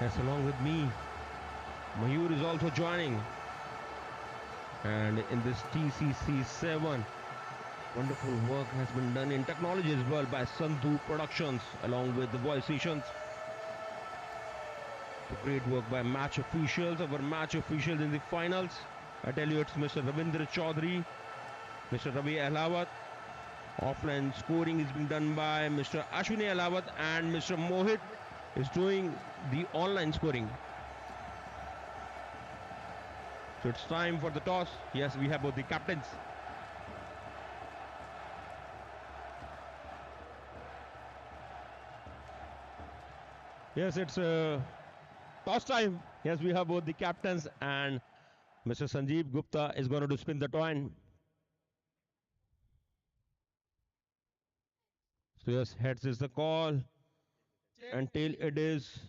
Yes, along with me, Mayur is also joining. And in this TCC 7, wonderful work has been done in technology as well by Sandhu Productions along with the voisationz. So great work by match officials, our match officials in the finals. I tell you, it's Mr. Ravindra Chaudhary, Mr. Ravi Ahlawat. Offline scoring is being done by Mr. Ashwini Ahlawat, and Mr. Mohit is doing the online scoring. So it's time for the toss. Yes, we have both the captains. Yes, it's toss time. Yes, we have both the captains, and Mr. Sanjeev Gupta is going to spin the coin. So yes, heads is the call, and tail it is.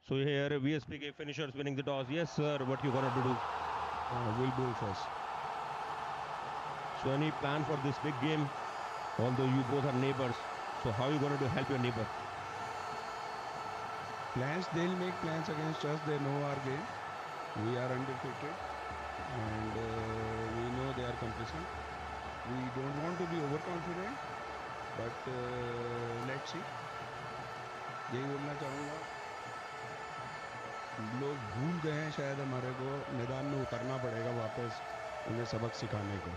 So here VSPK finishers winning the toss. Yes, sir. What you gonna do? We'll bowl first. So any plan for this big game? Although you both are neighbors, so how are you gonna help your neighbor? Plans, they'll make plans against us. They know our game. We are undefeated, and we know they are complacent. We don't want to be overconfident, but let's see. यही बोलना चाहूँगा, लोग भूल गए हैं शायद हमारे को मैदान में उतरना पड़ेगा वापस उन्हें सबक सिखाने को.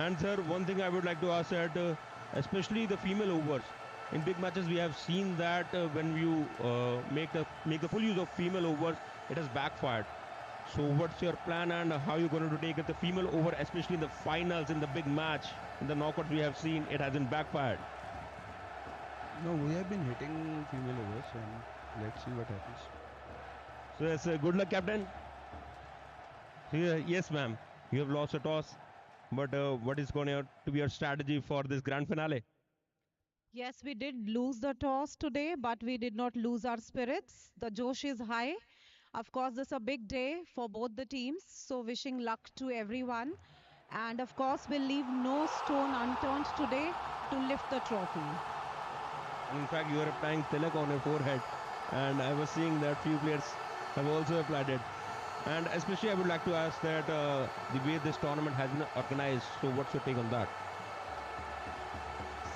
And sir, one thing I would like to ask that, especially the female overs, in big matches we have seen that when you make the full use of female overs, it has backfired. So what's your plan and how you're going to take the female over, especially in the finals, in the big match, in the knockouts we have seen it hasn't backfired. No, we have been hitting female overs, and let's see what happens. So yes, good luck, captain. Yes, ma'am. You have lost a toss, but what is going to be your strategy for this grand finale? Yes, we did lose the toss today, but we did not lose our spirits. The Josh is high. Of course, this is a big day for both the teams. So wishing luck to everyone. And of course, we'll leave no stone unturned today to lift the trophy. In fact, you are applying tilak on your forehead. And I was seeing that few players have also applied it. And especially I would like to ask that the way this tournament has been organized, so what's your take on that?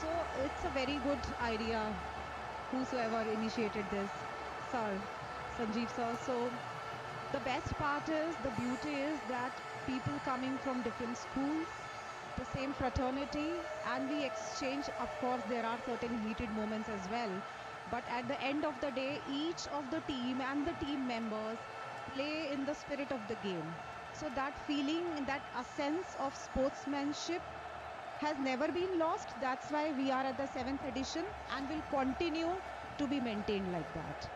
So it's a very good idea, whosoever initiated this, sir, Sanjeev sir. So the best part is, the beauty is that people coming from different schools, the same fraternity, and we exchange. Of course, there are certain heated moments as well. But at the end of the day, each of the team and the team members play in the spirit of the game. So that feeling, that a sense of sportsmanship has never been lost. That's why we are at the 7th edition and will continue to be maintained like that.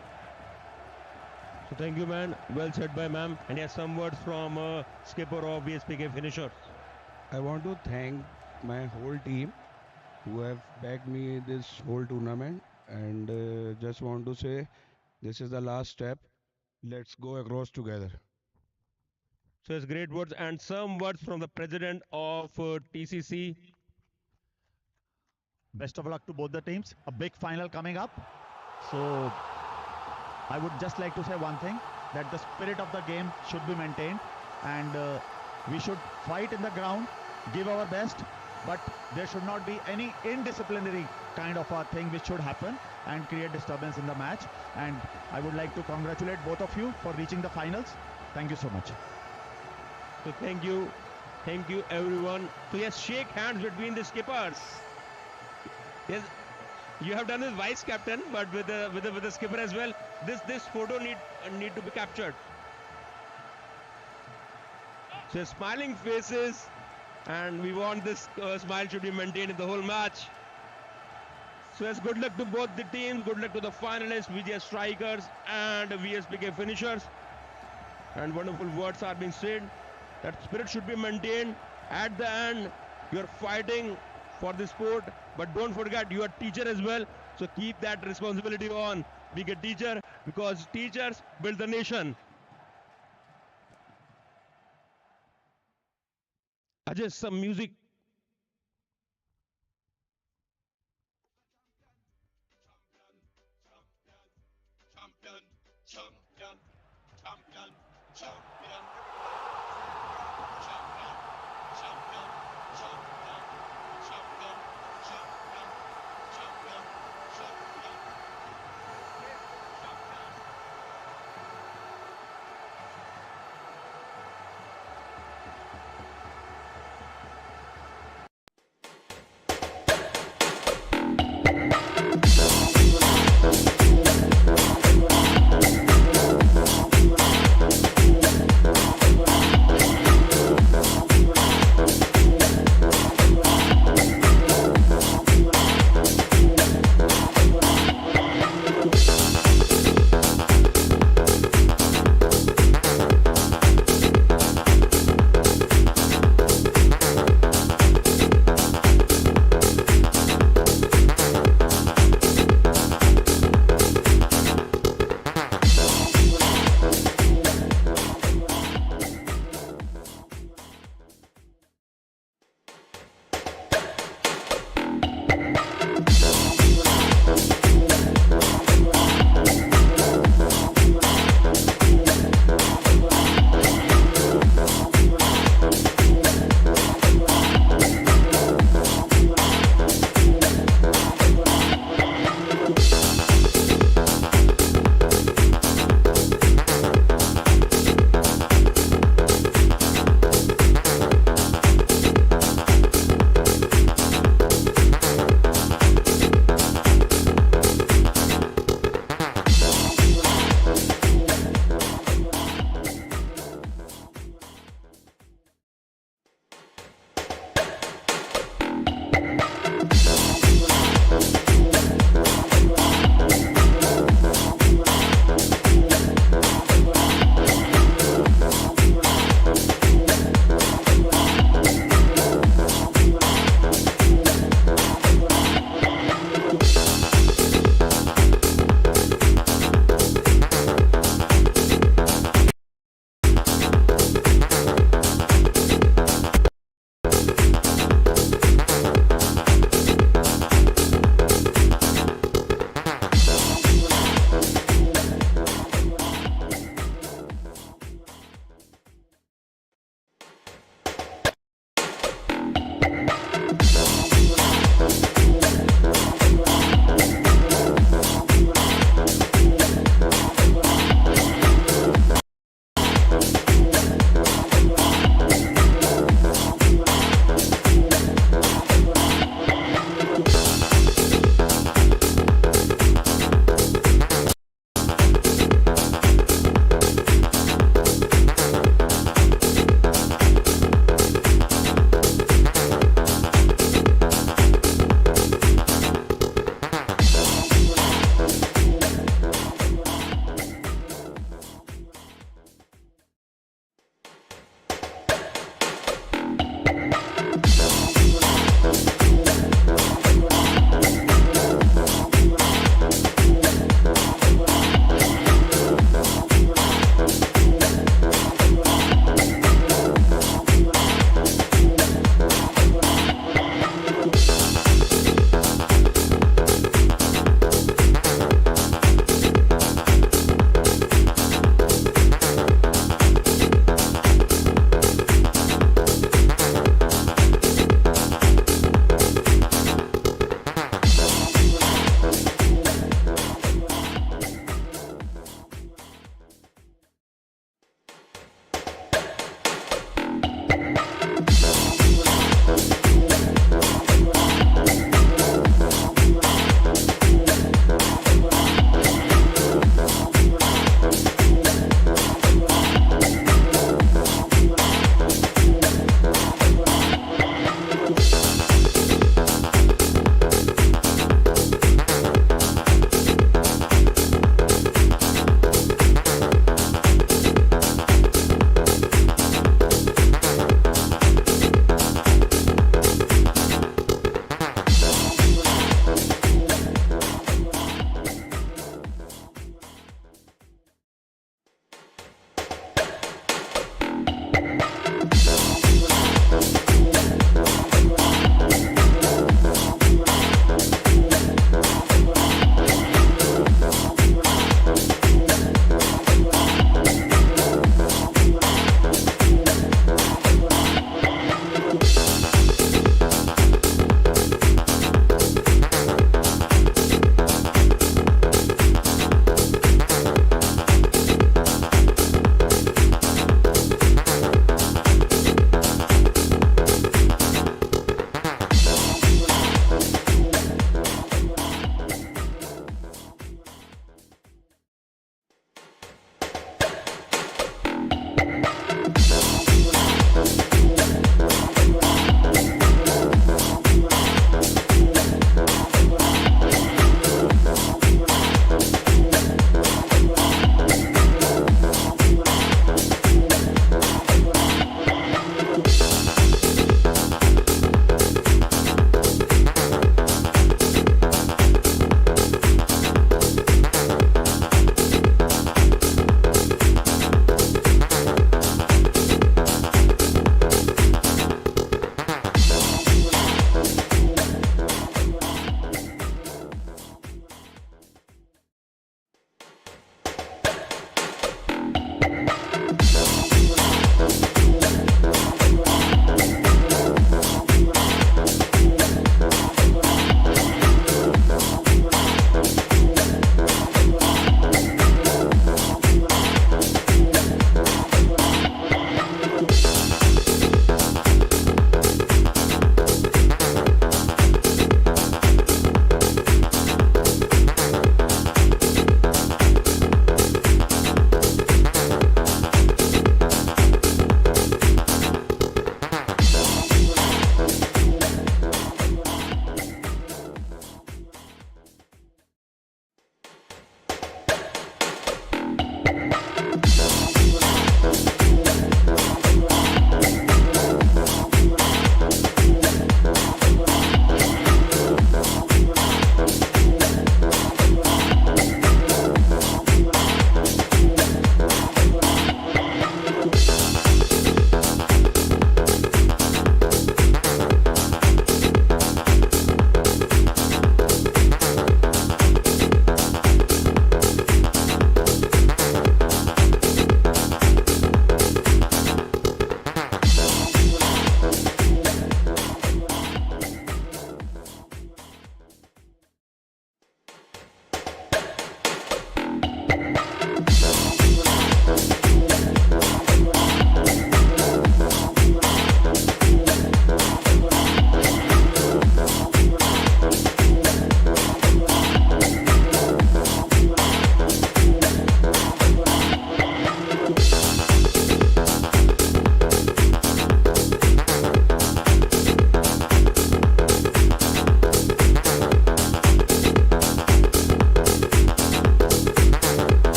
So thank you, man. Well said by ma'am. And yes, some words from skipper of VSPK finishers. I want to thank my whole team who have backed me this whole tournament, and just want to say this is the last step. Let's go across together. So it's great words and some words from the president of TCC. Best of luck to both the teams. A big final coming up. So I would just like to say one thing, that the spirit of the game should be maintained, and we should fight in the ground, give our best, but there should not be any indisciplinary kind of a thing which should happen and create disturbance in the match. And I would like to congratulate both of you for reaching the finals. Thank you so much. So thank you everyone. So yes, shake hands between the skippers. Yes, you have done as vice captain, but with the skipper as well. This photo need to be captured. So smiling faces, and we want this smile should be maintained in the whole match. So yes, good luck to both the teams. Good luck to the finalists, VGS strikers and VSPK finishers. And wonderful words are being said. That spirit should be maintained. At the end, you're fighting for the sport, but don't forget you are teacher as well. So keep that responsibility on. Be a teacher, because teachers build the nation. Ajay, some music. Champion,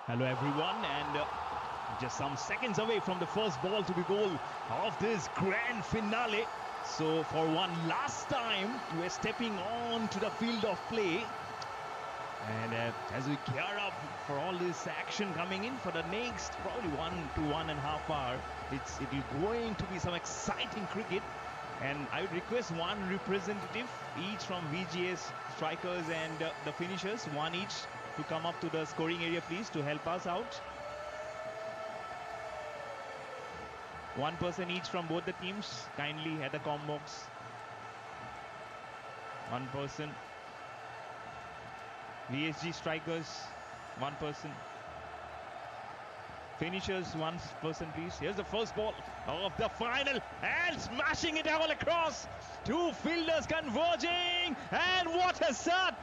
Hello everyone, and just some seconds away from the first ball to be goal of this grand finale. So for one last time, we're stepping on to the field of play. And as we gear up for all this action coming in for the next probably 1 to 1.5 hours, it'll going to be some exciting cricket. And I would request one representative each from VGS, strikers and the finishers, one each, to come up to the scoring area please to help us out. One person each from both the teams, kindly at the comm box. One person. VSG strikers, one person. Finishers, one person please. Here's the first ball of the final and smashing it all across. Two fielders converging, and what a start!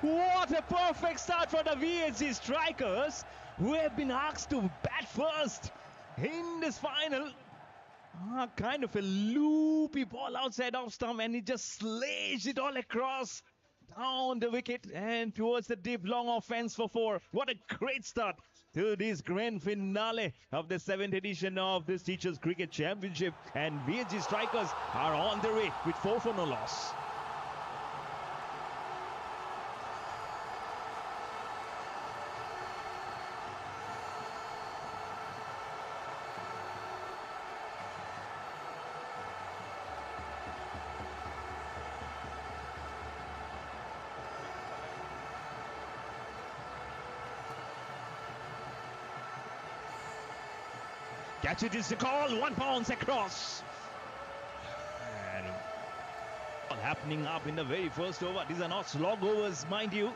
What a perfect start for the VSG strikers, who have been asked to bat first in this final. Kind of a loopy ball outside off stump, and he just sledged it all across down the wicket and towards the deep long offense for 4. What a great start to this grand finale of the 7th edition of this Teachers Cricket Championship, and VSG strikers are on their way with 4 for no loss. Catch it is the call, 1 bounce across. And all happening up in the very first over. These are not slog overs, mind you.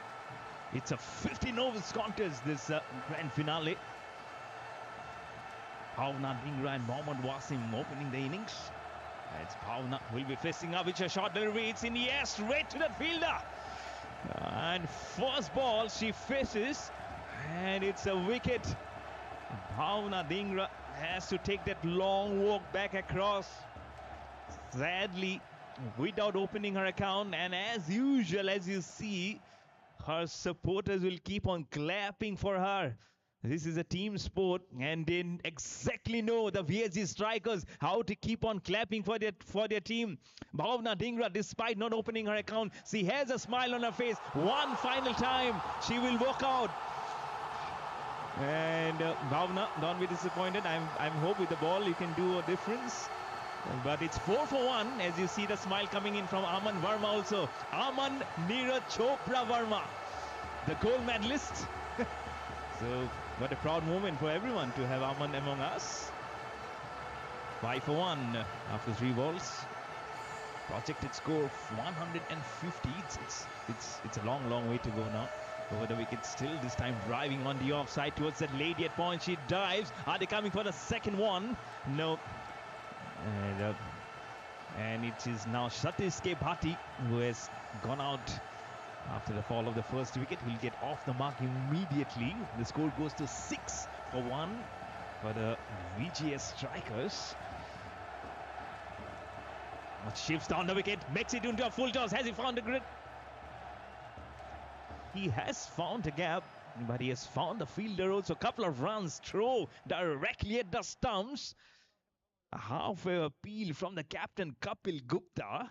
It's a 15 overs contest, this grand finale. Bhavna Dhingra and Mohammad Wasim opening the innings. It's Bhavna who will be facing up with a short delivery. It's in the air, straight to the fielder. And first ball she faces, and it's a wicket. Bhavna Dhingra has to take that long walk back across, sadly without opening her account, and as usual, as you see, her supporters will keep on clapping for her. This is a team sport, and they exactly know, the VSG strikers, how to keep on clapping for their team. Bhavna Dhingra, despite not opening her account, she has a smile on her face. One final time she will walk out. And Bhavna, don't be disappointed. I'm hope with the ball you can do a difference. But it's 4 for 1 as you see the smile coming in from Aman Verma also. Aman Neeraj Chopra Verma, the gold medalist. So what a proud moment for everyone to have Aman among us. 5 for 1 after 3 balls. Projected score of 150. It's a long way to go now. Over the wicket still, this time driving on the offside towards that lady at point. She dives. Are they coming for the second one? No. And it is now Satish K. Bhatti who has gone out after the fall of the first wicket. He'll get off the mark immediately. The score goes to 6 for 1 for the VGS strikers. Shifts down the wicket, makes it into a full toss. Has he found the grid? He has found a gap, but he has found the fielder also. A couple of runs throw directly at the stumps. A halfway appeal from the captain Kapil Gupta.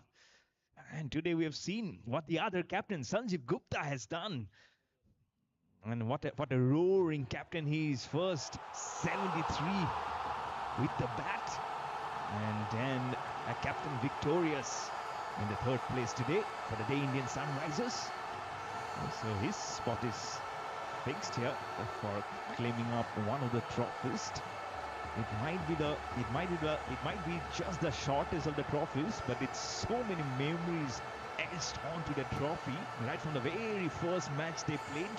And today we have seen what the other captain Sanjeev Gupta has done. And what a roaring captain he is. First 73 with the bat. And then a captain victorious in the 3rd place today for the Day Indian Sunrisers. So his spot is fixed here for claiming up one of the trophies. It might be just the shortest of the trophies, but it's so many memories etched onto the trophy right from the very first match they played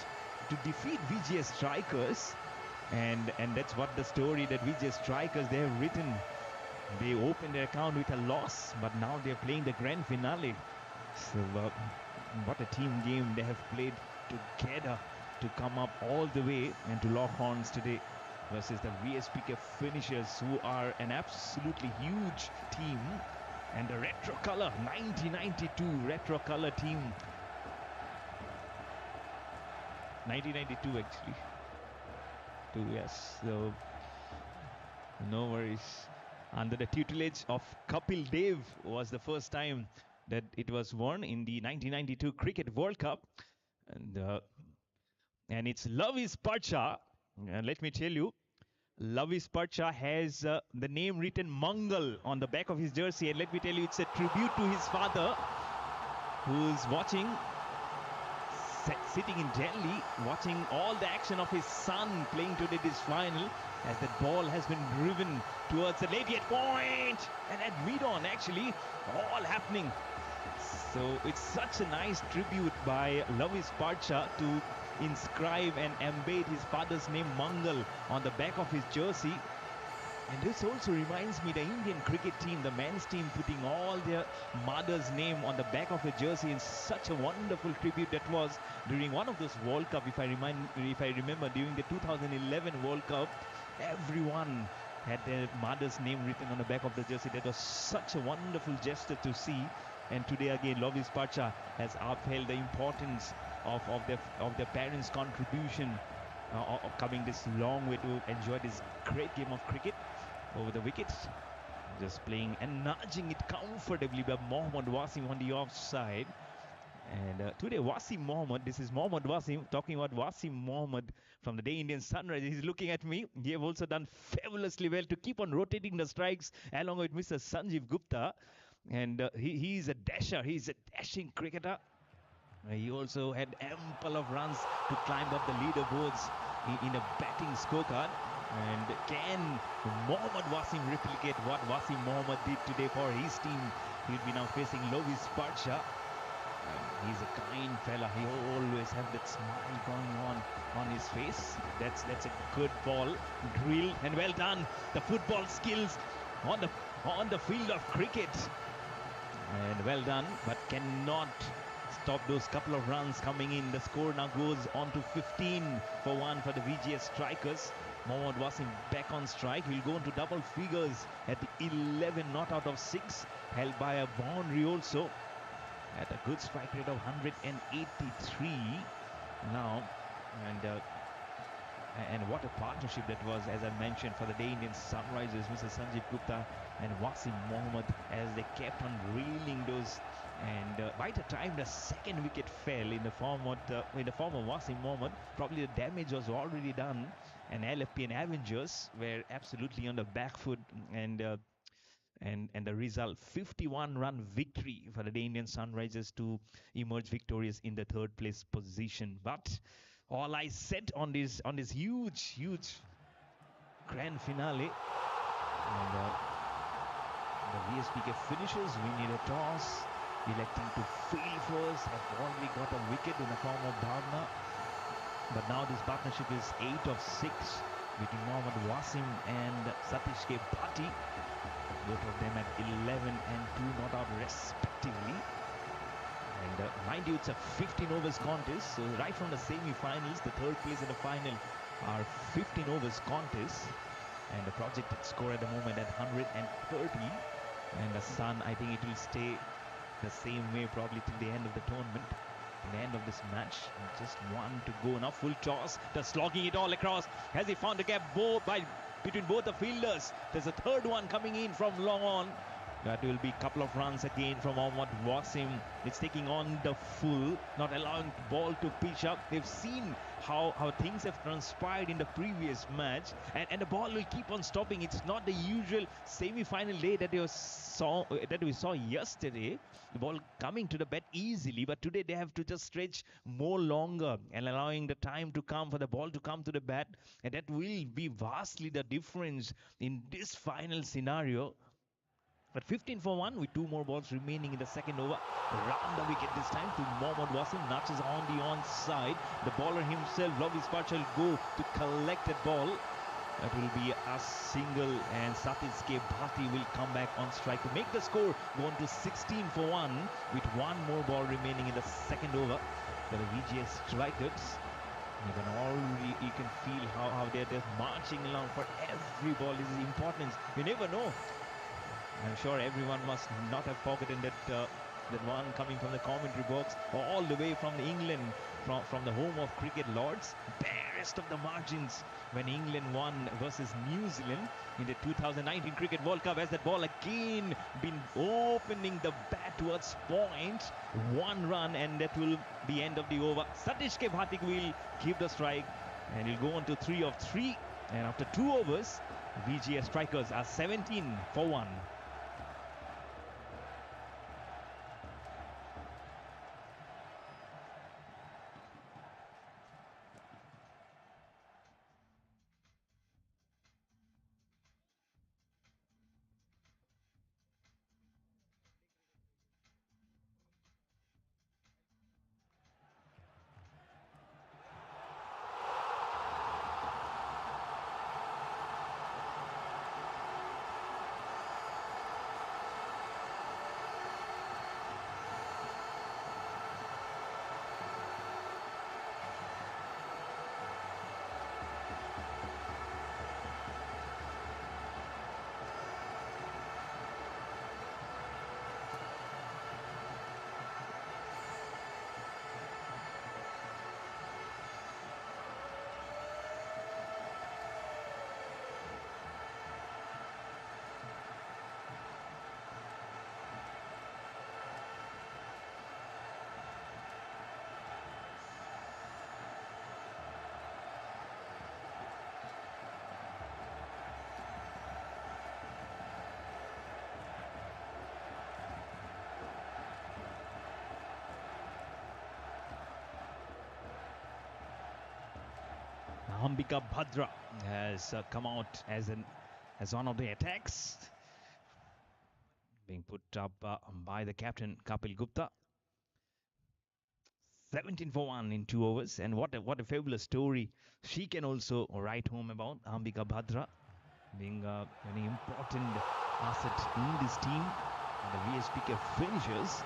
to defeat VGS strikers, and that's what the story that VGS strikers they have written. They opened their account with a loss, but now they're playing the grand finale. So what a team game they have played together to come up all the way and to lock horns today versus the VSPK finishers, who are an absolutely huge team, and the retro color 1992 retro color team, 1992 actually. 2, yes. So no worries. Under the tutelage of Kapil Dev was the first time that it was won in the 1992 Cricket World Cup. And it's Lavis Parcha. And let me tell you, Lavis Parcha has the name written Mangal on the back of his jersey. And let me tell you, it's a tribute to his father, who's watching, sitting in Delhi, watching all the action of his son playing today this final, as that ball has been driven towards the late point, and at mid-on actually, all happening. So it's such a nice tribute by Lavis Parcha to inscribe and embed his father's name Mangal on the back of his jersey. And this also reminds me the Indian cricket team, the men's team, putting all their mother's name on the back of a jersey in such a wonderful tribute that was during one of those World Cup. If I remember, during the 2011 World Cup, everyone had their mother's name written on the back of the jersey. That was such a wonderful gesture to see. And today again, Lavis Parcha has upheld the importance of their parents' contribution of coming this long way to enjoy this great game of cricket over the wickets. Just playing and nudging it comfortably by Mohammad Wasim on the offside. And today, Wasim Mohammad, this is Mohammad Wasim, talking about Wasim Mohammad from the Day Indian Sunrise. He's looking at me. He have also done fabulously well to keep on rotating the strikes along with Mr. Sanjeev Gupta. And he's a dasher. He's a dashing cricketer. He also had ample of runs to climb up the leaderboards in a batting scorecard. And can Mohammad Wasim replicate what Wasim Mohammad did today for his team? He'll be now facing Lavis Parcha. He's a kind fella. He always has that smile going on his face. That's a good ball, drilled and well done. The football skills on the field of cricket, and well done, but cannot stop those couple of runs coming in. The score now goes on to 15 for 1 for the VGS strikers. Mohammad Wasim back on strike. He'll go into double figures at the 11 not out of 6, held by a boundary also at a good strike rate of 183 now. And what a partnership that was, as I mentioned, for the Day Indian Sunrisers, Mr. Sanjeev Gupta and Wasim Mohammad, as they kept on reeling those. And by the time the second wicket fell in the form of Wasim Mohammad, probably the damage was already done, and LFP and Avengers were absolutely on the back foot. And the result, 51-run victory for the Day Indian Sunrisers to emerge victorious in the third place position. But all eyes set on this huge grand finale, and the VSPK finishers. We need a toss, electing to field first. Have already got a wicket in the form of Bhavna, but now this partnership is 8 of 6 between Mohammad Wasim and Satish K. Bhatti, both of them at 11 and 2 not out respectively. And mind you, it's a 15 overs contest. So right from the semi-finals, the third place in the final are 15 overs contests. And the projected score at the moment at 130. And the Sun, I think it will stay the same way probably till the end of the tournament, the end of this match. And just one to go now. Full toss, just slogging it all across. Has he found a gap between both the fielders? There's a third one coming in from long on. That will be a couple of runs again from Mohammad Wasim. It's taking on the full, not allowing the ball to pitch up. They've seen how things have transpired in the previous match, and the ball will keep on stopping. It's not the usual semi-final day that we saw yesterday. The ball coming to the bat easily, but today they have to just stretch more longer and allowing the time to come for the ball to come to the bat, and that will be vastly the difference in this final scenario. But 15 for 1 with 2 more balls remaining in the second over. Round the wicket this time to Mohammad Wasim. Nudges on the onside. The bowler himself, Lavis Parcha, will go to collect that ball. That will be a single, and Satish K. Bhatti will come back on strike to make the score go on to 16 for 1 with 1 more ball remaining in the second over for the VGS strikers. You can feel how they're just marching along for every ball. This is importance. You never know. I'm sure everyone must not have forgotten that That one coming from the commentary box, all the way from England, from the home of cricket lords. Barest of the margins when England won versus New Zealand in the 2019 Cricket World Cup, as that ball again been opening the bat towards point. 1 run, and that will be end of the over. Satish K. Bhatik will keep the strike, and he'll go on to 3 of 3. And after 2 overs, VGS strikers are 17 for 1. Ambika Bhadra has come out as one of the attacks being put up by the captain Kapil Gupta. 17 for 1 in 2 overs, and what a fabulous story she can also write home about. Ambika Bhadra being a very important asset in this team, and the VSPK finishers.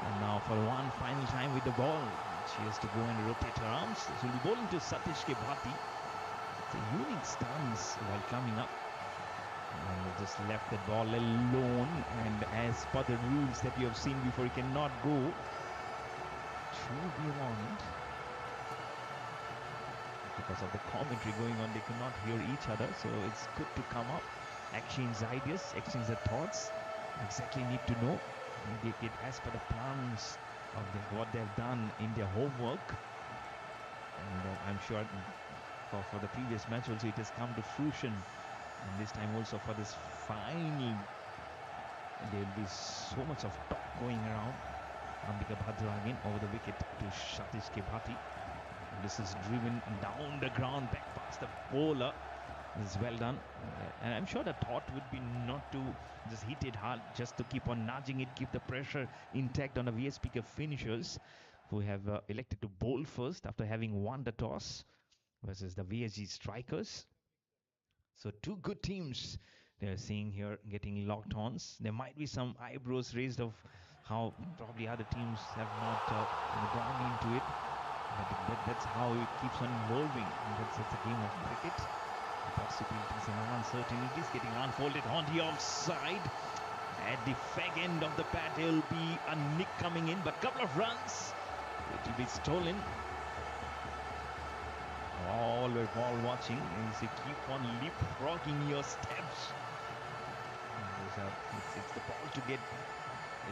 And now for one final time with the ball, she has to go and rotate her arms. She'll be bowling to Satish K. Bhati. It's a unique stance while coming up. And just left that ball alone. And as per the rules that you have seen before, you cannot go too beyond. Because of the commentary going on, they cannot hear each other. So it's good to come up, exchange ideas, exchange the thoughts. Exactly need to know. They get as per the plans of what they've done in their homework, and I'm sure for the previous match also it has come to fruition, and this time also for this final there will be so much of talk going around. Ambika Bhadra again over the wicket to Satish K. Bhati. This is driven down the ground back past the bowler. This is well done, and I'm sure the thought would be not to just hit it hard, just to keep on nudging it, keep the pressure intact on the VSPK finishers, who have elected to bowl first after having won the toss, versus the VSG strikers. So 2 good teams they're seeing here getting locked ons. There might be some eyebrows raised of how probably other teams have not gone into it, but that's how it keeps on evolving. That's a game of cricket. Possibilities and uncertainties getting unfolded on the offside. At the fag end of the bat, there will be a nick coming in, but couple of runs. It will be stolen. Always ball watching. And you say keep on leapfrogging your steps. It's the ball to get.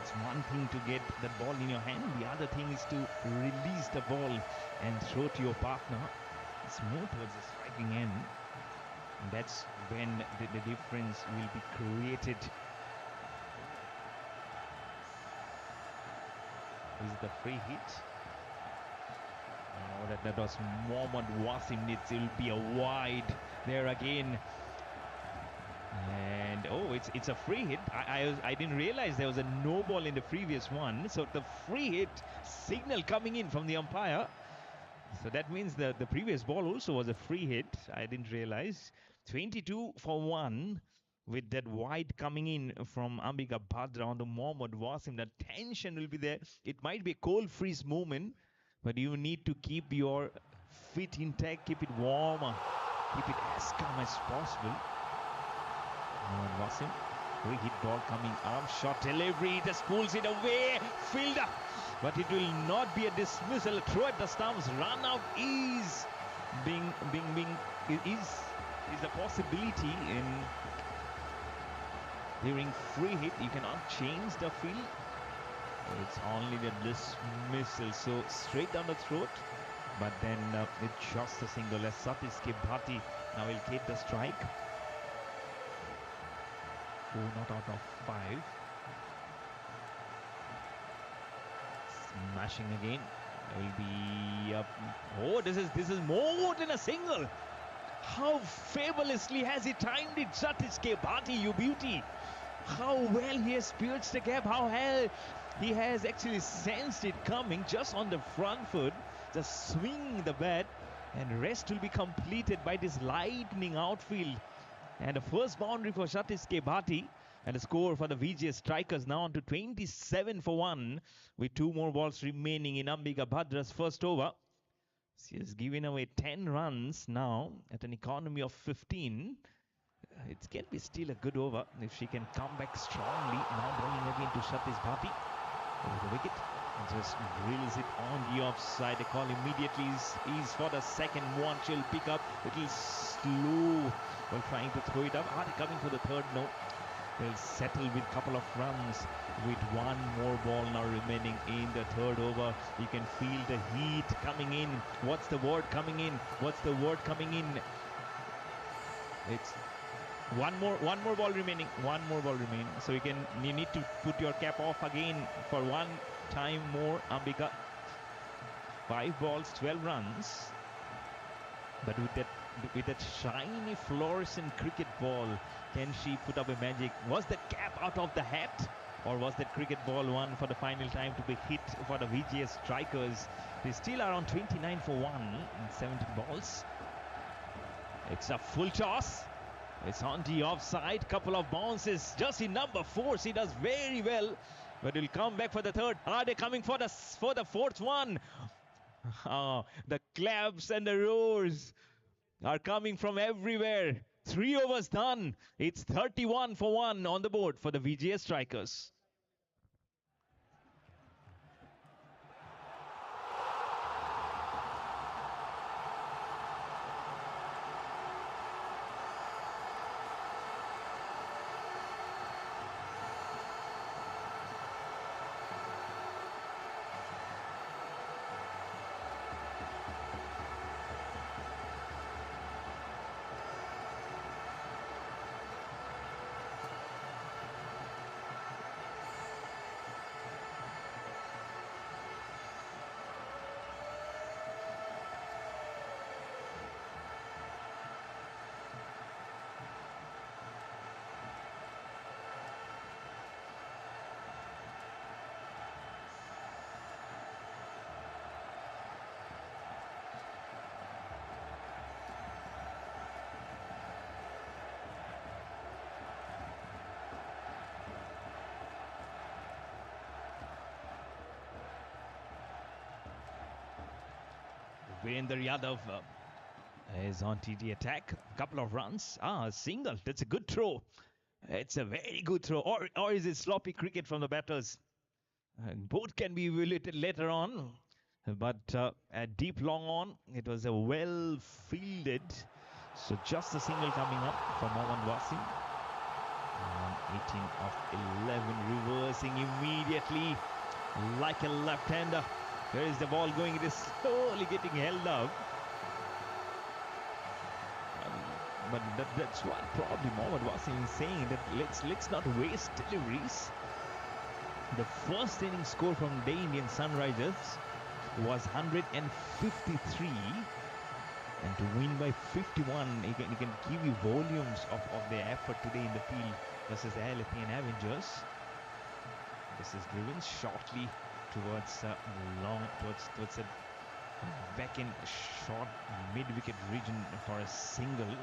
It's one thing to get the ball in your hand. The other thing is to release the ball and throw to your partner. It's more towards the striking end. And that's when the difference will be created. Is it the free hit? Oh, that was Mohammad Wasim. It will be a wide there again. And oh, it's a free hit. I didn't realize there was a no ball in the previous one. So the free hit signal coming in from the umpire. So that means the previous ball also was a free hit. I didn't realize. 22 for 1 with that wide coming in from Ambika Bhadra on the Mohammad Wasim. The tension will be there. It might be a cold freeze moment, but you need to keep your feet intact, keep it warm, keep it as calm as possible. Mohammad Wasim Free hit ball coming up. Shot delivery. Just pulls it away. Fielder. But it will not be a dismissal. Throw at the stumps. Run out is is a possibility in during free hit. You cannot change the field. It's only the dismissal. So straight down the throat. But then it's just a single as Satish K. Bhati now will keep the strike. 4 not out of 5. Smashing again. Will be up. Oh, this is more than a single. How fabulously has he timed it, Satish K. Bhati, you beauty. How well he has pierced the gap. How well he has actually sensed it coming just on the front foot. Just swing the bat, and rest will be completed by this lightning outfield. And the first boundary for Satish K. Bhati, and a score for the VGS strikers now on to 27 for 1 with 2 more balls remaining in Ambika Bhadra's first over. She has given away 10 runs now at an economy of 15. It can be still a good over if she can come back strongly. Now bowling again to Satish Bhati over the wicket. Just drills it on the offside. The call immediately is for the second one. She'll pick up. Little slow while trying to throw it up. Are they coming for the third? No. They'll settle with a couple of runs with 1 more ball now remaining in the third over. You can feel the heat coming in. What's the word coming in? What's the word coming in? It's one more ball remaining. 1 more ball remaining. So you need to put your cap off again for 1 time more, Ambika. 5 balls, 12 runs. But with that shiny fluorescent cricket ball, can she put up a magic? Was that cap out of the hat? Or was that cricket ball one for the final time to be hit for the VGS strikers? They still are on 29 for 1 in 17 balls. It's a full toss. It's on the offside. Couple of bounces. Just in number 4, she does very well. But will come back for the third. Are they coming for the fourth one? Oh, the claps and the roars are coming from everywhere. 3 overs done. It's 31 for 1 on the board for the VGS strikers. Virender Yadav is on TD attack. Couple of runs. Single. That's a good throw. It's a very good throw. Or is it sloppy cricket from the batters? Both can be evaluated later on. But a deep long on. It was a well fielded. So just a single coming up for Mohammad Wasim. 18 of 11. Reversing immediately like a left-hander. Where is the ball going? It is slowly getting held up. But that's what probably Mohammad Wasim is saying, that let's not waste deliveries. The first inning score from the Indian Sunrisers was 153. And to win by 51, it can give you volumes of their effort today in the field versus the Ethiopian Avengers. This is driven shortly towards towards a back in short mid-wicket region for a single.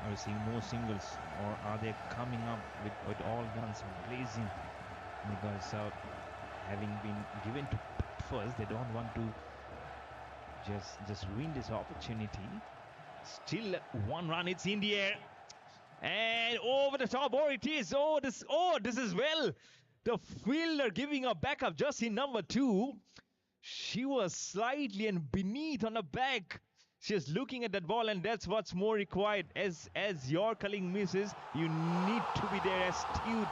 Are we seeing more singles, or are they coming up with all guns blazing? Because having been given to first, they don't want to just ruin this opportunity. Still 1 run. It's in the air. And over the top, oh it is, this is well. The fielder giving a backup jersey number 2. She was slightly and beneath on the back. She was looking at that ball, and that's what's more required. As your culling misses, you need to be there astute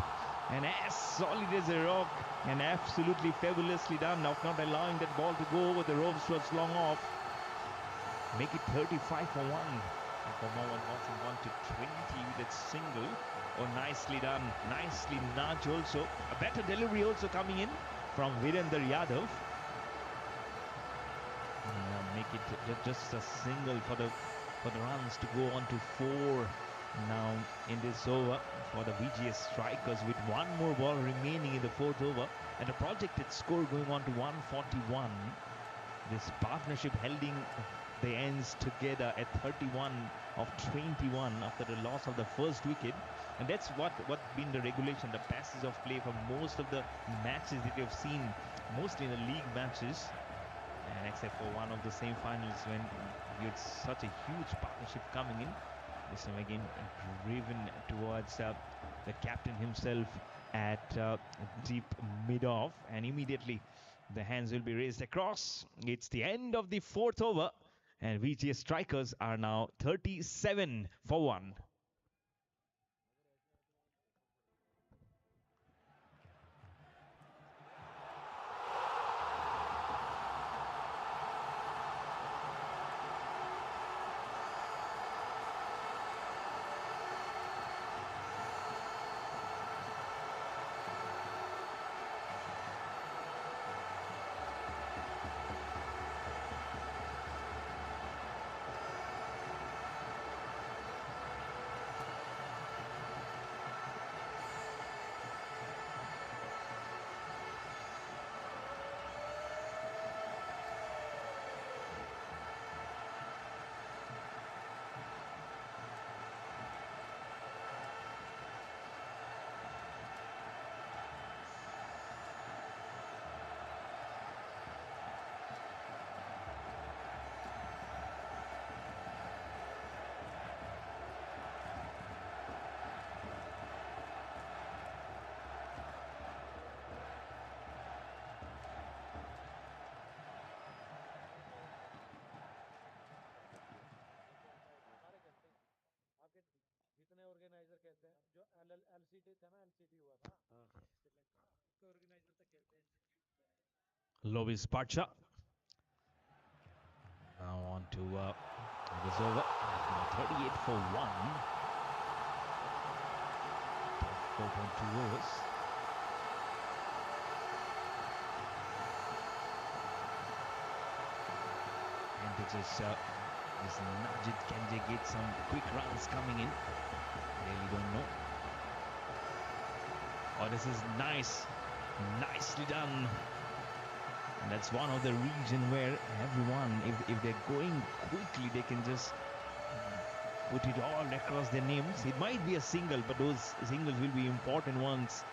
and as solid as a rock, and absolutely fabulously done of not allowing that ball to go over the ropes was long off. Make it 35 for 1. And for Mohan Watson 1 to 20 with that single. Oh, nicely done. Nicely nudge also. A better delivery also coming in from Virender Yadav. Make it just a single for the runs to go on to 4 now in this over for the VGS Strikers, with 1 more ball remaining in the 4th over and a projected score going on to 141. This partnership holding the ends together at 31 of 21 after the loss of the first wicket, and that's what been the regulation, the passes of play for most of the matches that you've seen, mostly in the league matches. And except for one of the semi-finals when you had such a huge partnership coming in, this time again driven towards the captain himself at deep mid-off, and immediately the hands will be raised across. It's the end of the 4th over, and VGS Strikers are now 37 for 1. Lovis Pacha now on to this over. 38 for 1. 4.2 overs. And to just nudge it, can they get some quick runs coming in? Really don't know. Oh, this is nice. Nicely done. And that's one of the region where everyone, if they're going quickly, they can just put it all across their names. It might be a single, but those singles will be important ones,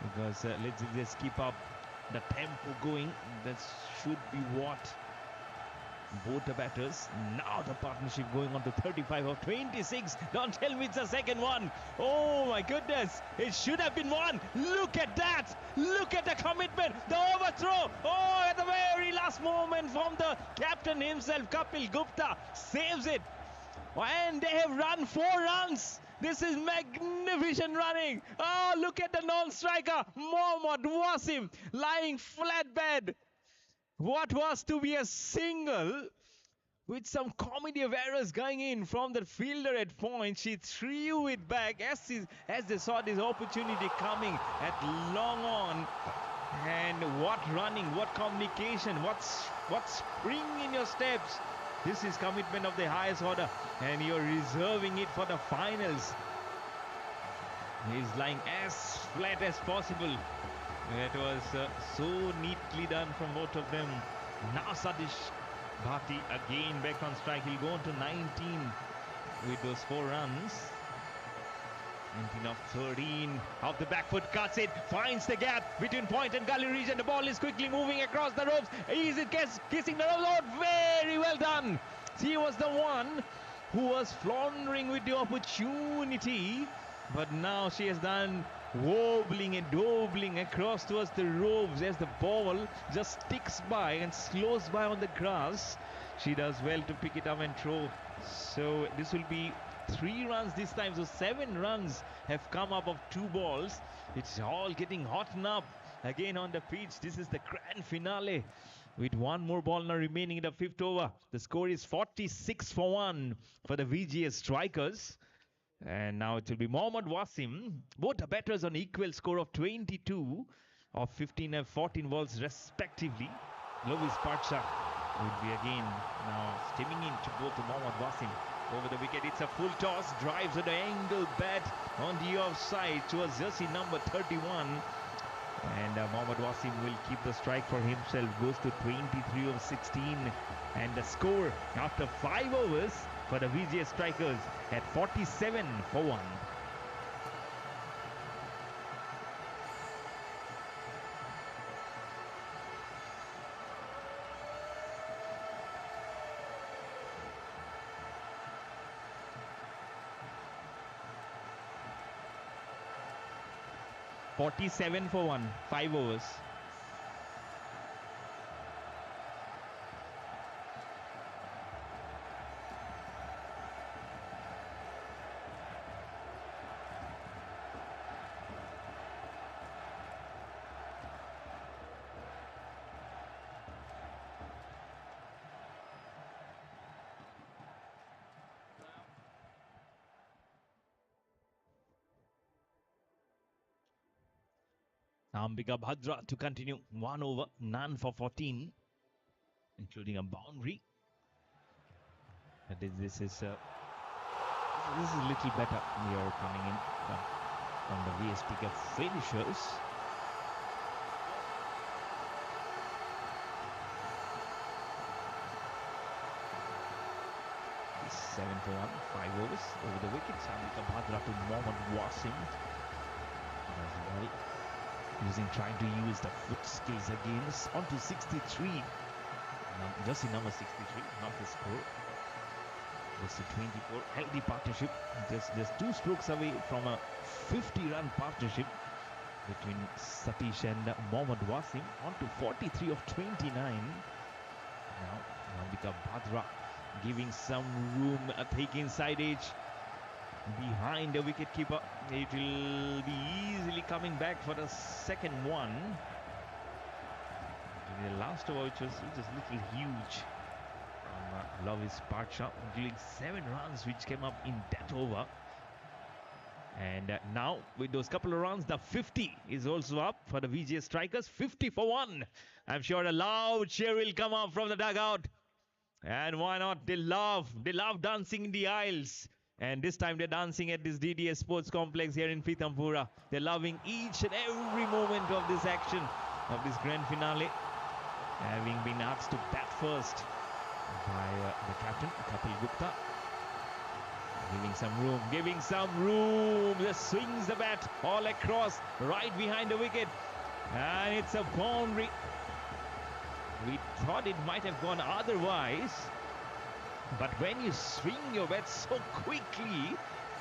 because let's just keep up the tempo going. That should be what both the batters. Now the partnership going on to 35 of 26. Don't tell me it's a second one. Oh my goodness, it should have been one. Look at that. Look at the commitment, the overthrow. Oh, at the very last moment from the captain himself, Kapil Gupta saves it. And they have run 4 runs. This is magnificent running. Oh, look at the non-striker, Mohammad Wasim, lying flat bed. What was to be a single, with some comedy of errors going in from the fielder at point. She threw it back as they saw this opportunity coming at long on. And what running, what communication, what spring in your steps. This is commitment of the highest order, and you're reserving it for the finals. He's lying as flat as possible. It was so neatly done from both of them. Now Satish Bhati again back on strike. He'll go on to 19 with those 4 runs. 19 of 13. Off the back foot, cuts it, finds the gap between point and gully region. The ball is quickly moving across the ropes. Is it kissing the ropes? Oh, very well done. He was the one who was floundering with the opportunity, but now she has done wobbling and wobbling across towards the ropes as the ball just sticks by and slows by on the grass. She does well to pick it up and throw. So this will be 3 runs this time. So 7 runs have come up of 2 balls. It's all getting hottened up again on the pitch. This is the grand finale with 1 more ball now remaining in the 5th over. The score is 46 for 1 for the VGS strikers. And now it will be Mohammad Wasim. Both the batters on equal score of 22 of 15 and 14 balls respectively. Lovis Parcha will be again now steaming into both Mohammad Wasim. Over the wicket, it's a full toss, drives at the angle bat on the offside towards jersey number 31. And Mohammad Wasim will keep the strike for himself, goes to 23 of 16. And the score after 5 overs for the VGS strikers at 47 for 1. $47 for 1, 5 overs. Ambika Bhadra to continue, 1 over, none for 14, including a boundary. And this is a little better. We are coming in from the VSPK finishers. It's 7 for 1, 5 overs over the wickets. Ambika Bhadra to Mohammad Wasim as well. Trying to use the foot skills again. On to 63. Just in number 63, not the score. Just to 24. Healthy partnership. Just 2 strokes away from a 50-run partnership between Satish and Mohammad Wasim. On to 43 of 29. Now, Ambika Bhadra giving some room. A thick inside edge behind the wicketkeeper. It will be easily coming back for the second one. In the last over, which was just a little huge from Lovis Parcha, including 7 runs which came up in that over. And now with those couple of runs, the 50 is also up for the VGS strikers. 50 for 1. I'm sure a loud cheer will come up from the dugout. And why not? They love dancing in the aisles. And this time they're dancing at this DDS Sports Complex here in Pithampura. They're loving each and every moment of this action, of this grand finale. Having been asked to bat first by the captain, Kapil Gupta. Giving some room. Just swings the bat all across, right behind the wicket. And it's a boundary. We thought it might have gone otherwise. But when you swing your bat so quickly,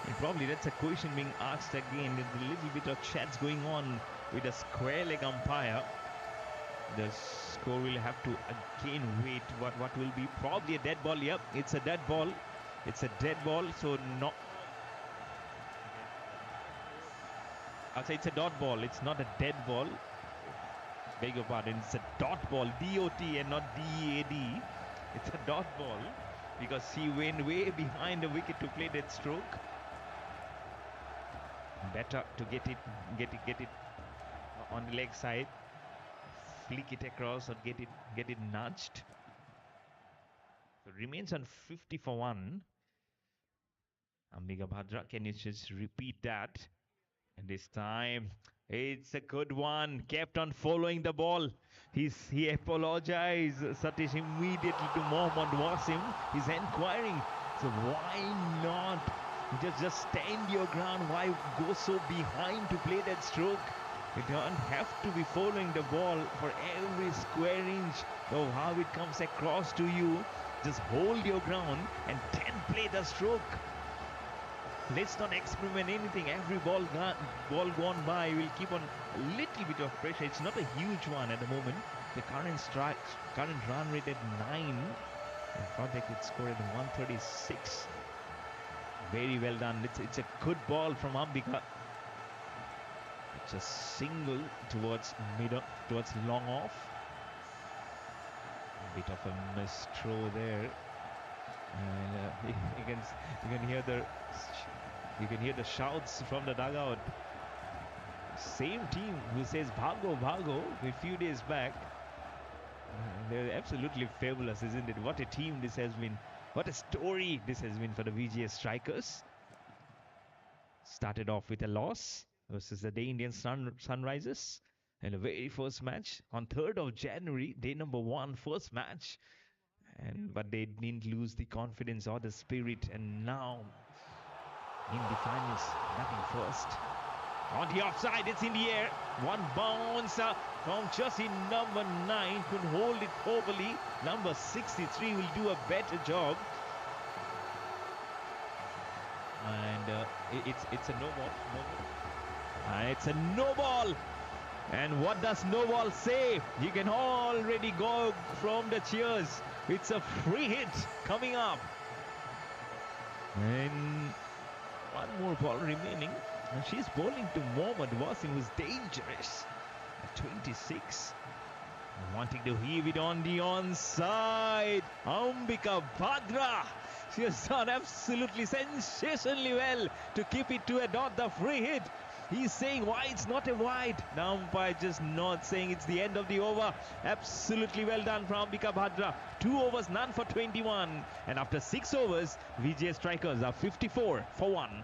and probably that's a question being asked again. There's a little bit of chats going on with a square leg umpire. The score will have to again wait. What will be probably a dead ball? Yep, it's a dead ball. It's a dead ball, so not. I'll say it's a dot ball. It's not a dead ball. Beg your pardon. It's a dot ball, D-O-T and not D-E-A-D. It's a dot ball. Because he went way behind the wicket to play that stroke. Better to get it on the leg side, flick it across or get it nudged. So remains on 50 for 1. Ambika Bhadra, can you just repeat that? And this time it's a good one. Kept on following the ball. He apologized, Satish, immediately to Mohammad Wasim. He's inquiring. So why not just stand your ground? Why go so behind to play that stroke? You don't have to be following the ball for every square inch of how it comes across to you. Just hold your ground and 10 play the stroke. Let's not experiment anything. Every ball gone by will keep on a little bit of pressure. It's not a huge one at the moment. The current run rate at 9. And protected score at 136. Very well done. It's a good ball from Ambika. It's a single towards long off. A bit of a missed throw there. And you can hear the shouts from the dugout. Same team who says "Bhago, Bhago" a few days back. They're absolutely fabulous, isn't it? What a team this has been. What a story this has been for the VGS Strikers. Started off with a loss versus the Day Indian Sunrisers in the very first match on 3rd of January, day number 1, first match. But they didn't lose the confidence or the spirit, and now in the finals, batting first. On the offside, it's in the air. One bounce from Chelsea number 9. Couldn't hold it properly. Number 63 will do a better job. And it's a no ball. And it's a no ball. And what does no ball say? You can already go from the cheers. It's a free hit coming up. And one more ball remaining. And she's bowling to Mohammad Wasim, who's dangerous. At 26. Wanting to heave it on the onside. Ambika Bhadra. She has done absolutely sensationally well to keep it to a dot, the free hit. He's saying why it's not a wide. Now umpire just not saying it's the end of the over. Absolutely well done from Ambika Bhadra. 2 overs, none for 21. And after 6 overs, VGS Strikers are 54 for 1.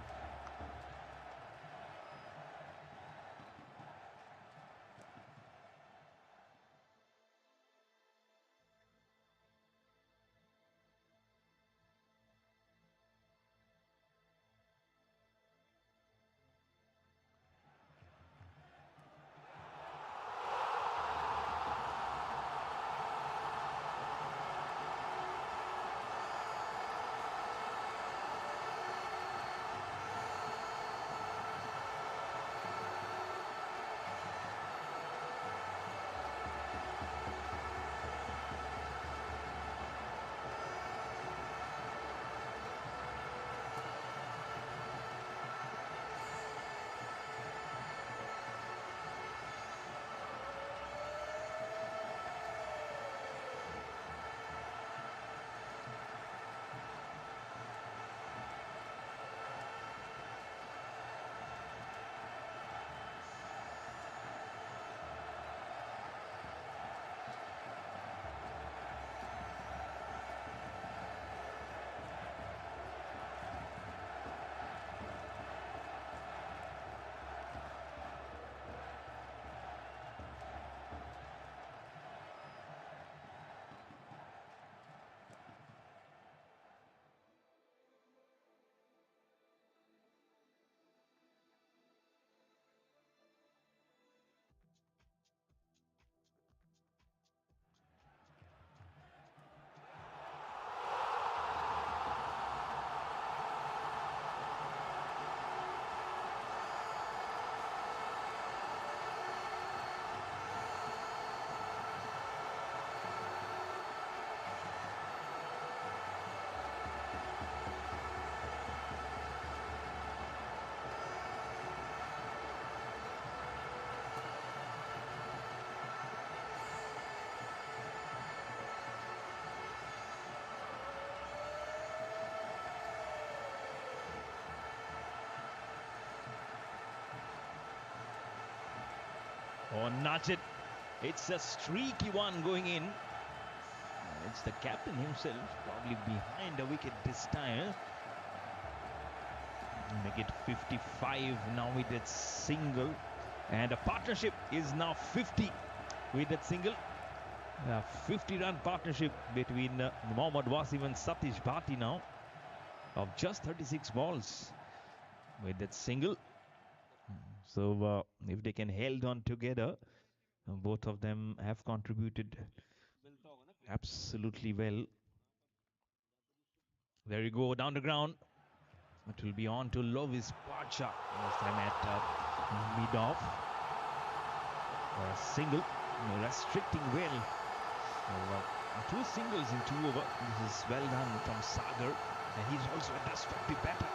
Oh, nudge it. It's a streaky one going in. It's the captain himself, probably behind the wicket this time. Make it 55 now with that single. And a partnership is now 50 with that single. A 50-run partnership between Mohammad Wasim and Satish Bhati now of just 36 balls with that single. So if they can hold on together, both of them have contributed absolutely well There you go, down the ground. It will be on to Lovis Pacha. This time at mid-off. For a single, restricting well. So, 2 singles in 2 over. This is well done from Sagar. And he's also a destructive batter.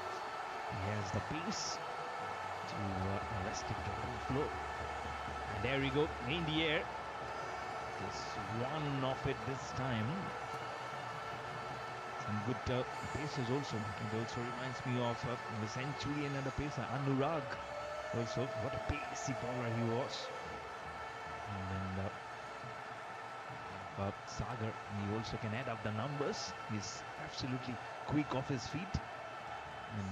He has the pace to restrict the run flow. And there we go, in the air. Just one off it this time. Some good paces also. It also reminds me of the centurion and the pacer, Anurag. Also, what a pacey bowler he was. And then Sagar, he also can add up the numbers. He's absolutely quick off his feet. And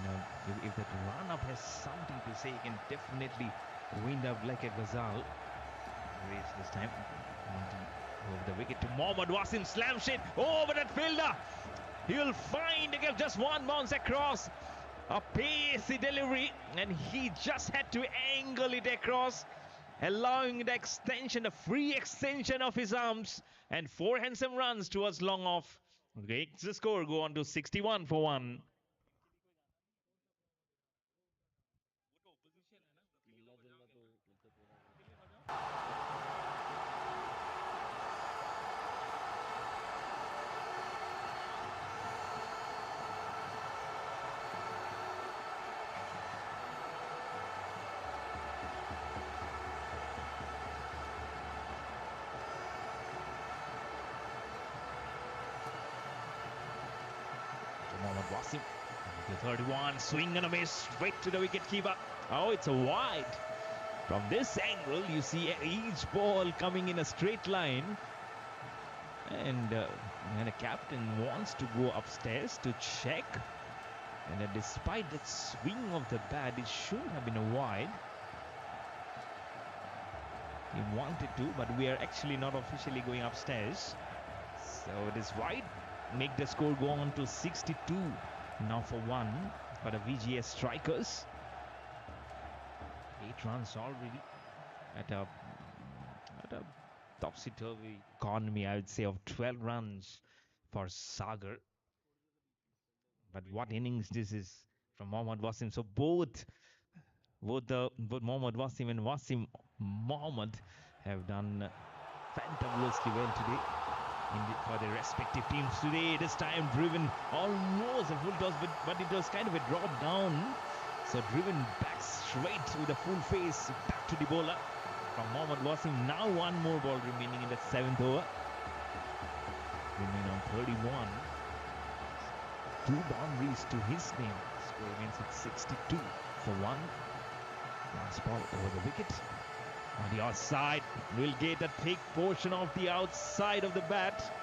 if that run-up has something to say, he can definitely wind up like a gazelle. Race this time. Over the wicket to Mohammad Wasim, slam shot over that fielder. He'll find again just one bounce across. A pacey delivery, and he just had to angle it across, allowing the extension, the free extension of his arms, and 4 handsome runs towards long off. Makes the score go on to 61 for 1. Mohammad Wasim, the 31, swing and a miss, straight to the wicket keeper. Oh, it's a wide. From this angle, you see each ball coming in a straight line. And the captain wants to go upstairs to check. And despite that swing of the bat, it should have been a wide. He wanted to, but we are actually not officially going upstairs. So it is wide. Make the score go on to 62 now for 1 for the VGS strikers. 8 runs already at a topsy-turvy economy, I would say, of 12 runs for Sagar. But what innings this is from Mohammad Wasim. So both Mohammad Wasim and Wasim Mohammad have done fantabulously well today. For their respective teams today. This time driven almost a full toss, but it was kind of a drop down. So driven back straight with a full face back to the bowler from Mohammad Wasim. Now 1 more ball remaining in the 7th over. Remain on 31. 2 boundaries to his name. Score remains at 62 for 1. Last ball over the wicket. On the outside, will get a thick portion of the outside of the bat.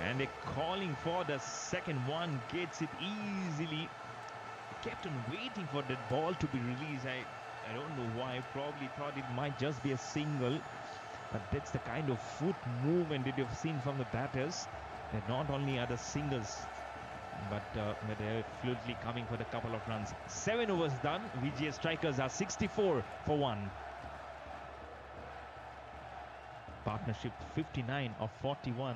And they're calling for the second one, gets it easily. They kept on waiting for that ball to be released. I don't know why, probably thought it might just be a single. But that's the kind of foot movement that you've seen from the batters. That not only are the singles, but they're fluidly coming for the couple of runs. 7 overs done. VGS strikers are 64 for 1. Partnership 59 of 41.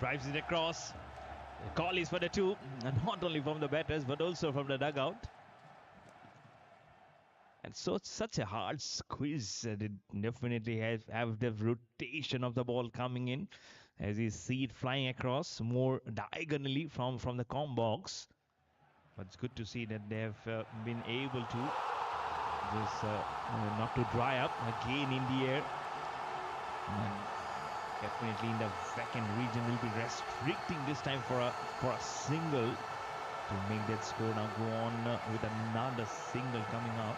Drives it across. The call is for the two, and not only from the batters but also from the dugout. And so it's such a hard squeeze, and it definitely have the rotation of the ball coming in as you see it flying across more diagonally from the comb box. But it's good to see that they've been able to just not to dry up again in the air. And definitely in the vacant region will be restricting this time for a single to make that score. Now go on with another single coming up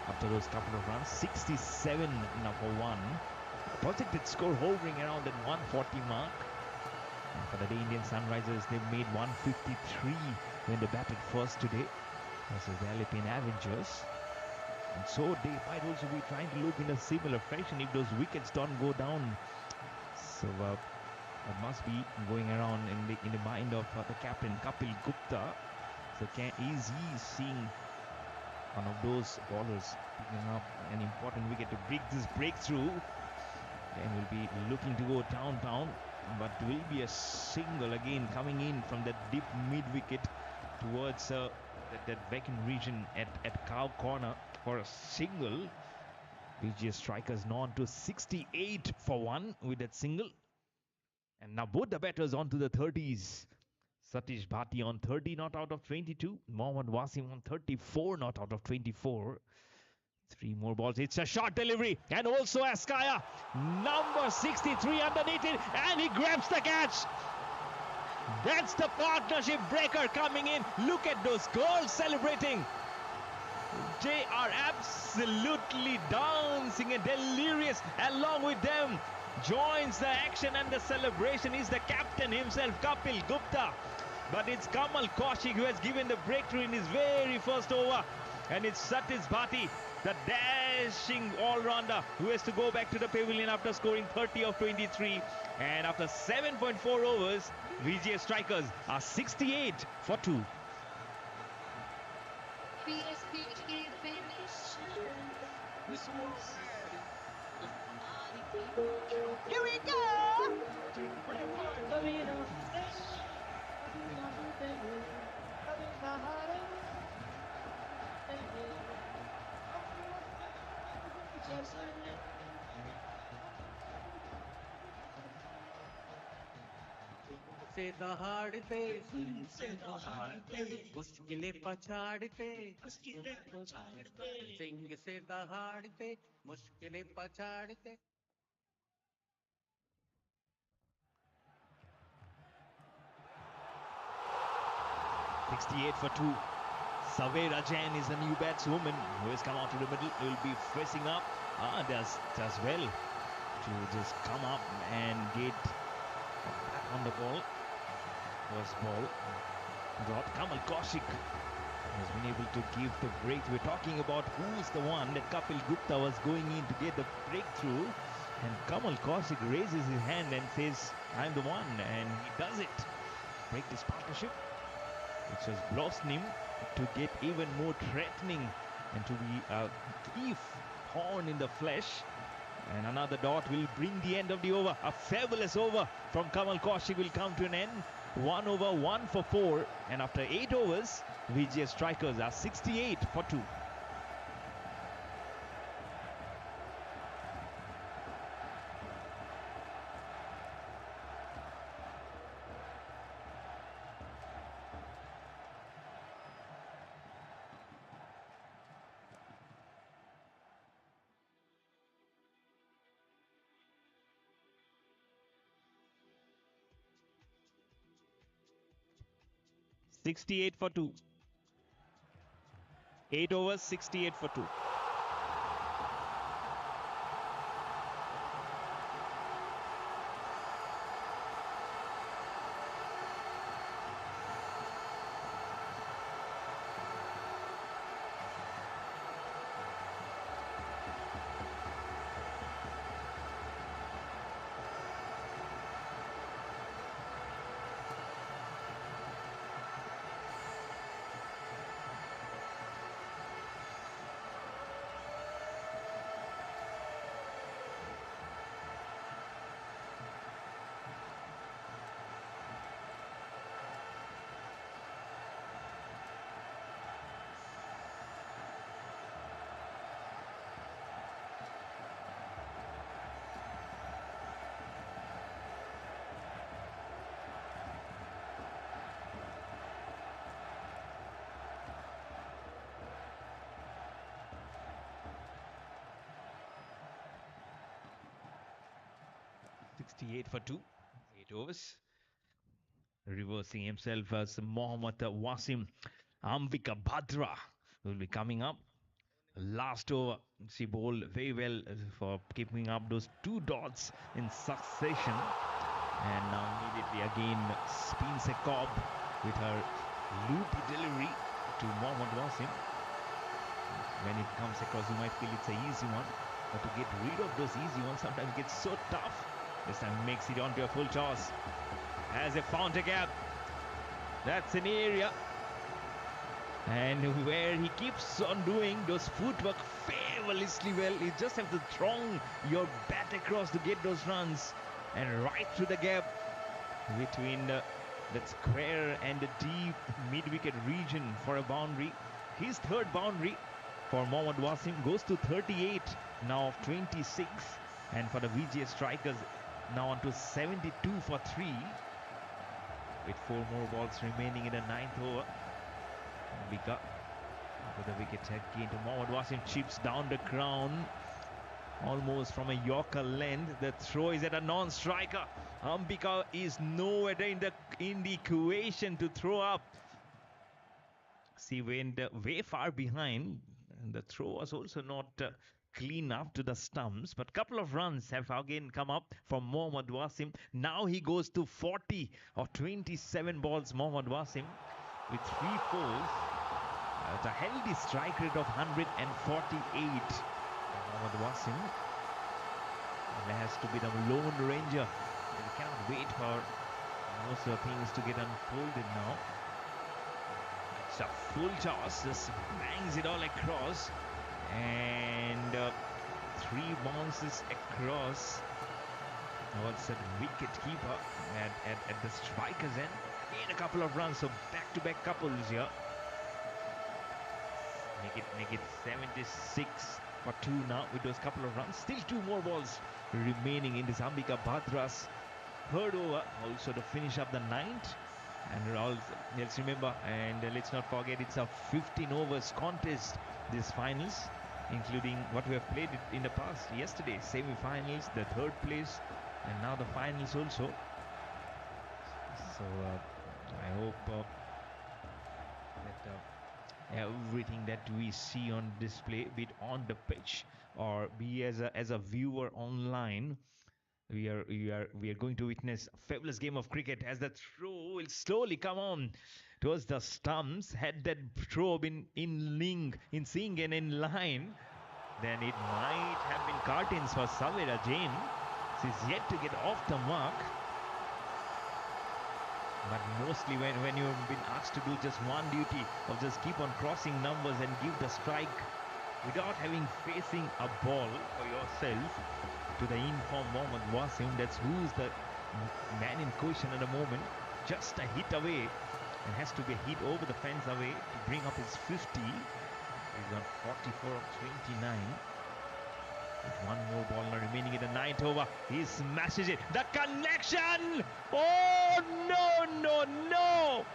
after those couple of runs. 67 now for one. Projected score hovering around that 140 mark. And for the day, Indian Sunrisers, they've made 153 when they batted first today versus the Alipin Avengers. And so they might also be trying to look in a similar fashion if those wickets don't go down. So it must be going around in the mind of the captain Kapil Gupta. So is he seeing one of those bowlers picking up an important wicket to break this breakthrough? And will be looking to go downtown, but will be a single again coming in from that deep mid wicket towards that vacant region at cow corner for a single. VGS strikers now on to 68 for one with that single. And now both the batters on to the 30s. Satish Bhati on 30 not out of 22. Mohammad Wasim on 34 not out of 24. Three more balls. It's a short delivery. And also Askaya, number 63 underneath it. And he grabs the catch. That's the partnership breaker coming in. Look at those girls celebrating. They are absolutely dancing and delirious. Along with them, joins the action and the celebration is the captain himself, Kapil Gupta. But it's Kamal Kaushik who has given the breakthrough in his very first over. And it's Satish Bhati, the dashing all-rounder, who has to go back to the pavilion after scoring 30 of 23. And after 7.4 overs, VGS strikers are 68 for 2. VSPK finish. Here we go! से दहाड़ते मुश्किलें पछाड़ते सिंह से दहाड़ते मुश्किलें पछाड़ते. 68 for 2. Savera Jain is the new batswoman who has come out to the middle. Will be facing up. Does well to just come up and get back on the ball. First ball got Kamal Kaushik has been able to give the break. We're talking about who's the one that Kapil Gupta was going in to get the breakthrough, and Kamal Kaushik raises his hand and says, "I'm the one," and he does it. Break this partnership, which has blossomed him to get even more threatening and to be a thief horn in the flesh. And another dot will bring the end of the over. A fabulous over from Kamal Kaushik will come to an end. 1 over 1 for 4. And after 8 overs, VGS strikers are 68 for 2. $68 for 2. 8 overs, 68 for 2. 68 for 2. 8 overs. Reversing himself as Mohammad Wasim. Ambika Bhadra will be coming up. Last over, she bowled very well for keeping up those 2 dots in succession. And now immediately again spins a cob with her loopy delivery to Mohammad Wasim. When it comes across, you might feel it's an easy one. But to get rid of those easy ones sometimes gets so tough. This time makes it onto a full toss. Has a found a gap. That's an area. And where he keeps on doing those footwork fabulously well. You just have to throng your bat across to get those runs. And right through the gap between that square and the deep mid-wicket region for a boundary. His third boundary for Mohammad Wasim goes to 38 now of 26. And for the VGS strikers now on to 72 for 3. With 4 more balls remaining in the 9th over. Ambika with the wicket again to Mohammad Wasim, chips down the crown almost from a Yorker length. The throw is at a non-striker. Ambika is nowhere in the equation to throw up. She went way far behind, and the throw was also not clean up to the stumps, but couple of runs have again come up from Mohammad Wasim. Now he goes to 40 of 27 balls. Mohammad Wasim with 3 fours at a healthy strike rate of 148. Mohammad Wasim has to be the lone ranger. We cannot wait for most of the things to get unfolded now. It's a full toss, just bangs it all across, and 3 bounces across towards that wicket keeper at the striker's end. Again a couple of runs, so back-to-back couples here. Make it 76 for 2 now with those couple of runs. Still 2 more balls remaining in this Ambika Bhadra's third over, also to finish up the 9th. And also, let's remember and let's not forget, it's a 15 overs contest, this finals, including what we have played in the past. Yesterday, semi-finals, the 3rd place, and now the finals also. So I hope that everything that we see on display, be it on the pitch or be as a viewer online, we are going to witness a fabulous game of cricket as the throw will slowly come on towards the stumps. Had that throw been in sync and in line, then it might have been curtains for Savera Jain. She's yet to get off the mark. But mostly when you've been asked to do just one duty of just keep on crossing numbers and give the strike without having facing a ball for yourself to the informed Mohammad Wasim, that's who's the man in question at the moment. Just a hit away, and has to be a hit over the fence away to bring up his 50. He's on 44 of 29. With 1 more ball now remaining in the 9th over. He smashes it. The connection! Oh, no!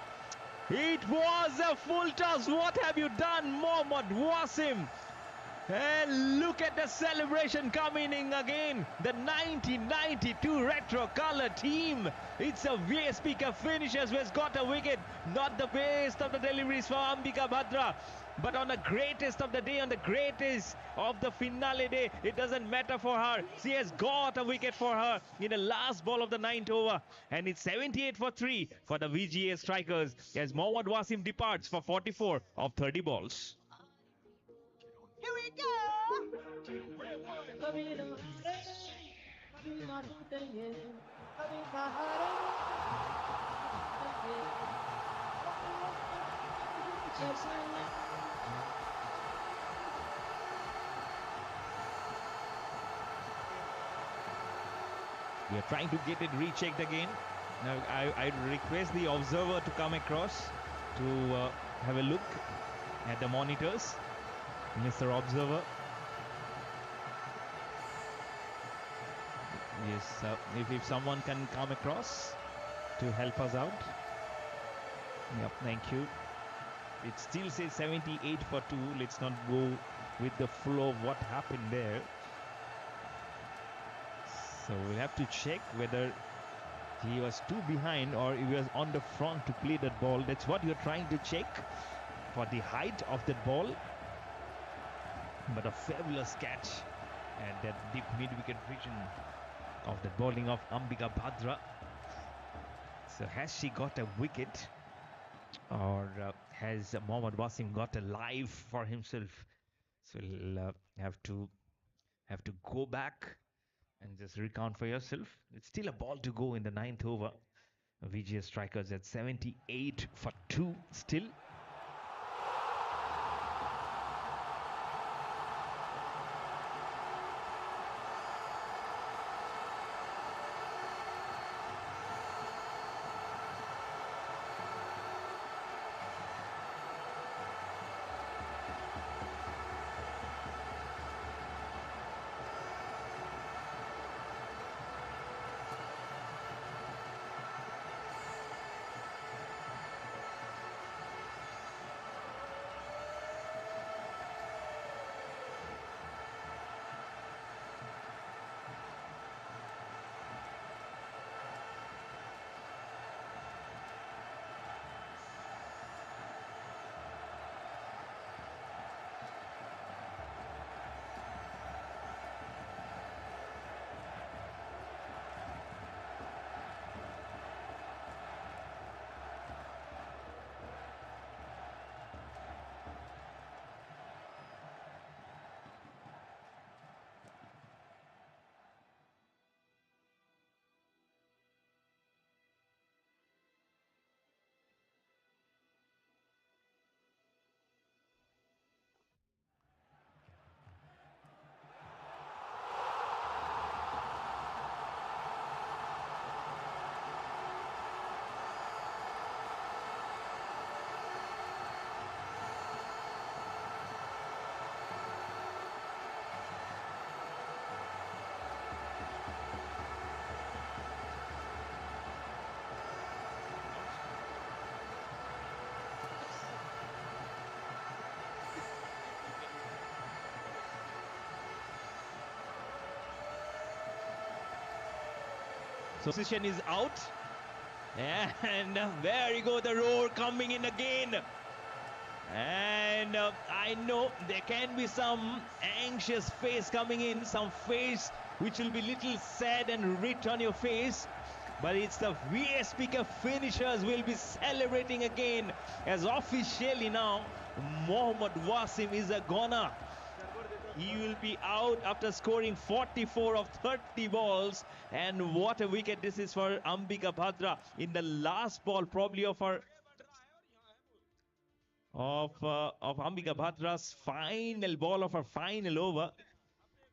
It was a full toss. What have you done, Mohammad Wasim? And look at the celebration coming in again. The 1992 retro color team. It's a VSPK finishers who has got a wicket. Not the best of the deliveries for Ambika Bhadra, but on the greatest of the day, on the greatest of the finale day, it doesn't matter for her. She has got a wicket for her in the last ball of the 9th over. And it's 78 for 3 for the VGS strikers as Mohammad Wasim departs for 44 of 30 balls. Here we go. We are trying to get it rechecked again. Now I request the observer to come across to have a look at the monitors. Mr. Observer. Yes, if someone can come across to help us out. Yep, thank you. It still says 78 for 2. Let's not go with the flow of what happened there. So we'll have to check whether he was too behind or he was on the front to play that ball. That's what you're trying to check for the height of that ball. But a fabulous catch at that deep mid-wicket region of the bowling of Ambika Bhadra. So has she got a wicket, or has Mohammad Wasim got a live for himself? So you'll have to go back and just recount for yourself. It's still a ball to go in the 9th over. VGS strikers at 78 for 2 still. So position is out, and there you go, the roar coming in again. And I know there can be some anxious face coming in, some face which will be little sad and writ on your face. But it's the VSPK finishers will be celebrating again, as officially now Mohammad Wasim is a goner. He will be out after scoring 44 of 30 balls. And what a wicket this is for Ambika Bhadra in the last ball probably of her of Ambika Bhadra's final ball of her final over.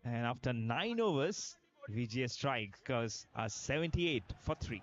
And after 9 overs, VGS strikers are 78 for 3.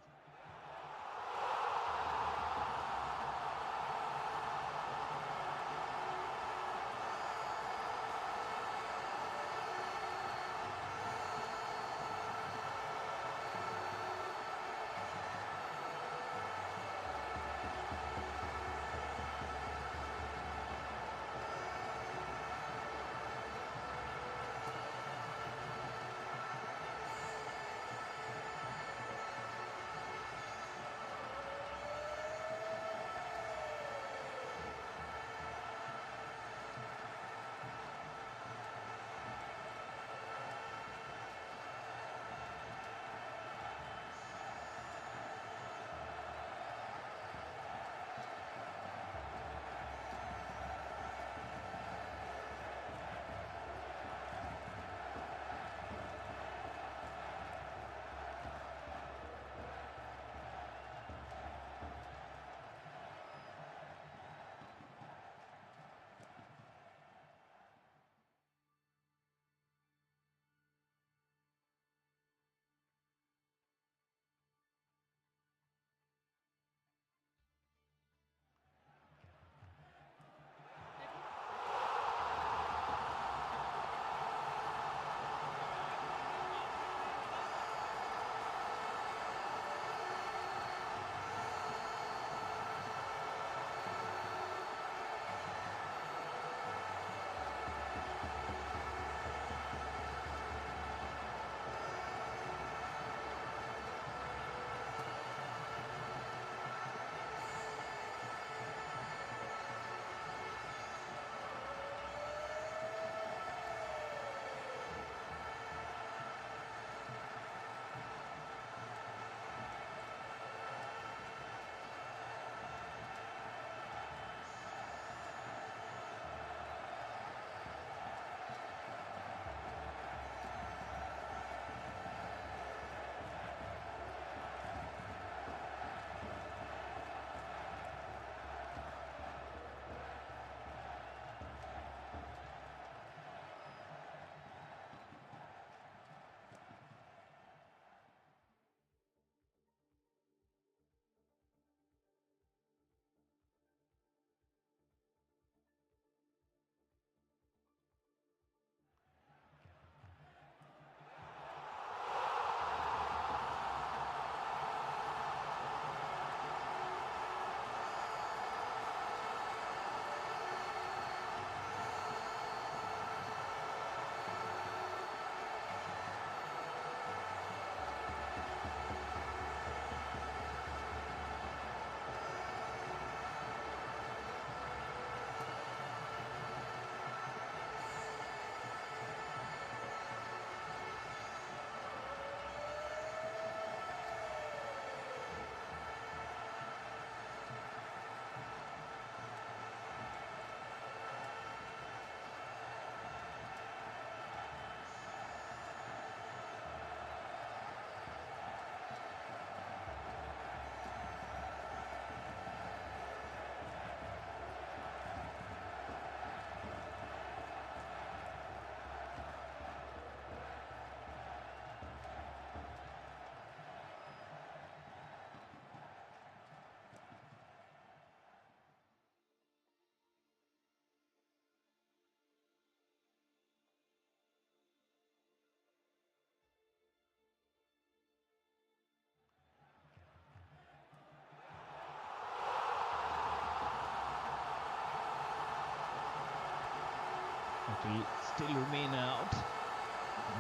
still remain out.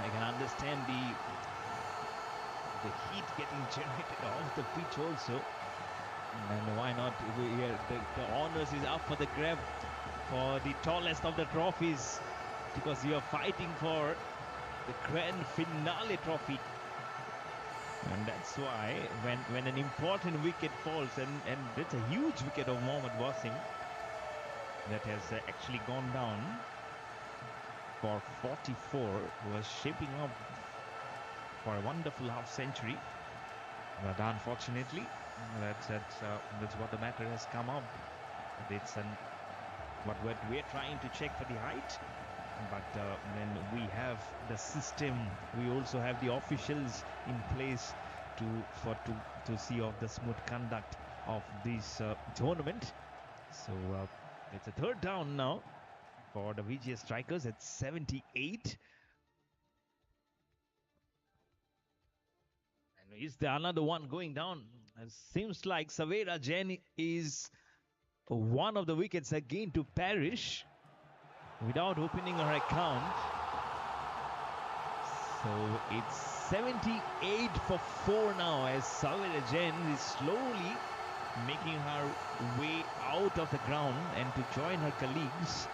I can understand the heat getting generated off the pitch also. And why not? The honors is up for the grab for the tallest of the trophies, because you are fighting for the grand finale trophy. And that's why when an important wicket falls, and that's a huge wicket of Mohammad Wasim that has actually gone down for 44, was shaping up for a wonderful half century, but unfortunately that's what the matter has come up. It's what we're trying to check for the height, but then we have the system, we also have the officials in place to see of the smooth conduct of this tournament. So it's a third down now for the VGS strikers at 78. And is there another one going down? It seems like Savera Jain is one of the wickets again to perish without opening her account. So it's 78 for 4 now, as Savera Jain is slowly making her way out of the ground and to join her colleagues.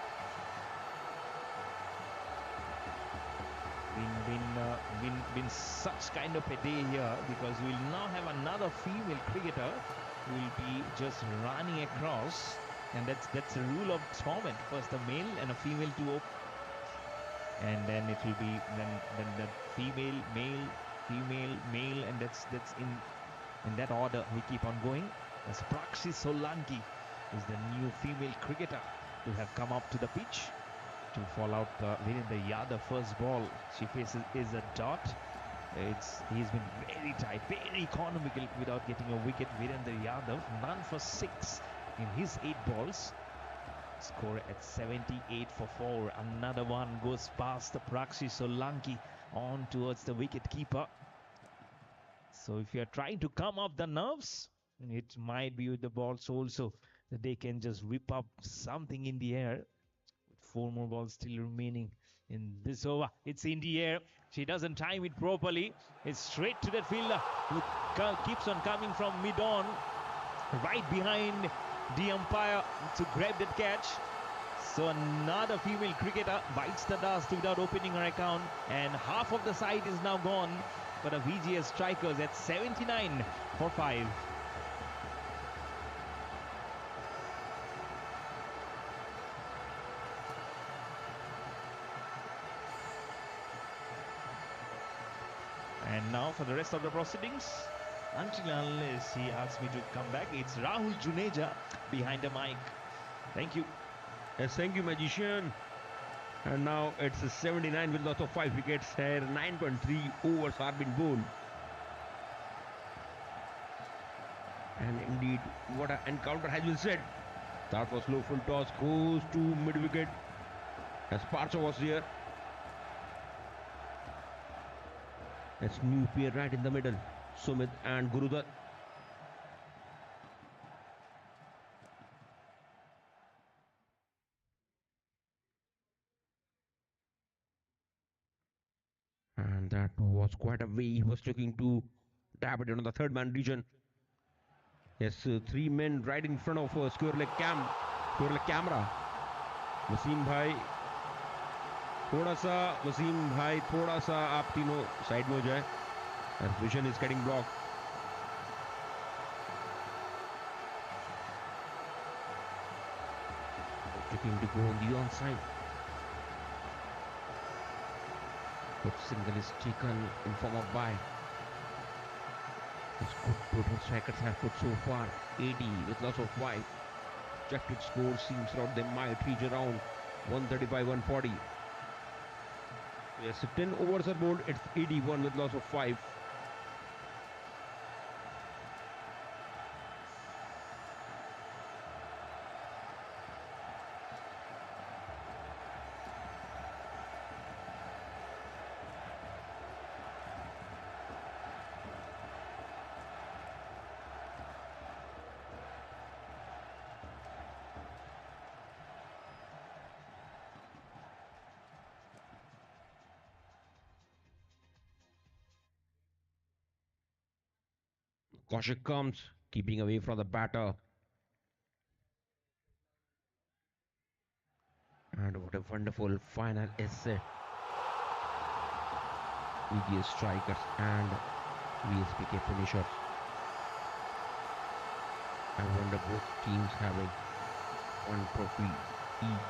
Been such kind of a day here, because we'll now have another female cricketer who will be just running across, and that's a rule of tournament. First a male and a female to open, and then it will be then the female, male, female, male, and that's in that order we keep on going. As Prakshi Solanki is the new female cricketer to have come up to the pitch to fall out Virendra Yadav. First ball she faces is a dot. He's been very tight, very economical without getting a wicket. Virendra Yadav, none for 6 in his 8 balls. Score at 78 for 4. Another one goes past the Prakshi Solanki on towards the wicket keeper. So if you're trying to come up the nerves, it might be with the balls also that they can just whip up something in the air. 4 more balls still remaining in this over. It's in the air. She doesn't time it properly. It's straight to that fielder who keeps on coming from mid-on, right behind the umpire to grab that catch. So another female cricketer bites the dust without opening her account, and half of the side is now gone for the VGS strikers at 79 for 5. And now for the rest of the proceedings, until unless he asks me to come back, it's Rahul Juneja behind the mic. Thank you. Yes, thank you, Magician. And now it's a 79 with loss of 5 wickets here. 9.3 overs are been bowled. And indeed, what an encounter has been said. That was low full toss, goes to mid wicket as Parcha was here. It's new pair right in the middle, Sumit and Gurudat. And that was quite a way he was looking to tap it on the third man region. Yes, 3 men right in front of square leg camera. Wasim भाई थोड़ा सा आप तीनों side में हो जाए. Vision is getting blocked. Looking to go on the onside. Good single is taken in form of bye. It's good total strikers have put so far. 80 with loss of 5. Projected score seems like they might reach around 135-140. Yes, 10 overs are bowled. It's 81 with loss of 5. Kaushik comes, keeping away from the batter. And what a wonderful final essay. VGS strikers and VSPK finishers. I wonder both teams having one trophy each.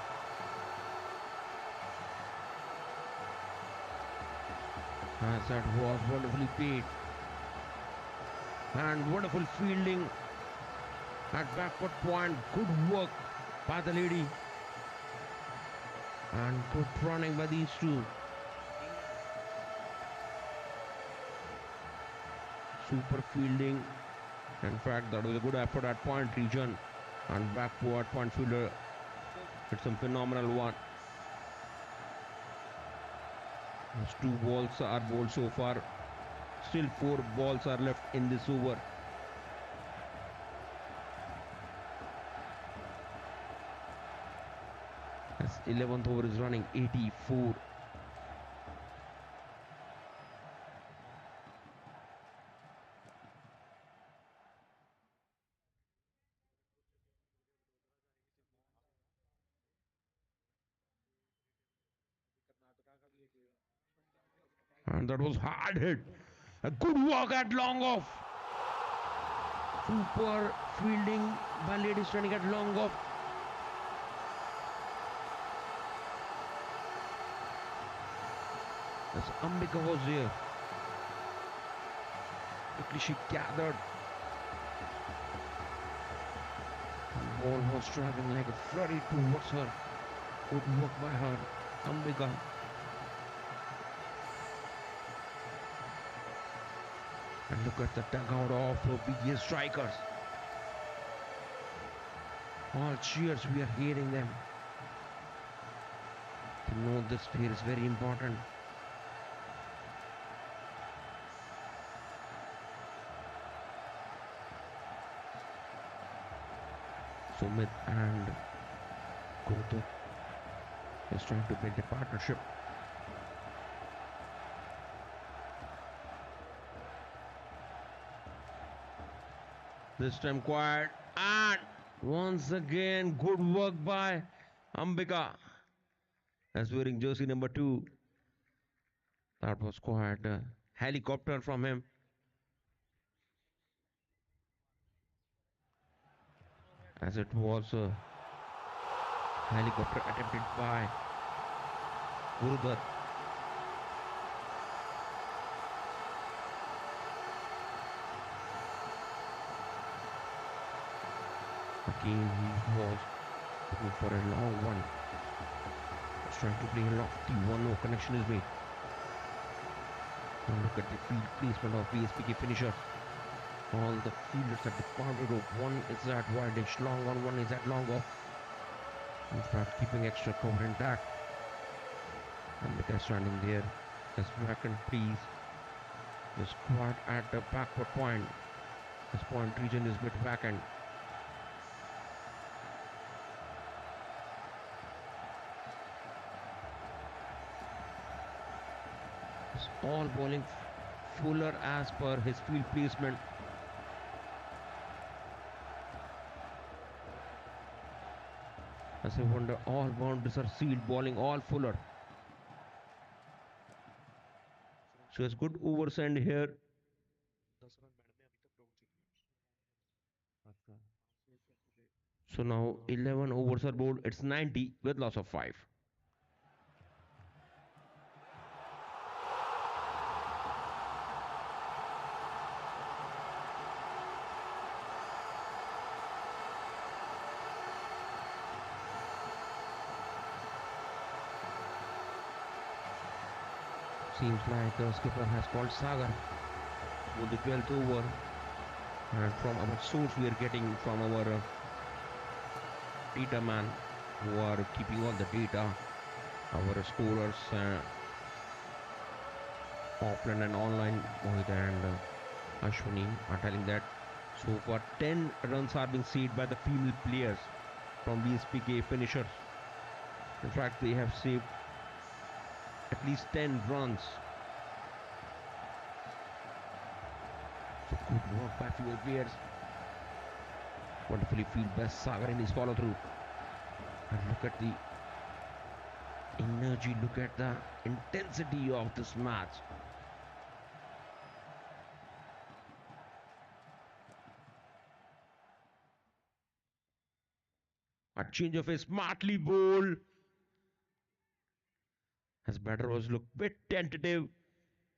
As that was wonderfully played. And wonderful fielding at backward point. Good work by the lady. And good running by these two. Super fielding. In fact, that was a good effort at point region. And backward point fielder. It's a phenomenal one. Those 2 balls are bowled so far. Still 4 balls are left in this over. As 11th over is running 84. And that was hard hit. A good work at long off. Super fielding by ladies running at long off. As Ambika was there. Quickly she gathered. The ball was traveling like a flurry towards her. Good work by her, Ambika. And look at the dugout of VGS strikers. All cheers, we are hearing them. To know this play is very important. Sumit and Gautam is trying to build a partnership. This time quiet, and once again good work by Ambika as wearing jersey number 2. That was quite a helicopter from him. As it was a helicopter attempted by Gurudat. Again, he was looking for a long one. Was trying to play a lofty one. No connection is made. And look at the field placement of VSPK finishers. All the fielders at the boundary rope. One is at wide edge long on, one is at long off. In fact, keeping extra cover intact. And the guy standing there is vacant, please. The squad at the backward point. This point region is bit vacant. All bowling fuller as per his field placement. As I wonder, all boundaries are sealed, bowling all fuller. So it's good oversend here. So now 11 overs are bowled. It's 90 with loss of 5. Seems like the skipper has called Sagar for the 12th over. And from our source we are getting from our data man who are keeping all the data, our scorers offline and online, Mohit and Ashwini are telling that so far 10 runs are being saved by the female players from VSPK finishers. In fact, they have saved at least 10 runs. So Good work by few players. Wonderfully field by Sagar in his follow through. And look at the energy, look at the intensity of this match. A change of a smartly bowled as batter was look bit tentative.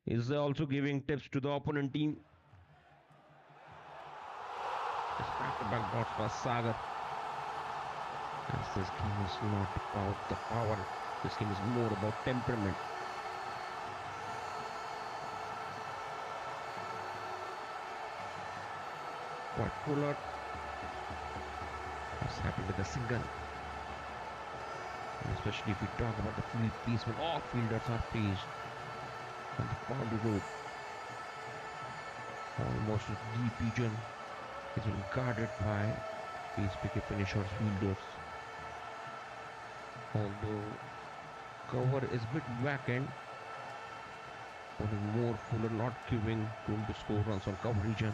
Is also giving tips to the opponent team. It's back-to-back dots by Sagar. As this game is not about the power, this game is more about temperament. Quite cooler. What's happened with the single? And especially if we talk about the field placement, all fielders are placed on the boundary rope. Almost a deep region is being guarded by VSPK finishers, fielders. Although cover is a bit vacant, putting more fuller, not giving room to score runs on cover region.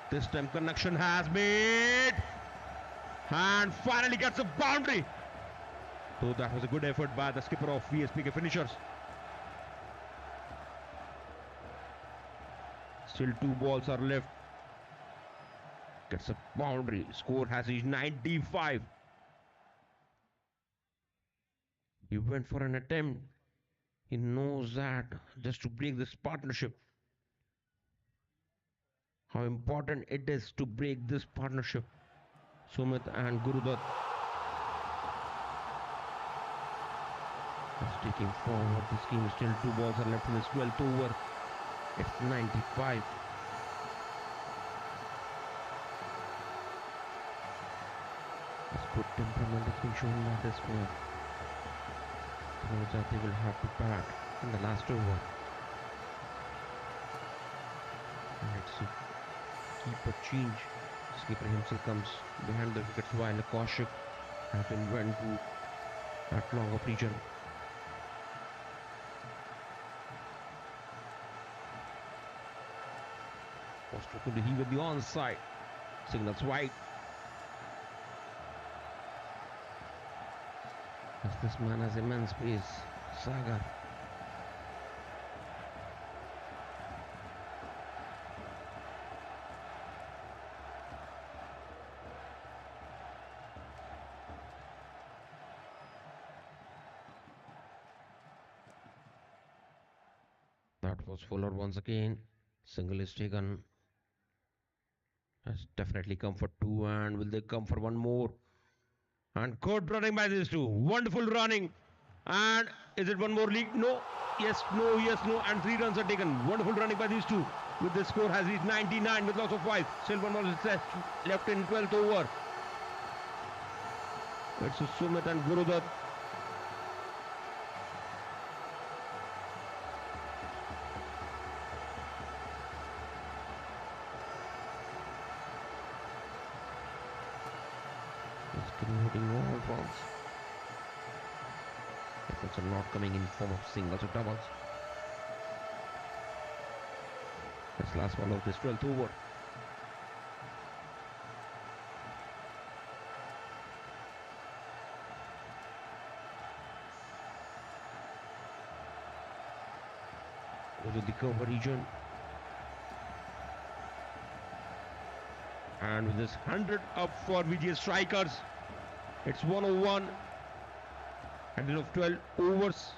This time connection has made and finally gets a boundary. So that was a good effort by the skipper of VSPK finishers. Still 2 balls are left. Gets a boundary. Score has reached 95. He went for an attempt. He knows that just to break this partnership. How important it is to break this partnership. Sumit and Gurudat is taking forward. This game is still 2 balls are left in this 12th over. It's 95. This good temperament has been shown by this player. Knows that they will have to bat in the last over. Let's see. Keeper change. Skipper himself comes behind the wickets while Kaushik has been went to that long of region. Foster could he with the onside. Signals wide. As this man has immense pace. Sagar. That was Fuller once again. Single is taken. Has definitely come for 2, and will they come for one more? And good running by these two. Wonderful running. And is it one more lead? No. Yes, no, yes, no. And 3 runs are taken. Wonderful running by these two. With the score has reached 99 with loss of 5. Still 1 ball is left in 12th over. It's Sumit and Gurudat. Hitting all balls. Efforts are not coming in form of singles or doubles. That's last ball of this 12th over. Goes to the cover region. And with this 100 up for VGS strikers, it's 101 at the end of 12 overs.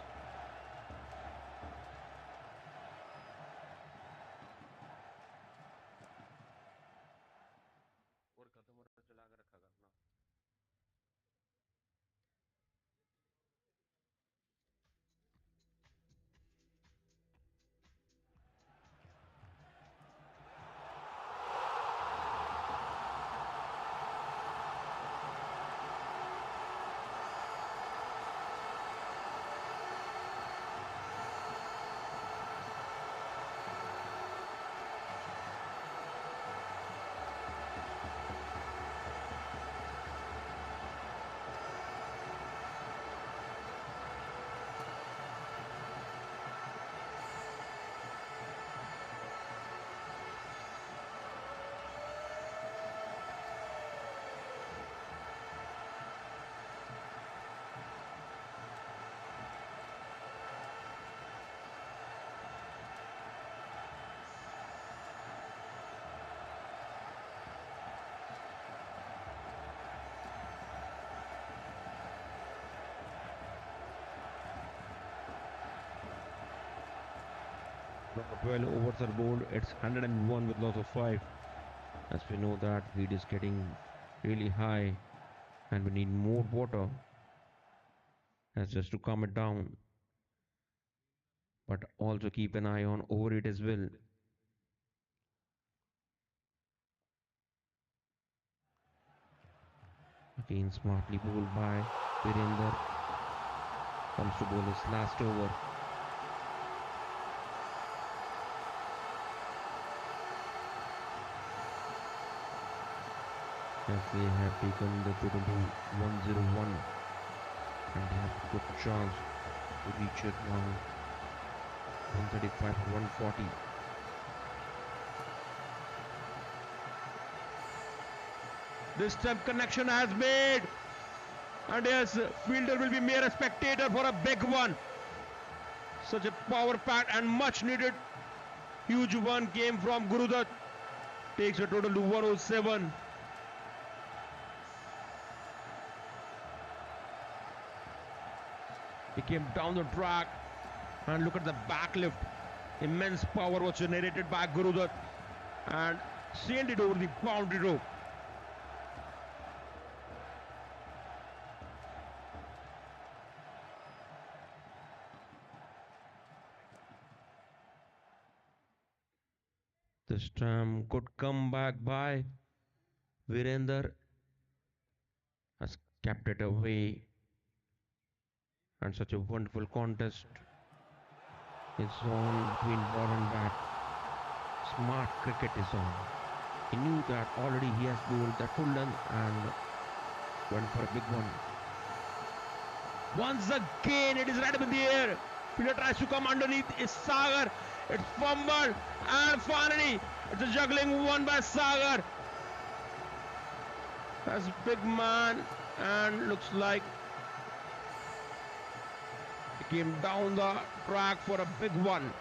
12 overs are bowled. It's 101 with loss of 5. As we know that heat is getting really high and we need more water as just to calm it down. But also keep an eye on overheat as well. Again smartly bowled by Virender. Comes to bowl his last over. As they have taken the total to 101 and they have a good chance to reach it now 135 or 140. This time connection has made, and yes, fielder will be mere a spectator for a big one. Such a power packed and much needed huge one came from Gurudat. Takes a total to 107. He came down the track And look at the back lift. Immense power was generated by Gurudat and sailed it over the boundary rope. This time good comeback by Virender has kept it away, and such a wonderful contest is on between ball and bat. Smart cricket is on. He knew that already he has bowled that full length and went for a big one. Once again, it is right up in the air. Fielder tries to come underneath. It's Sagar. It's fumbled. And finally, it's a juggling one by Sagar. That's a big man. And looks like he came down the track for a big one.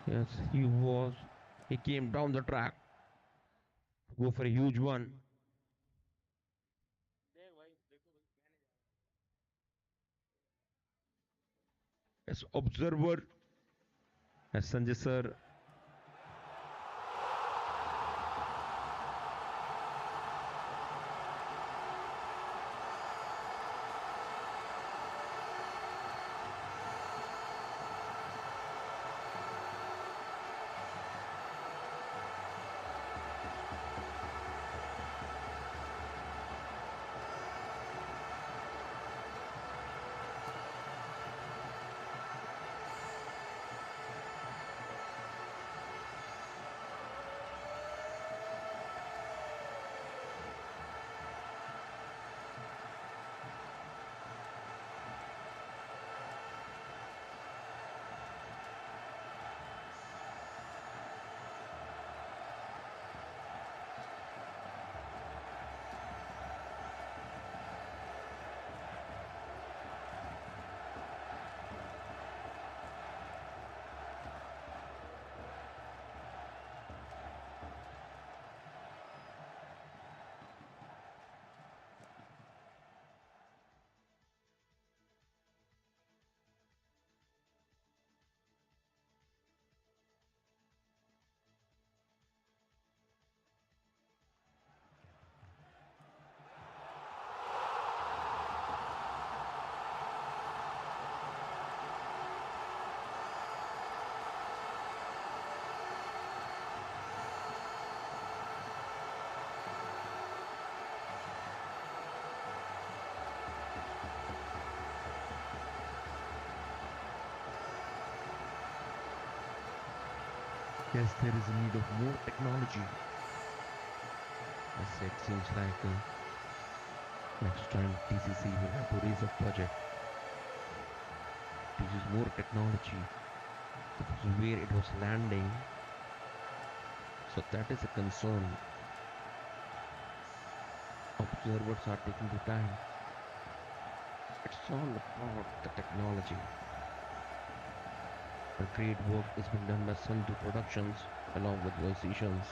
Yes, he was. He came down the track to go for a huge one. As observer, as Sanjay sir Yes, there is a need of more technology. As it seems like next time TCC will have to raise a budget to use more technology because where it was landing. So that is a concern. Observers are taking the time. It's all about the technology. But great work is being done by Sandhu Productions along with voisationz.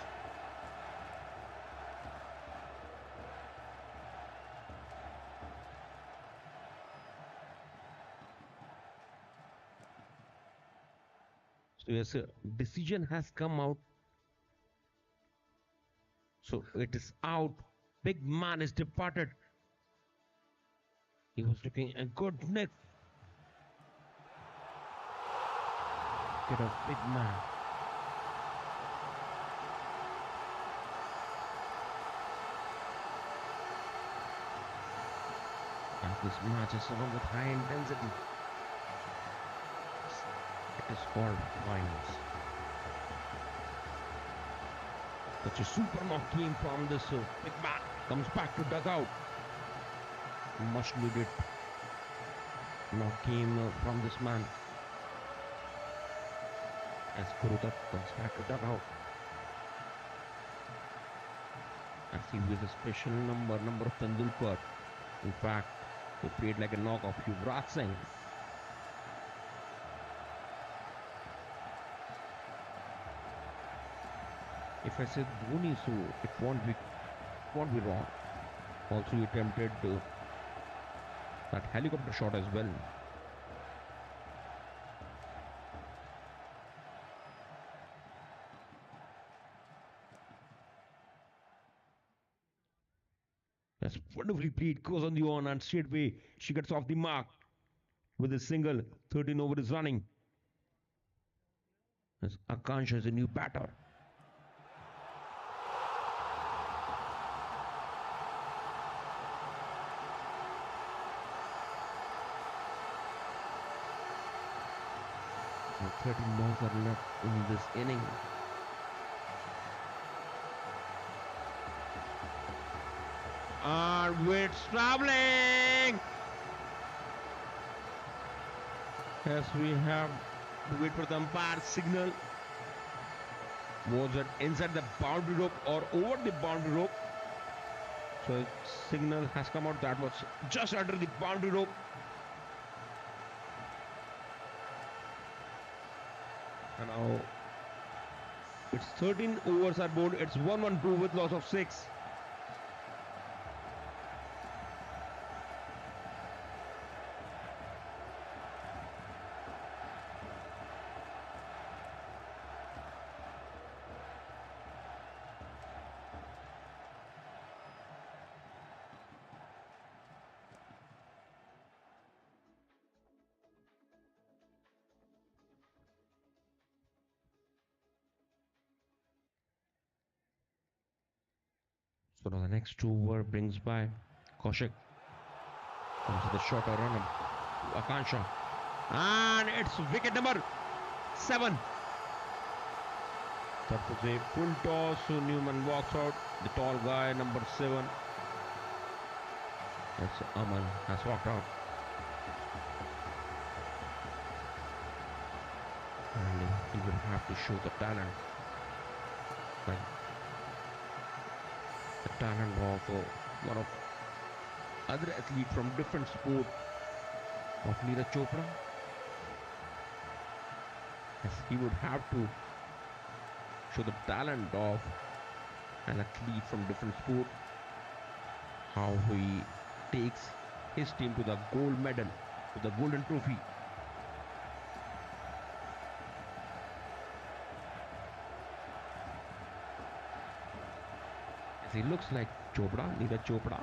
So yes, a decision has come out. So it is out. Big man is departed. He was looking a good nick. Get a big man. As this match is on with high intensity. It is called finals. Such a super knock came from this big man. Comes back to dugout. Much needed knock came from this man. As Gurudat comes back to dugout. As he was a special number of Tendulkar. In fact, he played like a knock of Yuvraj Singh. If I said Dhoni, so it won't be wrong. Also, he attempted that helicopter shot as well. That's wonderfully played. Goes on the on and straight away she gets off the mark with a single. 13 over is running. As Akansha is a new batter. So 13 balls are left in this inning. And Witt's traveling. Yes, we have to wait for the umpire signal. Was it inside the boundary rope or over the boundary rope? So signal has come out that was just under the boundary rope. And now it's 13 overs are bowled. It's 1-1-2 with loss of 6. So now the next over brings by Kaushik. Comes with a shorter run to Akansha. And it's wicket number 7. That was a full toss. So Newman walks out. The tall guy, number 7. That's Aman has walked out. And he will have to show the talent. Like the talent of one of other athlete from different sport of Neeraj Chopra. Yes, he would have to show the talent of an athlete from different sport, how he takes his team to the gold medal, to the golden trophy. Yes, he looks like Chopra, Neeraj Chopra.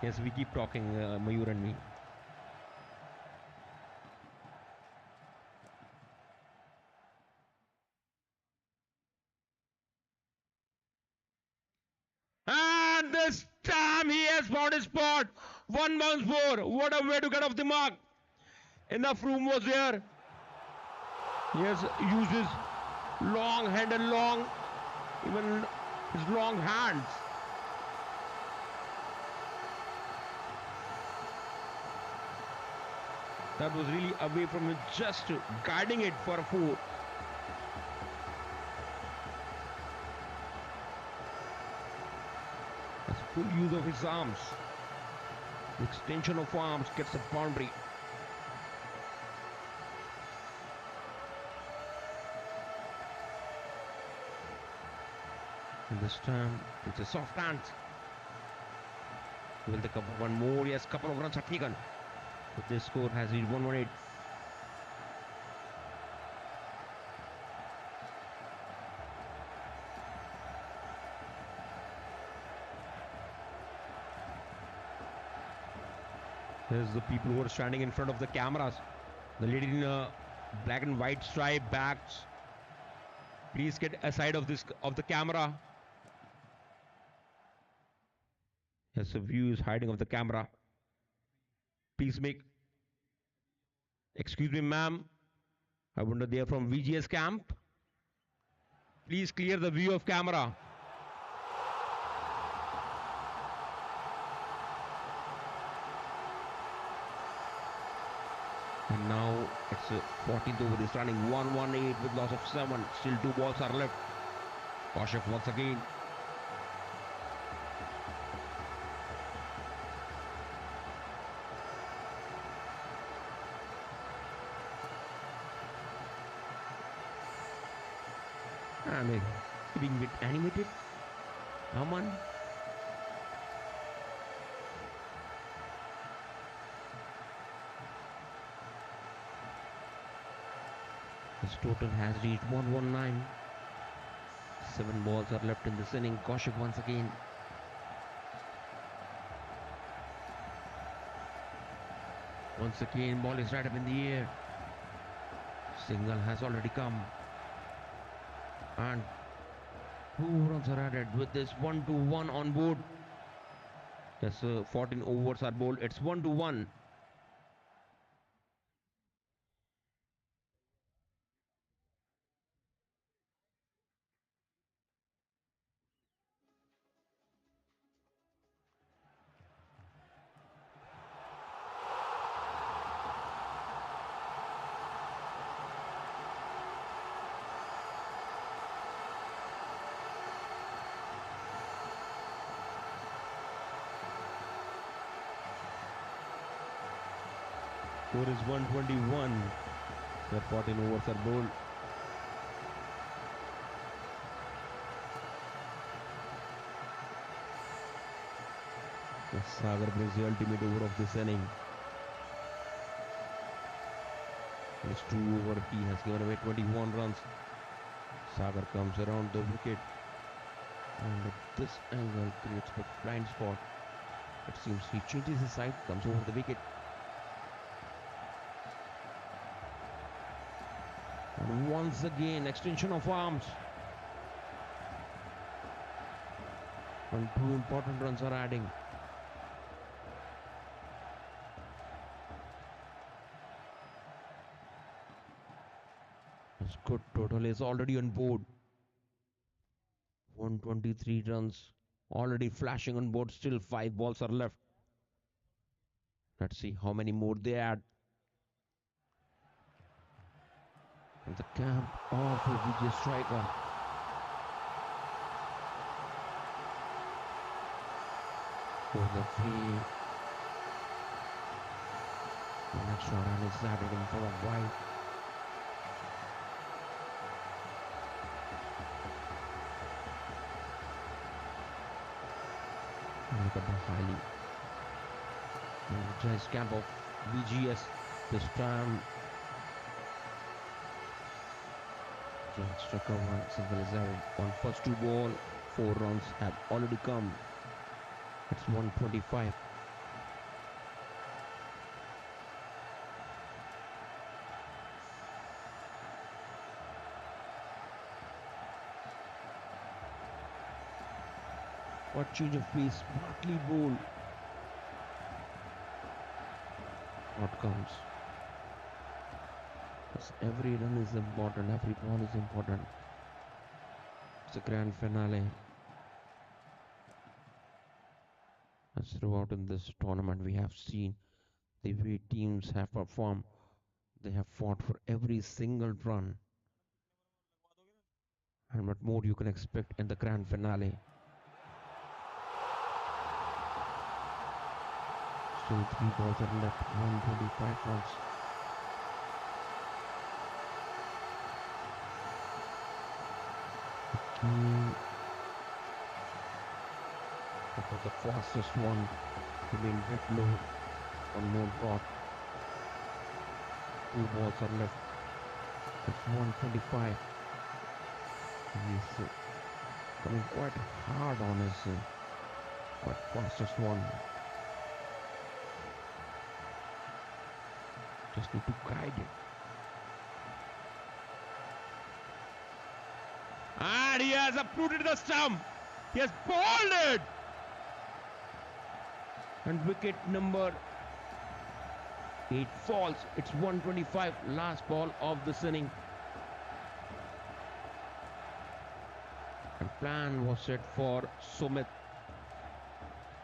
Yes, we keep talking, Mayur and me. And this time he has found his spot. 1 bounce 4. What a way to get off the mark. Enough room was there. He has used his long hand and long, even his long hands. That was really away from him, just guiding it for a 4. Has full use of his arms. The extension of arms gets a boundary. And this time it's a soft hand. Will they cover one more? Yes, couple of runs are taken. But this score has reached 118. Here's the people who are standing in front of the cameras. The lady in a black and white stripe backs. Please get aside of the camera. Yes, the view is hiding of the camera. Please make. Excuse me, ma'am. I wonder they are from VGS camp. Please clear the view of camera. And now it's a 14th over is running 118 with loss of 7. Still 2 balls are left. Kaushik once again. And being a bit animated. Aman. His total has reached 119. 7 balls are left in this inning. Kaushik once again. Once again, ball is right up in the air. Single has already come. And 2 runs are added with this 1-1 on board. Yes, 14 overs are bowled. It's 1-1. Score is 121. The 14 overs are bowled. Sagar brings the ultimate over of this inning. His 2 over, he has given away 21 runs. Sagar comes around the wicket. And this angle creates a blind spot. It seems he changes his side, comes over the wicket. And once again, extension of arms. And 2 important runs are adding. His good total is already on board. 123 runs already flashing on board. Still 5 balls are left. Let's see how many more they add. And the camp of a VGS striker. For the free. The next run is added in for a wide. Look at the highly energized camp of VGS this time. The extra cover single is added on first 2 ball. 4 runs have already come. It's 125. What change of pace? Smartly bowled. What comes? Yes, every run is important. Every ball is important. It's a grand finale. As throughout in this tournament, we have seen The way teams have performed, they have fought for every single run. And what more you can expect in the grand finale. Still 3 balls are left, 125 runs. That was the fastest one. Remained bit low. One more dot. 2 balls are left. It's 125. He's coming quite hard on his quite fastest one. Just need to guide it. And he has uprooted the stump. He has bowled it. And wicket number 8 falls. It's 125, last ball of this inning. And plan was set for Sumit.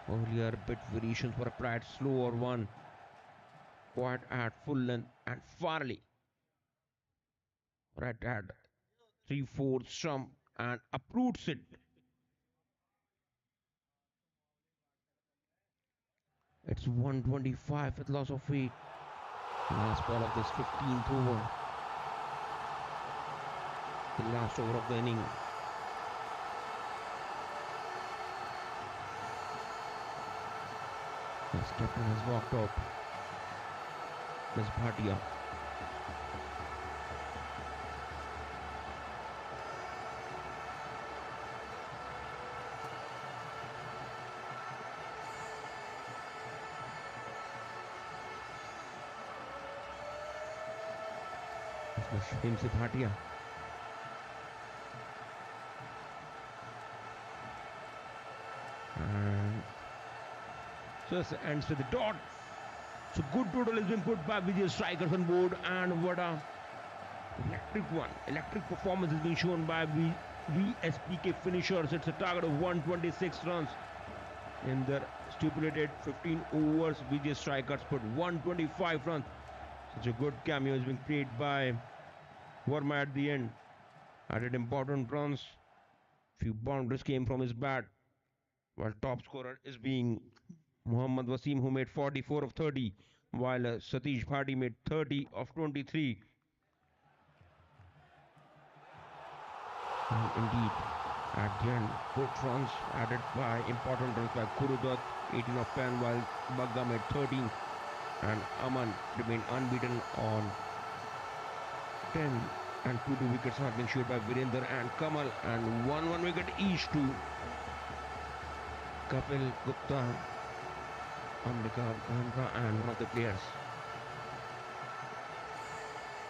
Earlier bit variations were applied, slower one. Quite at full length and Farley. Right at 3/4 stump and uproots it. It's 125 with loss of 8. Last ball of this 15th over. The last over of the inning. His captain has walked up. Miss Bhatia. Miss Bhatia. And so this ends with the dot. So good total has been put by VGS strikers on board, and what a electric performance has been shown by VSPK finishers. It's a target of 126 runs in their stipulated 15 overs. VGS strikers put 125 runs. Such a good cameo has been created by Verma at the end. Added important runs. Few boundaries came from his bat, while top scorer is being Mohammad Wasim, who made 44 of 30, while Satish Bhati made 30 of 23. And indeed, at the end, good runs added by important runs by Kurudat, 18 of 10, while Bagga made 13, and Aman remained unbeaten on 10. And 2 wickets have been shared by Virender and Kamal, and 1 wicket each to Kapil Gupta, Amrika Mahendra, and one of the players.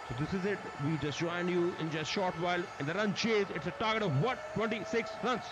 So this is it. We just joined you in just short while in the run chase. It's a target of 26 runs.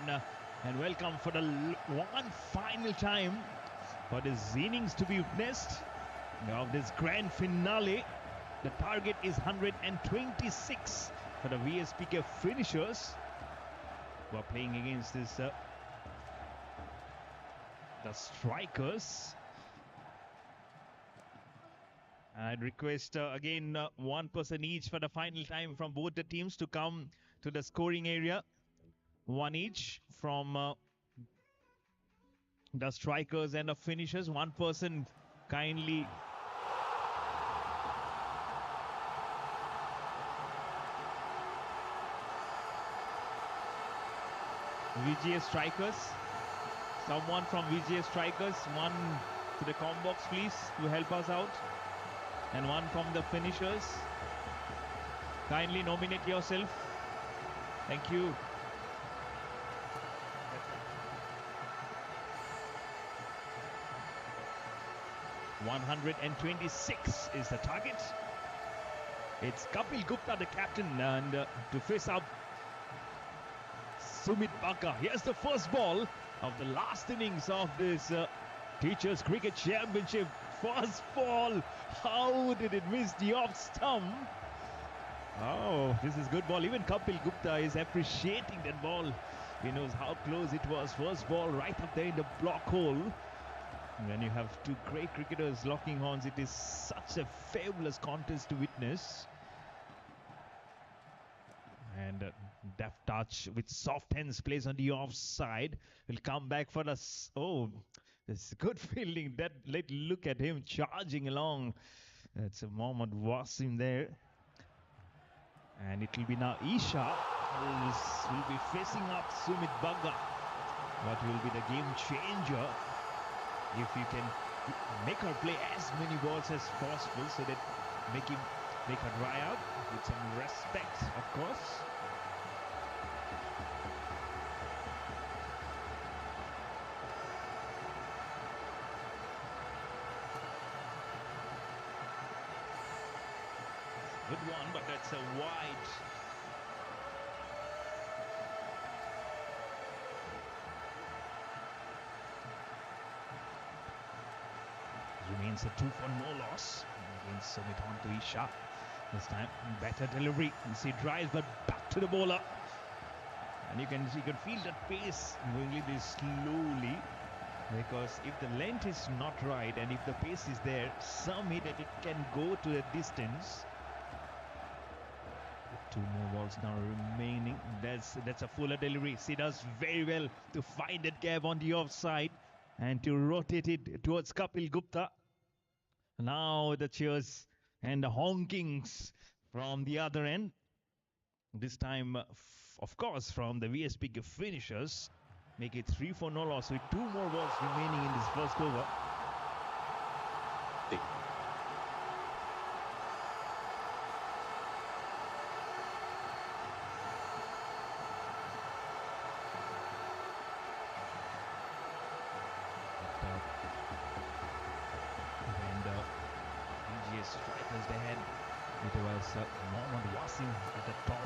and welcome for the one final time for this innings to be witnessed of this grand finale. The target is 126 for the VSPK finishers who are playing against this the strikers. I'd request again one person each for the final time from both the teams to come to the scoring area. One each from the strikers and the finishers. One person kindly VGS strikers. Someone from VGS strikers, one to the com box please to help us out. And one from the finishers. Kindly nominate yourself. Thank you. 126 is the target. It's Kapil Gupta, the captain, and to face up Sumit Baka. Here's the first ball of the last innings of this Teachers Cricket Championship. First ball. How did it miss the off stump? Oh, this is good ball. Even Kapil Gupta is appreciating that ball. He knows how close it was. First ball right up there in the block hole. When you have two great cricketers locking horns, it is such a fabulous contest to witness. And deft touch with soft hands plays on the offside. Will come back for us. Oh, it's good fielding. That look at him charging along. That's a Mohammad Wasim there. And it will be now Isha will be facing up Sumit Baka. What will be the game changer if you can make her play as many balls as possible, so that make her dry out with some respect, of course. Good one, but that's a wide. Remains a 2 for no loss against Sumit on to Isha. This time better delivery. You see drives, but back to the bowler. And you can feel that pace going a little slowly, because if the length is not right and if the pace is there, Sumit that it can go to a distance. Two more balls now remaining. That's a fuller delivery. She does very well to find that gap on the offside and to rotate it towards Kapil Gupta. Now the cheers and the honkings from the other end. This time, of course, from the VSPK finishers. Make it 3 for no loss with 2 more balls remaining in this first over. Strikers they had. It was Mohammad Wasim at the top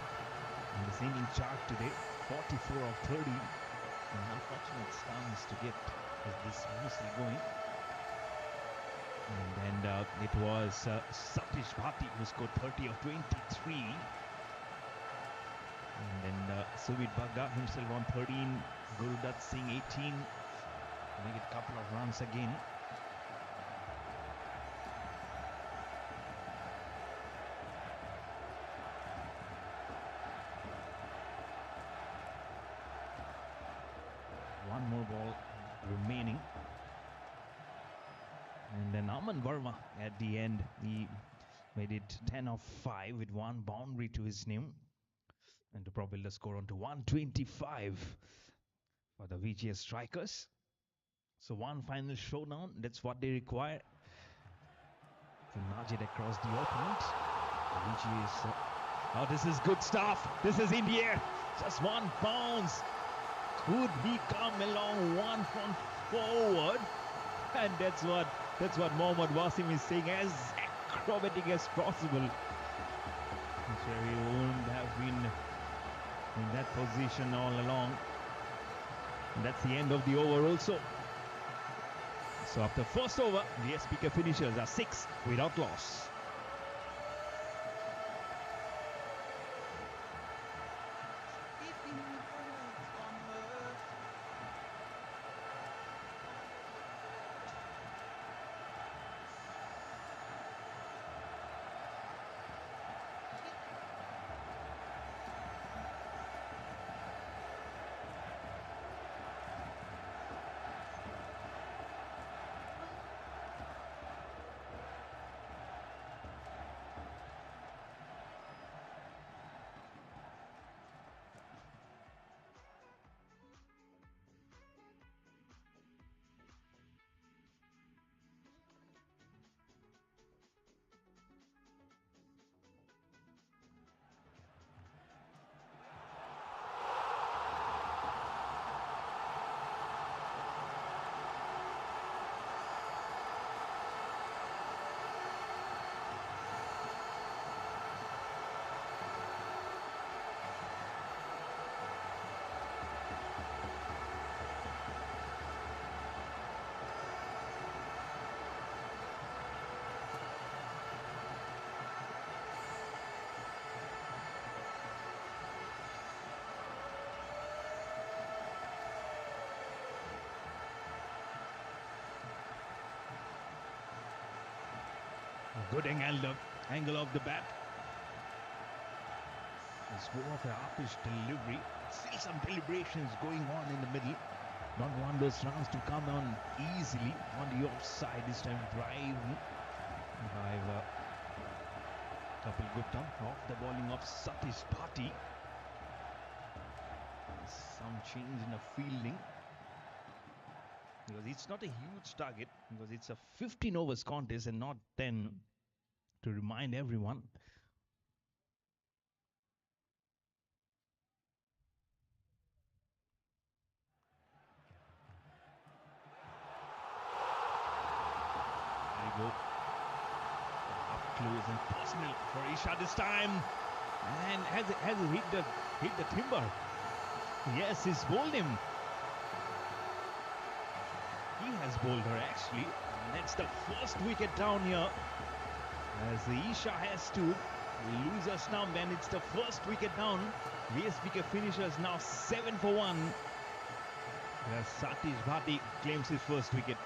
in the singing chart today. 44 of 30. An unfortunate stance to get this missile going. And then it was Satish Bhati who scored 30 of 23. And then Sumit Baka himself on 13. Gurdat Singh 18. Make it a couple of runs again. One more ball remaining. And then Aman Verma at the end, he made it 10 of 5 with 1 boundary to his name, and to propel the score on to 125 for the VGS strikers. So one final showdown, that's what they require to nudge it across the opponent. The VGS, oh, this is good stuff. This is in the air. Just one bounce. Could he come along one front forward? And that's what Mohammad Wasim is saying, as acrobatic as possible. I'm sure he wouldn't have been in that position all along. That's the end of the over also. So after first over, VSPK finishers are 6 without loss. Good angle of the bat. It's more of a harpish delivery. Still some deliberations going on in the middle. Not want those runs to come on easily on the offside. This time drive by Kapil Gupta off the bowling of Satish Bhati. Some change in the fielding, because it's not a huge target, because it's a 15 overs contest and not 10, to remind everyone. There you go. Up close and personal for Isha this time. And has it hit the timber? Yes, he's bowled him. He has bowled her actually. And that's the first wicket down here, as the Isha has to lose her stump, and it's the first wicket down. VSPK finishers now 7 for 1. As Satish Bhati claims his first wicket.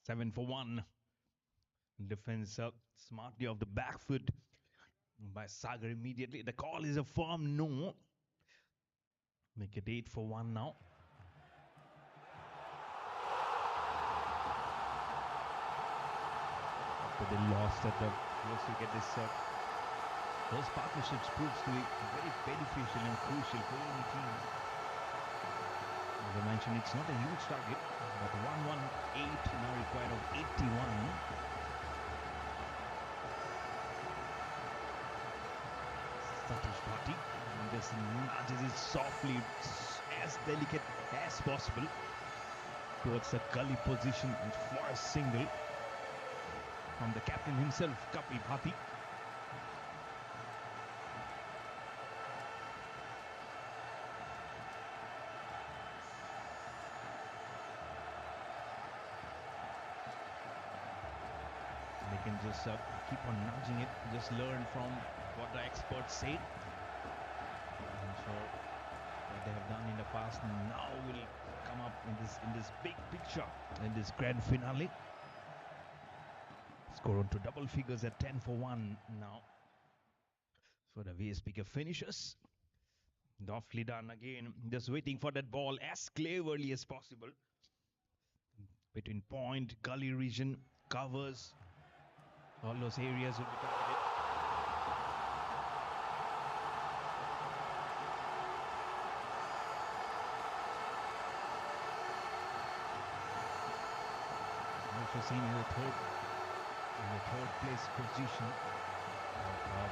Seven for 1. Defense up smartly off the back foot by Sagar immediately. The call is a firm no. Make it 8 for 1 now. but they lost at the first wicket. Those partnerships proves to be very beneficial and crucial for any team. As I mentioned, it's not a huge target, but 118 now required of 81. Satish Bhatti just nudges it softly, as delicate as possible, towards the gully position for a single from the captain himself, Kapil Bhatti. They can just keep on nudging it, just learn from what the experts said. I'm sure what they have done in the past now will come up in this big picture in this grand finale. Score on to double figures at 10 for 1 now. So the VSPK finishes. Doffly done again, just waiting for that ball as cleverly as possible. Between point, gully region, covers, all those areas will be targeted. Also seen in the third place position of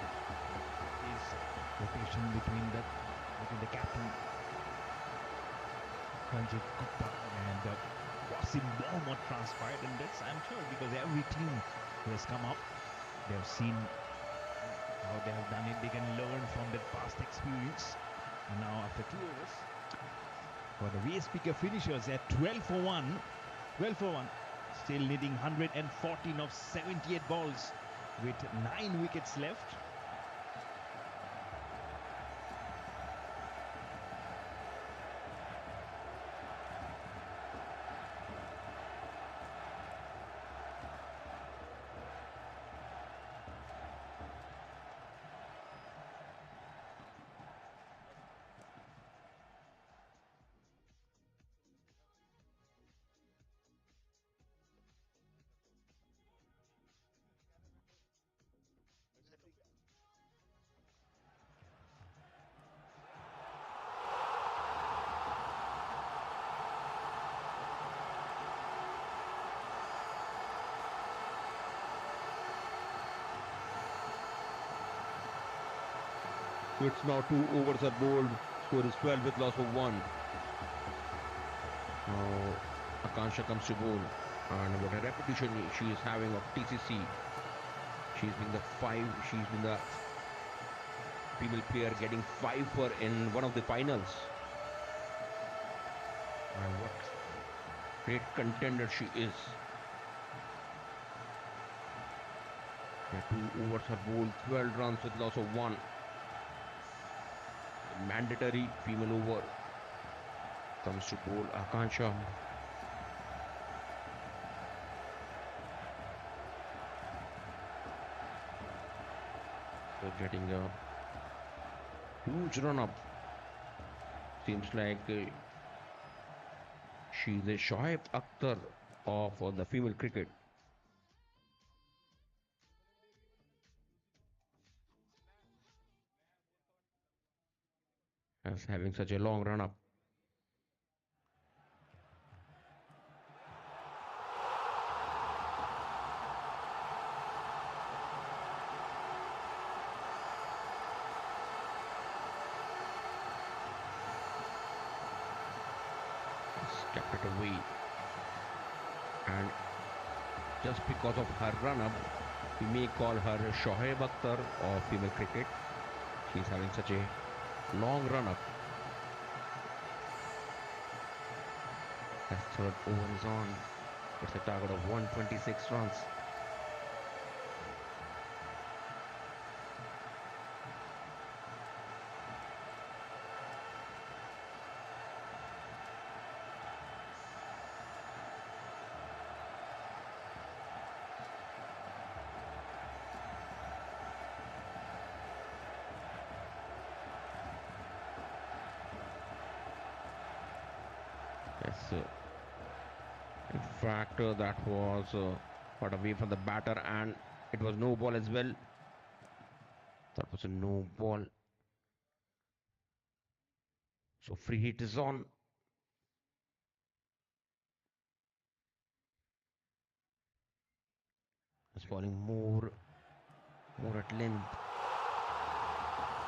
his rotation between the captain Ranjit Gupta and Wasim Mohammad transpired, and that's, I'm sure, because every team who has come up, they have seen how they have done it. They can learn from that past experience. And now after 2 overs for the VSPK finishers at 12 for 1, still needing 114 of 78 balls with 9 wickets left. So it's now 2 overs are bowled. Score is 12 with loss of 1. Now Akansha comes to bowl, and what a reputation she is having of TCC. She's been the female player getting 5 for in one of the finals. And what great contender she is. Yeah, 2 overs are bowled, 12 runs with loss of 1. The mandatory female over comes to bowl Akansha. So getting a huge run up. Seems like she's a Shoaib Akhtar of the female cricket. As having such a long run up. Kept it away, and just because of her run up, we may call her Shoaib Akhtar of female cricket. She's having such a long run up. As third over is on, it's a target of 126 runs. Yes, in fact, that was Got away from the batter, and it was no ball as well. That was a no ball. So free hit is on. It's bowling more at length.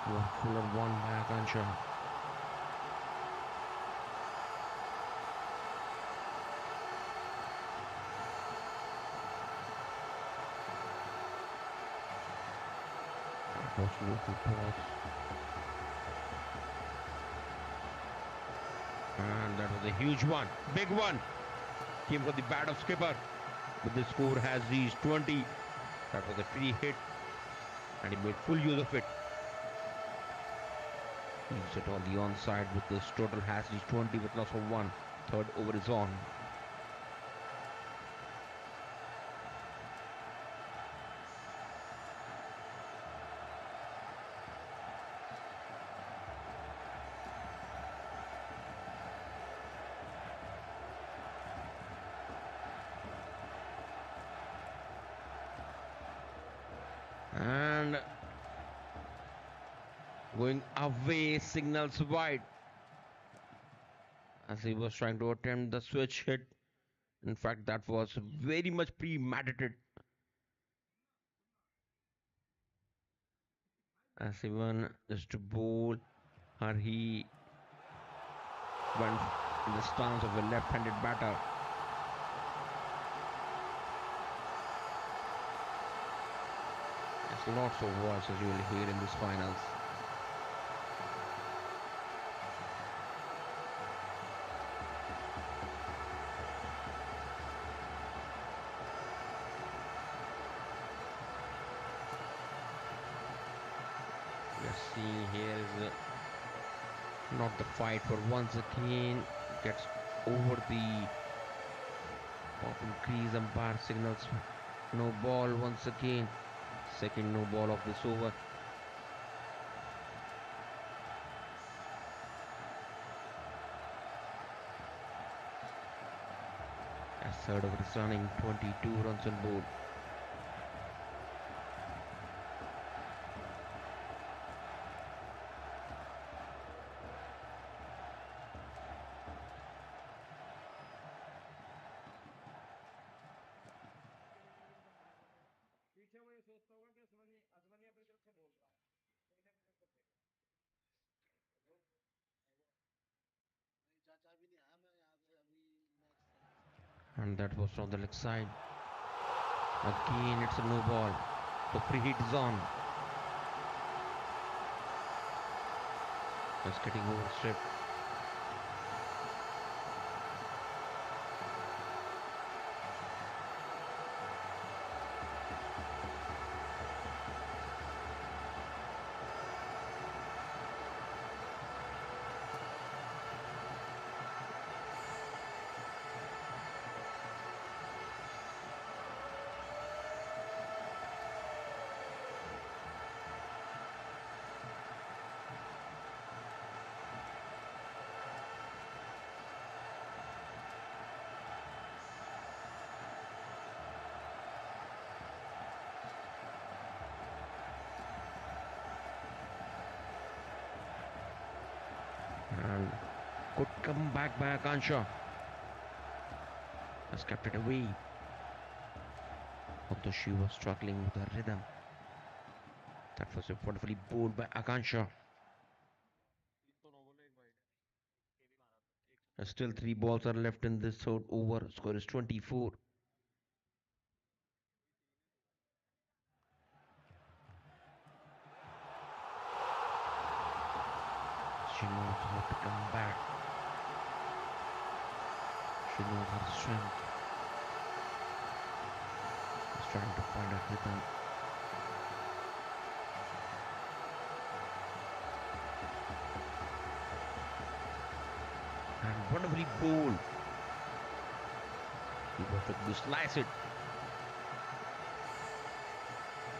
More fuller one by Akansha. That was local pause. And that was a huge one. Big one. Came from the bat of skipper. But the score has reached 20. That was a free hit. And he made full use of it. He used it on the onside with this total has reached 20 with loss of 1. Third over is on. And going away, signals wide as he was trying to attempt the switch hit. In fact, that was very much premeditated, as even just to bowl, or he went in the stance of a left-handed batter. There's lots of voices you will hear in these finals. We are seeing here is not the fight, but once again gets over the popping crease. Umpire signals no ball once again. Second no ball of this over. As third over is running, 22 runs on board. And that was from the leg side. Again, it's a no ball. The free hit is on. Just getting overstripped. And could come back by Akansha. Has kept it away. Although she was struggling with her rhythm. That was wonderfully bowled by Akansha. Still 3 balls are left in this third over. Score is 24. She knows how to come back. She knows her strength. She's trying to find her rhythm. And wonderfully bowled. He was looking to slice it.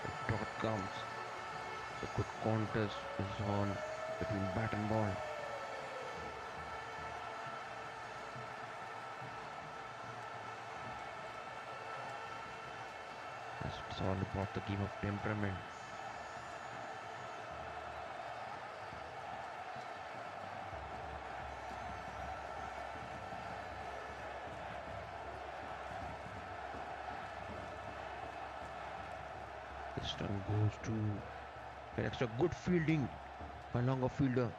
The dot comes. The good contest is on between bat and ball. It's all about the game of temperament. This time goes to an extra good fielding by longer fielder.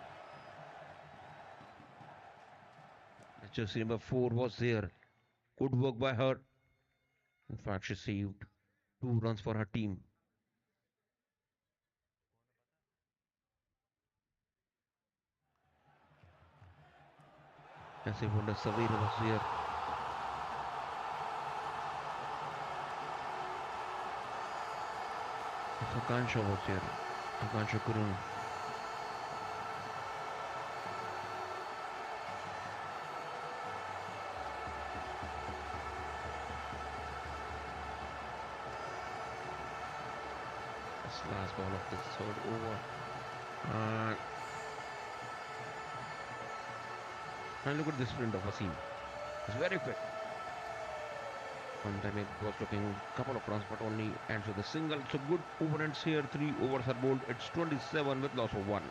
Jersey number 4 was there. Good work by her. In fact, she saved 2 runs for her team. As a wonder, Savera was there. Akansha was there. Akansha couldn't. That's the last ball of this third over. And look at this sprint of Wasim. It's very quick. One time it was looking a couple of runs, but only ends with a single. So good over ends here. 3 overs are bowled. It's 27 with loss of 1.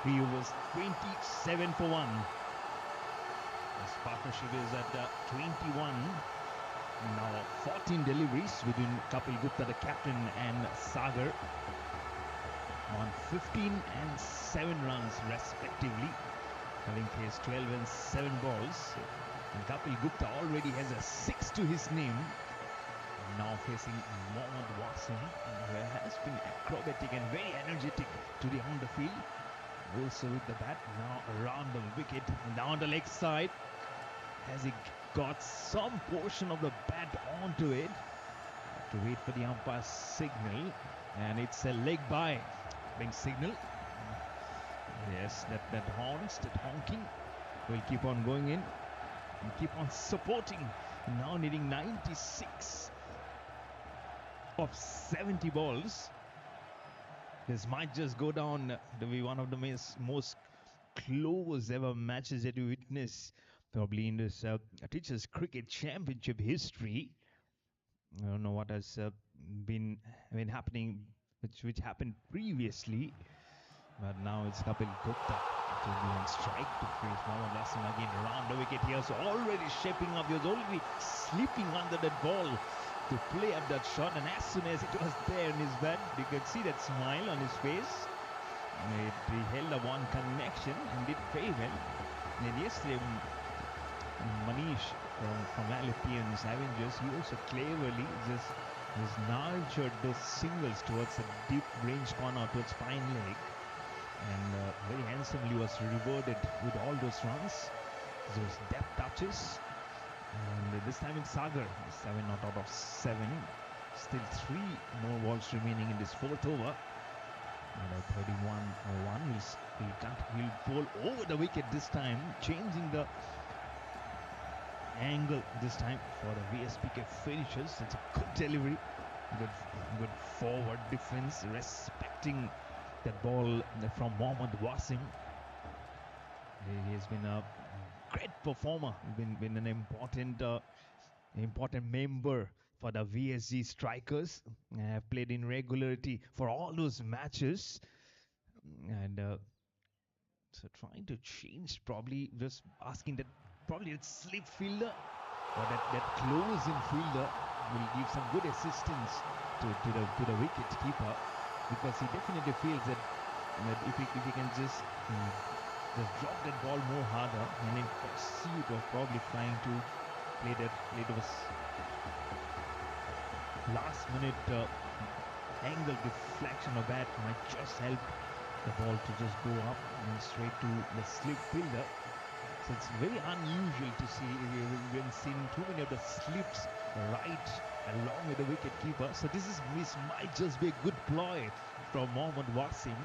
He was 27 for 1. This partnership is at 21. Now 14 deliveries between Kapil Gupta, the captain, and Sagar. on 15 and 7 runs respectively, having faced 12 and 7 balls. And Kapil Gupta already has a 6 to his name. Now facing Mohammad Wasim, who has been acrobatic and very energetic today on the field. Also with the bat, now around the wicket, down the leg side. Has he got some portion of the bat onto it? Have to wait for the umpire's signal, and it's a leg by being signal. Yes, that horns, that honking will keep on going in and keep on supporting. Now needing 96 of 70 balls. This might just go down to be one of the most close ever matches that you witness, probably in this Teachers Cricket Championship history. I don't know what has been happening, which happened previously, but now it's Kapil Gupta to be on strike to face Mohammad Wasim again around the wicket. He was already shaping up. He was already sleeping under that ball to play up that shot, and as soon as it was there in his bat, you could see that smile on his face. He held a one connection and did very well. And yesterday, Manish from Alipian's Avengers, he also cleverly just nurtured those singles towards the deep range corner, towards fine leg, and very handsomely was rewarded with all those runs, those depth touches. And this time it's Sagar, 7 not out of 7. Still 3 more balls remaining in this 4th over. Now 31-1. He'll bowl over the wicket this time, changing the angle this time for the VSPK finishers. It's a good delivery, good forward defense, respecting that ball from Mohammad Wasim. He has been a great performer, been an important member for the VSG strikers. Have played in regularity for all those matches, and so trying to change, probably just asking that probably that slip fielder or that close in fielder will give some good assistance to the wicket keeper, because he definitely feels that if he can just drop that ball more harder and in pursuit of probably trying to play those last minute angle deflection of bat, might just help the ball to just go up and straight to the slip fielder. So it's very unusual to see. We haven't seen too many of the slips right along with the wicket keeper. So this might just be a good ploy from Mohammad Wasim,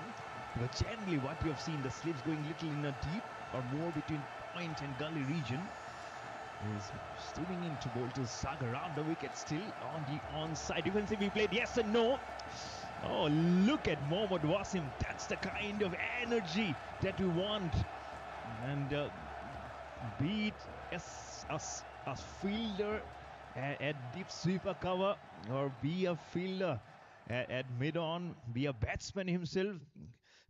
because generally what you have seen, the slips going little in a deep or more between point and gully region, is steaming into bowl to Sagar around the wicket, still on the onside. Defensively played, yes and no. Oh, look at Mohammad Wasim. That's the kind of energy that we want. And be it a fielder at deep sweeper cover, or be a fielder at mid-on, be a batsman himself,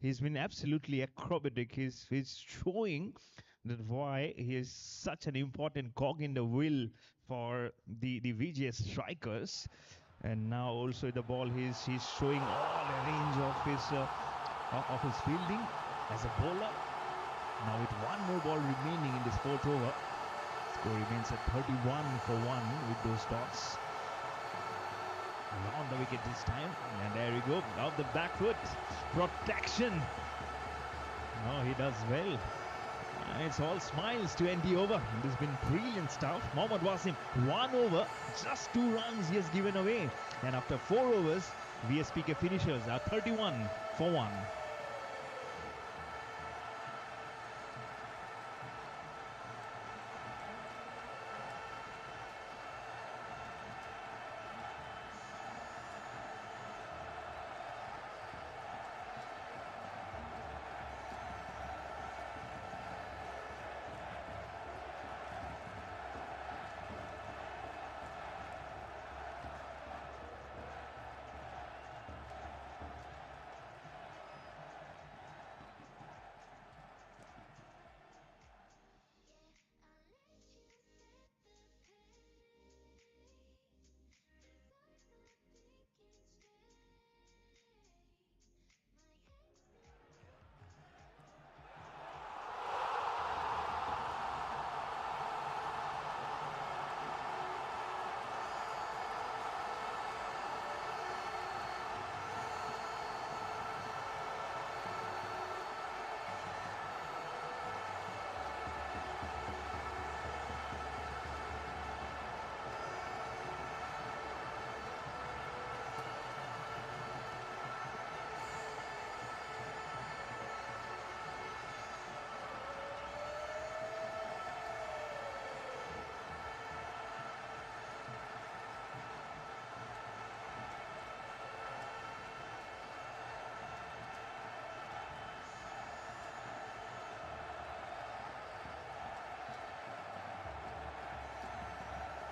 he's been absolutely acrobatic. He's showing that why he is such an important cog in the wheel for the VGS strikers. And now also the ball, he's showing all the range of his fielding as a bowler. Now with one more ball remaining in this 4th over, score remains at 31-1 with those dots. Around the wicket this time, and there we go, off the back foot, protection. Oh, he does well. It's all smiles to end the over. This has been brilliant stuff. Mohammad Wasim, 1 over, just 2 runs he has given away. And after 4 overs, VSPK finishers are 31-1.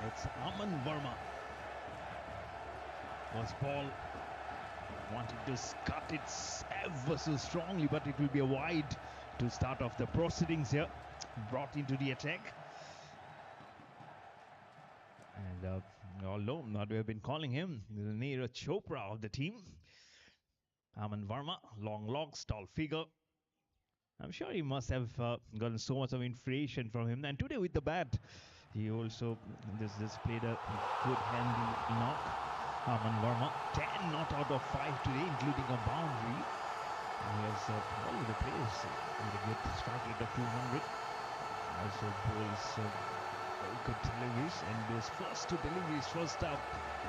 It's Aman Verma. First ball. Wanted to cut it ever so strongly, but it will be a wide to start off the proceedings here. Brought into the attack. And you all know what we have been calling him, the Neeraj Chopra of the team. Aman Verma, long logs, tall figure. I'm sure he must have gotten so much of inspiration from him. And today with the bat, he also just played a good handy knock. Aman Verma, 10 not out of 5 today, including a boundary. He has all over the place with a good strike rate of 200. Also bowls very good deliveries, and those first two deliveries, first up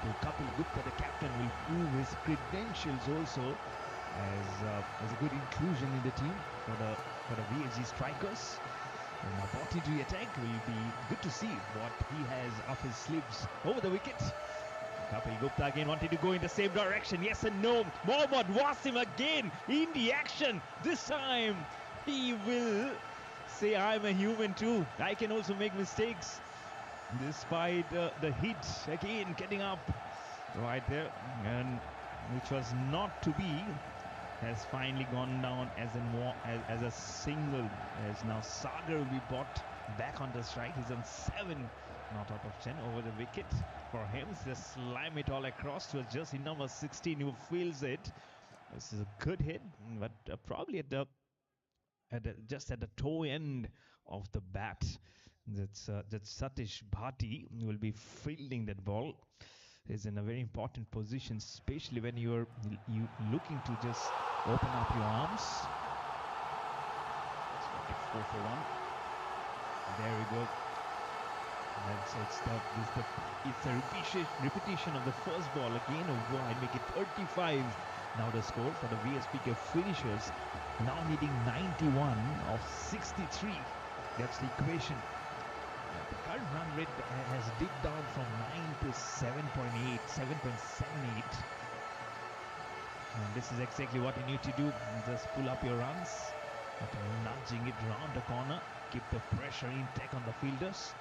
to Kapil Gupta, the captain, will prove his credentials also as a good inclusion in the team for the VSG strikers. And now brought into the attack, will be good to see what he has up his sleeves over the wicket. Kapil Gupta again wanted to go in the same direction. Yes and no. Mohammad Wasim again in the action. This time he will say, I'm a human too. I can also make mistakes. Despite the hit again getting up right there, and which was not to be, has finally gone down as a single. As now Sagar will be brought back on the strike. He's on 7 not out of 10 over the wicket. For him, just slam it all across to just in number 16 who feels it. This is a good hit, but probably just at the toe end of the bat. That's Satish Bhati will be fielding that ball. Is in a very important position, especially when you looking to just open up your arms. Let's make it 4 for 1. There we go. It's a repetition of the first ball again of wide, make it 35. Now the score for the VSPK finishers, now needing 91 of 63. That's the equation. The current run rate has dipped down from 9 to 7.8, 7.78. And this is exactly what you need to do. Just pull up your runs after nudging it round the corner. Keep the pressure intact on the fielders.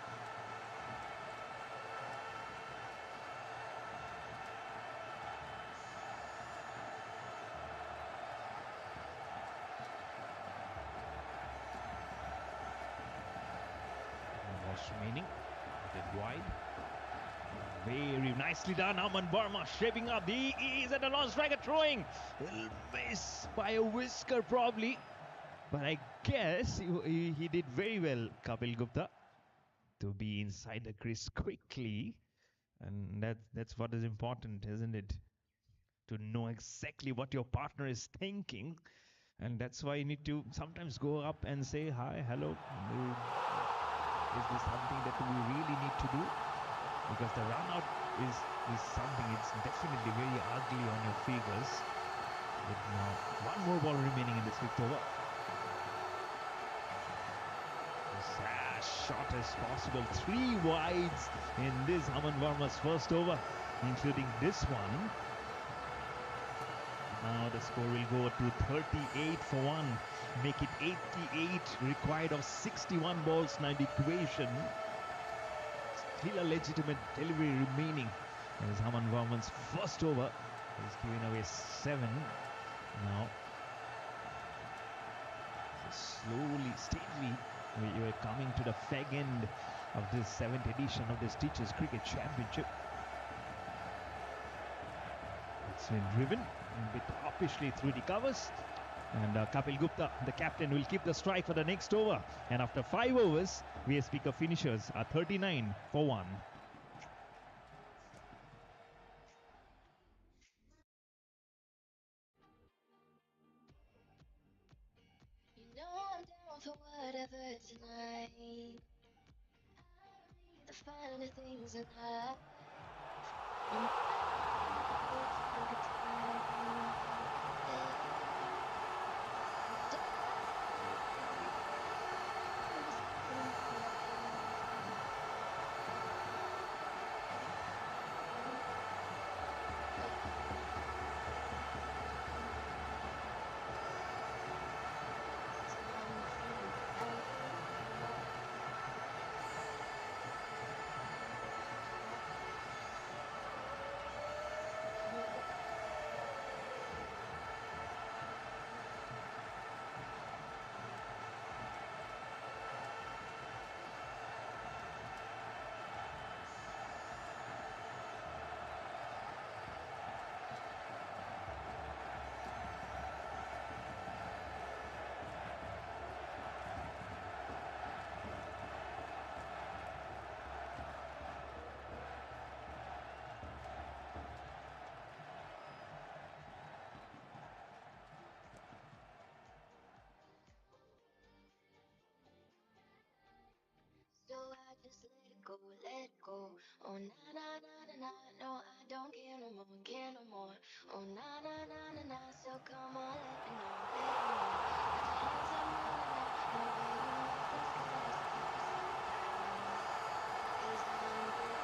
Remaining, did wide. Very nicely done. Aman Verma shaping up. He is at a long striker throwing. He'll miss by a whisker probably, but I guess he did very well, Kapil Gupta, to be inside the crease quickly, and that's what is important, isn't it? To know exactly what your partner is thinking, and that's why you need to sometimes go up and say hi, hello. Is this something that we really need to do? Because the run out is something, it's definitely very ugly on your figures. But now, one more ball remaining in this fifth over. As short as possible. 3 wides in this Aman Verma's first over, including this one. Now the score will go to 38 for 1. Make it 88, required of 61 balls. Now the equation, still a legitimate delivery remaining. As Aman Verma's first over is giving away 7. Now, so slowly, steadily, we are coming to the fag end of this 7th edition of this Teachers Cricket Championship. It's been driven a bit uppishly through the covers. And Kapil Gupta, the captain, will keep the strike for the next over. And after 5 overs, VSPK finishers are 39 for 1. You know I'm down for whatever tonight. I believe the finer things in life. just let it go, let it go. Oh na na na na na, no I don't care no more, care no more. Oh na na na na na, so come on, let me know, let me know. Put your hands up, na na na, no baby, nothing's gonna stop us tonight. 'Cause I'm good, yeah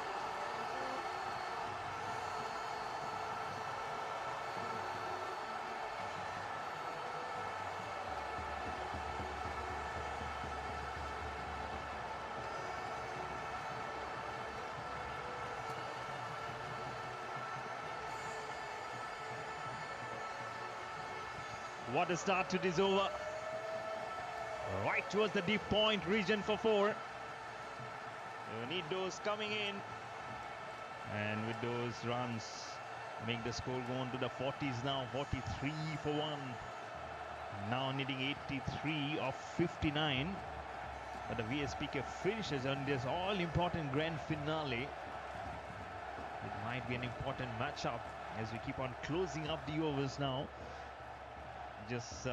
I'm good. What a start to this over. Right towards the deep point region for 4. You need those coming in. And with those runs, make the score go on to the 40s now. 43 for 1. Now needing 83 of 59. But the VSPK finishes on this all-important grand finale. It might be an important matchup as we keep on closing up the overs now. Just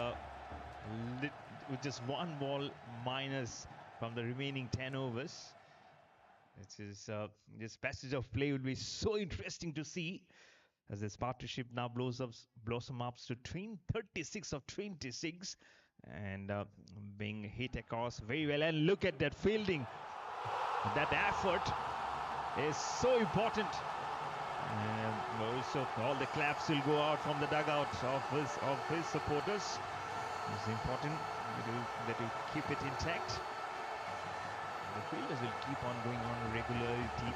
with just 1 ball minus from the remaining 10 overs. This passage of play will be so interesting to see as this partnership now blossom up to 36 of 26 and being hit across very well. And look at that fielding. That effort is so important. And also all the claps will go out from the dugout of his supporters. It's important that you keep it intact. The fielders will keep on going on regularity.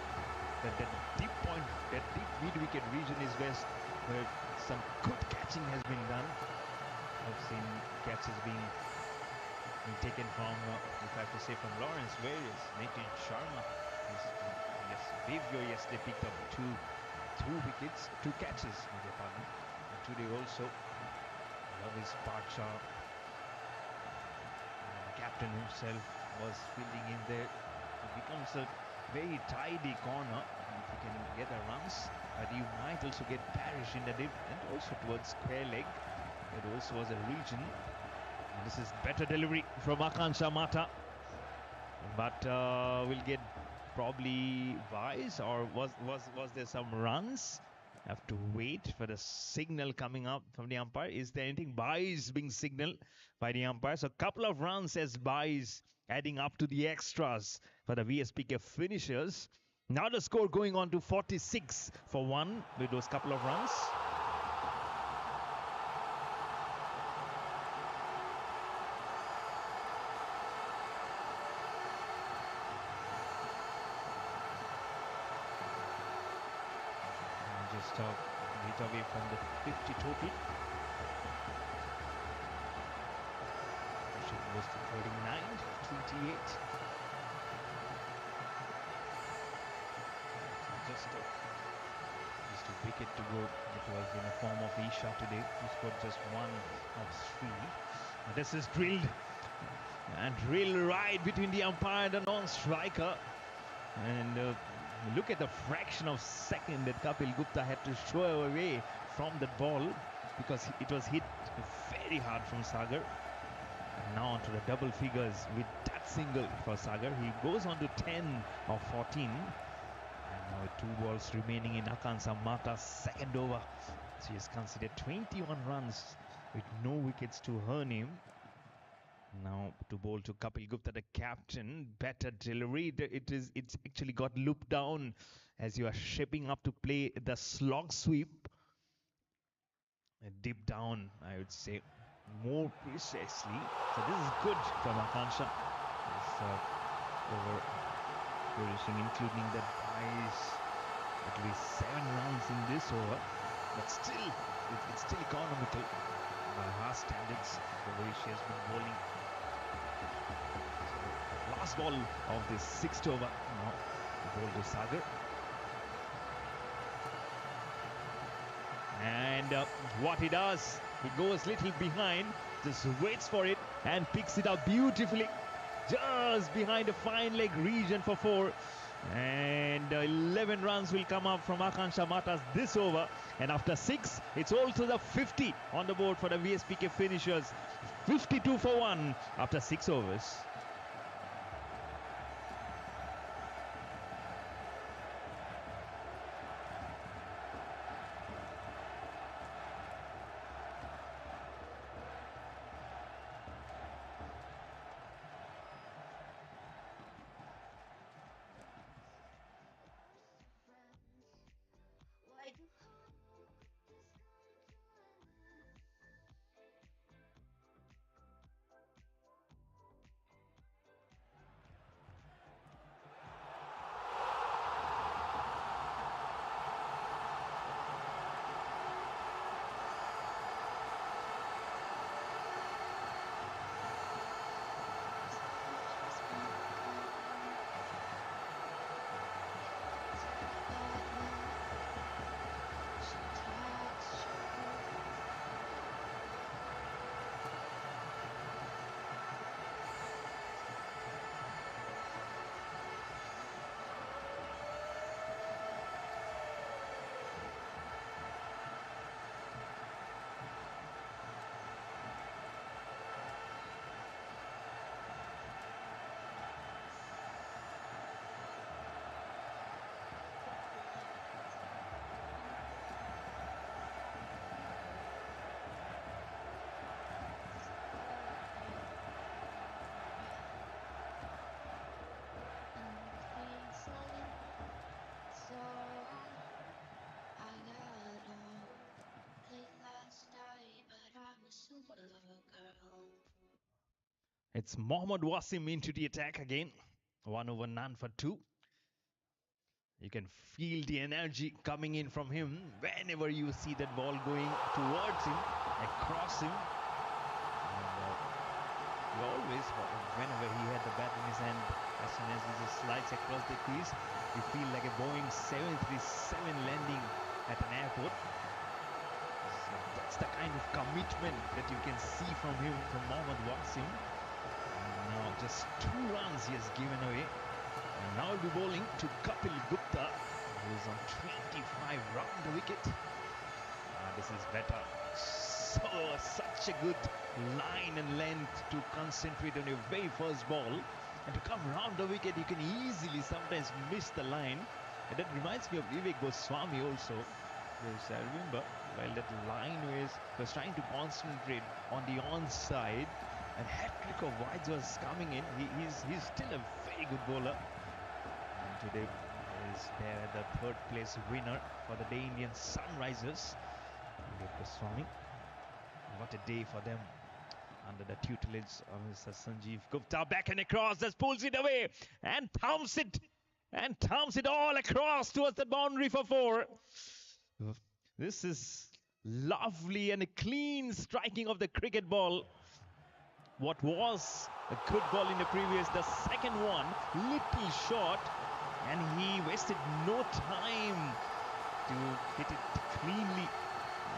That deep point, that deep mid-wicket region is where some good catching has been done. I've seen catches being taken from, if I have to say, from Lawrence Various, Nitin Sharma. Yes, Bivio yesterday picked up two wickets, 2 catches, beg your pardon. And today also, Lavish Pacha, the captain himself, was fielding in there. It becomes a very tidy corner if you can get the runs, but you might also get Parish in the dip and also towards square leg. It also was a region. And this is better delivery from Akansha Mata, but we'll get probably buys, or was there some runs? Have to wait for the signal coming up from the umpire. Is there anything buys being signaled by the umpire? So a couple of runs as buys, adding up to the extras for the VSPK finishers. Now the score going on to 46 for 1 with those couple of runs. Just a bit away from the 50 total. It goes to 39 to 28. Just a wicket to go. It was in the form of Isha today, who scored just 1 of 3. This is drilled right between the umpire and the non-striker. And look at the fraction of second that Kapil Gupta had to show away from that ball, because it was hit very hard from Sagar. Now onto the double figures with that single for Sagar. He goes on to 10 of 14. And now with 2 balls remaining in Akansha Mata's second over. So he has considered 21 runs with no wickets to earn him. Now to bowl to Kapil Gupta, the captain. Better delivery. It's actually got looped down as you are shaping up to play the slog sweep. Deep down, I would say, more precisely. So this is good from Akansha. This over finishing, including the buys, at least 7 runs in this over. But still, it's still economical by her standards, the way she has been bowling. So, last ball of this 6th over. Now the ball to Sagar. And what he does, he goes little behind, just waits for it and picks it up beautifully, just behind the fine leg region for 4. And 11 runs will come up from Akansha Mata's this over. And after 6, it's all to the 50 on the board for the VSPK finishers. 52 for 1 after 6 overs. It's Mohammad Wasim into the attack again. 1 over none for 2. You can feel the energy coming in from him whenever you see that ball going towards him, across him. And, always, whenever he had the bat in his hand, as soon as he just slides across the crease, you feel like a Boeing 737 landing at an airport. So that's the kind of commitment that you can see from him, from Mohammad Wasim. And now just 2 runs he has given away. And now he'll be bowling to Kapil Gupta, who is on 25 round the wicket. This is better. Such a good line and length to concentrate on your very first ball. And to come round the wicket, you can easily sometimes miss the line. And that reminds me of Vivek Goswami also. Because I remember while that line was trying to concentrate on the onside, and hat-trick of wides was coming in. He's still a very good bowler. And today is there the 3rd place winner for the Day Indian Sunrisers, Vivek Goswami. What a day for them under the tutelage of Mr. Sanjeev Gupta. Back and across, just pulls it away and thumps it all across towards the boundary for 4. This is lovely and a clean striking of the cricket ball. What was a good ball in the previous, the second one, little short, and he wasted no time to hit it cleanly.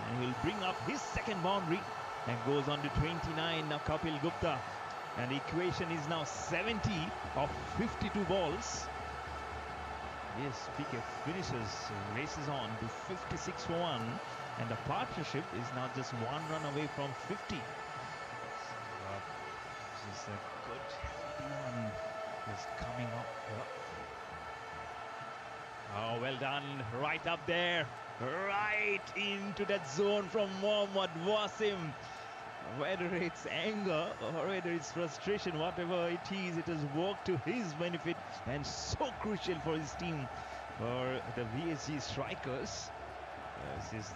And he'll bring up his second boundary and goes on to 29 now, Kapil Gupta. And the equation is now 70 of 52 balls. VSPK finishes, races on to 56 for 1. And the partnership is now just 1 run away from 50. This is a good, healthy one. Just coming up. Oh, well done. Right up there. Right into that zone from Mohammad Wasim. Whether it's anger or whether it's frustration, whatever it is, it has worked to his benefit and so crucial for his team, for the VSG strikers. This is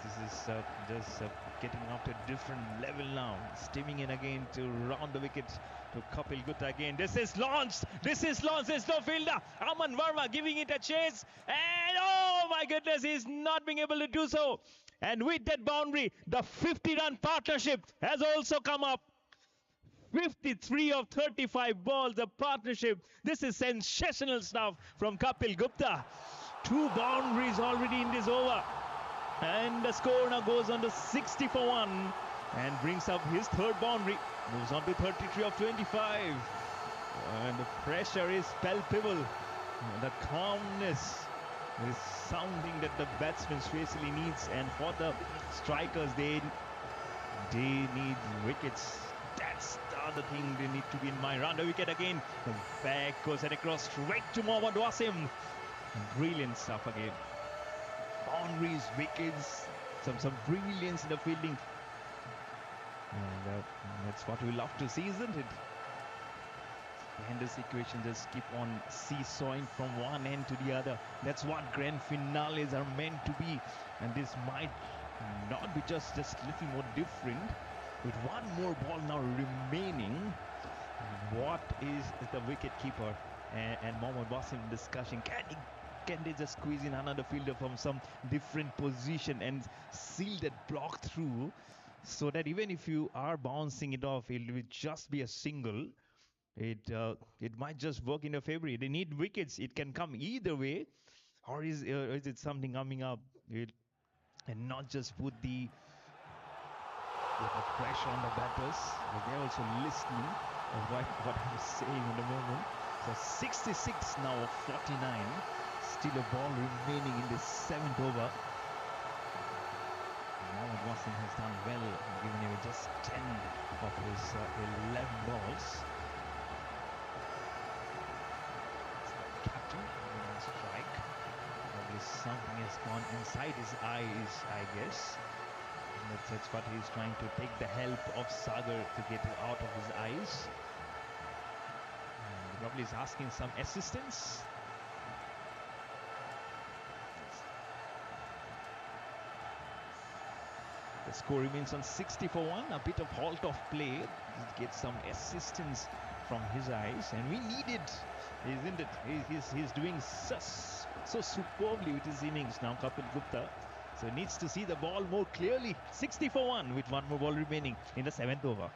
just getting up to a different level now. Steaming in again to round the wicket to Kapil Gupta again. This is launched. There's no fielder. Aman Verma giving it a chase. And oh my goodness, he's not being able to do so. And with that boundary, the 50-run partnership has also come up. 53 of 35 balls, the partnership. This is sensational stuff from Kapil Gupta. 2 boundaries already in this over. And the score now goes on to 60 for 1 and brings up his 3rd boundary. Moves on to 33 of 25. And the pressure is palpable. The calmness is something that the batsman especially needs. And for the strikers, they need wickets. That's the other thing they need to be in mind. Round the wicket again. The back goes and across straight to Mohammad Wasim. Brilliant stuff again. Boundaries, wickets, some brilliance in the fielding. And that's what we love to see, isn't it? And this equation just keep on seesawing from one end to the other. That's what grand finales are meant to be. And this might not be just a little more different. With 1 more ball now remaining, what is the wicket keeper and Mohammad Wasim discussion? Can they just squeeze in another fielder from some different position and seal that block through, so that even if you are bouncing it off, it will just be a single. It might just work in your favor. They need wickets. It can come either way, or is it something coming up? And not just put the pressure on the batters, but they're also listening to what I'm saying in the moment. So 66 now of 49. Still a ball remaining in the 7th over. Mohammad Wasim has done well, given away just 10 of his 11 balls. It's the captain on strike. Probably something has gone inside his eyes, I guess. And that's what he's trying to take the help of Sagar to get it out of his eyes. And probably is asking some assistance. The score remains on 60 for 1. A bit of halt of play. Get some assistance from his eyes, and we need it, isn't it? He's doing so superbly with his innings now, Kapil Gupta. So he needs to see the ball more clearly. 60 for 1 with one more ball remaining in the 7th over.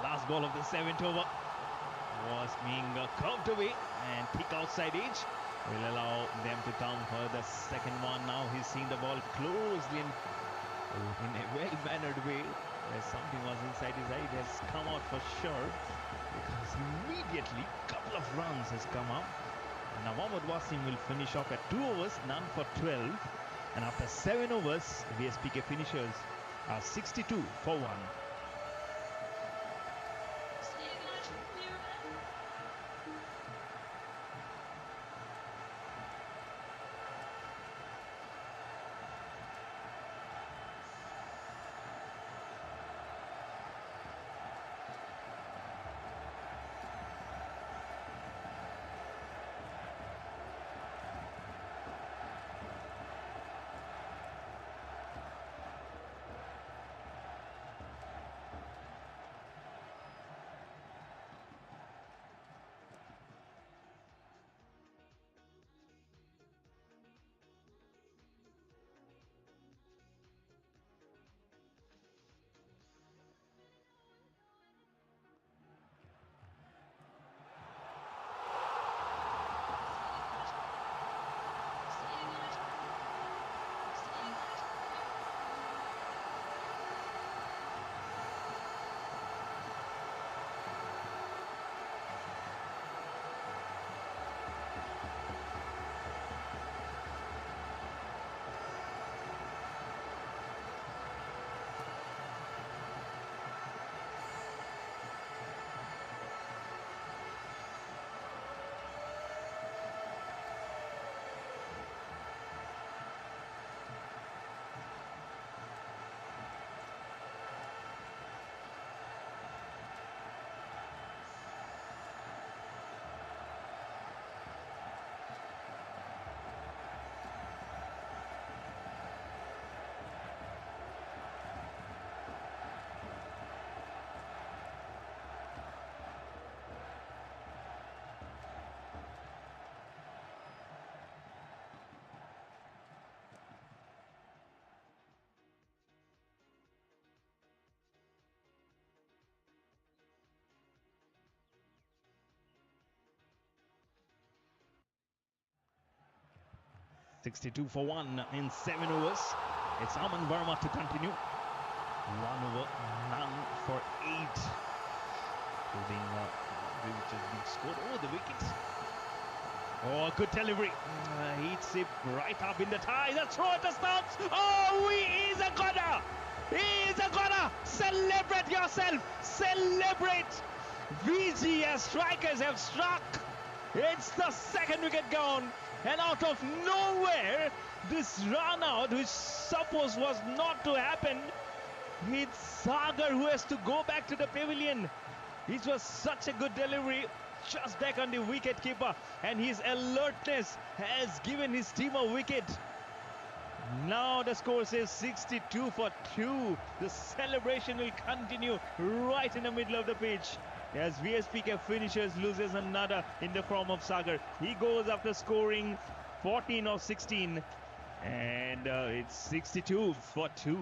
Last ball of the 7th over was being curved away, and kick outside edge will allow them to come for the second one. Now he's seeing the ball closely in a well-mannered way. Something was inside his eye. It has come out for sure, because immediately a couple of runs has come up. And now Mohammad Wasim will finish off at 2 overs, none for 12. And after 7 overs, VSPK finishers are 62 for 1. $62 for 1 in 7 overs. It's Aman Verma to continue. 1 over, none for 8. Including which has been scored over the wicket. Oh, good delivery. Hits it right up in the ties. A throw at the stumps. Oh, he is a gunner. He is a gunner. Celebrate yourself. Celebrate. VGS strikers have struck. It's the second wicket gone, and out of nowhere, this run out, which supposed was not to happen, it's Sagar who has to go back to the pavilion. It was such a good delivery, just back on the wicket keeper, and his alertness has given his team a wicket. Now the score says 62 for 2. The celebration will continue right in the middle of the pitch as VSPK finishes, loses another in the form of Sagar. He goes after scoring 14 of 16, and it's 62 for 2.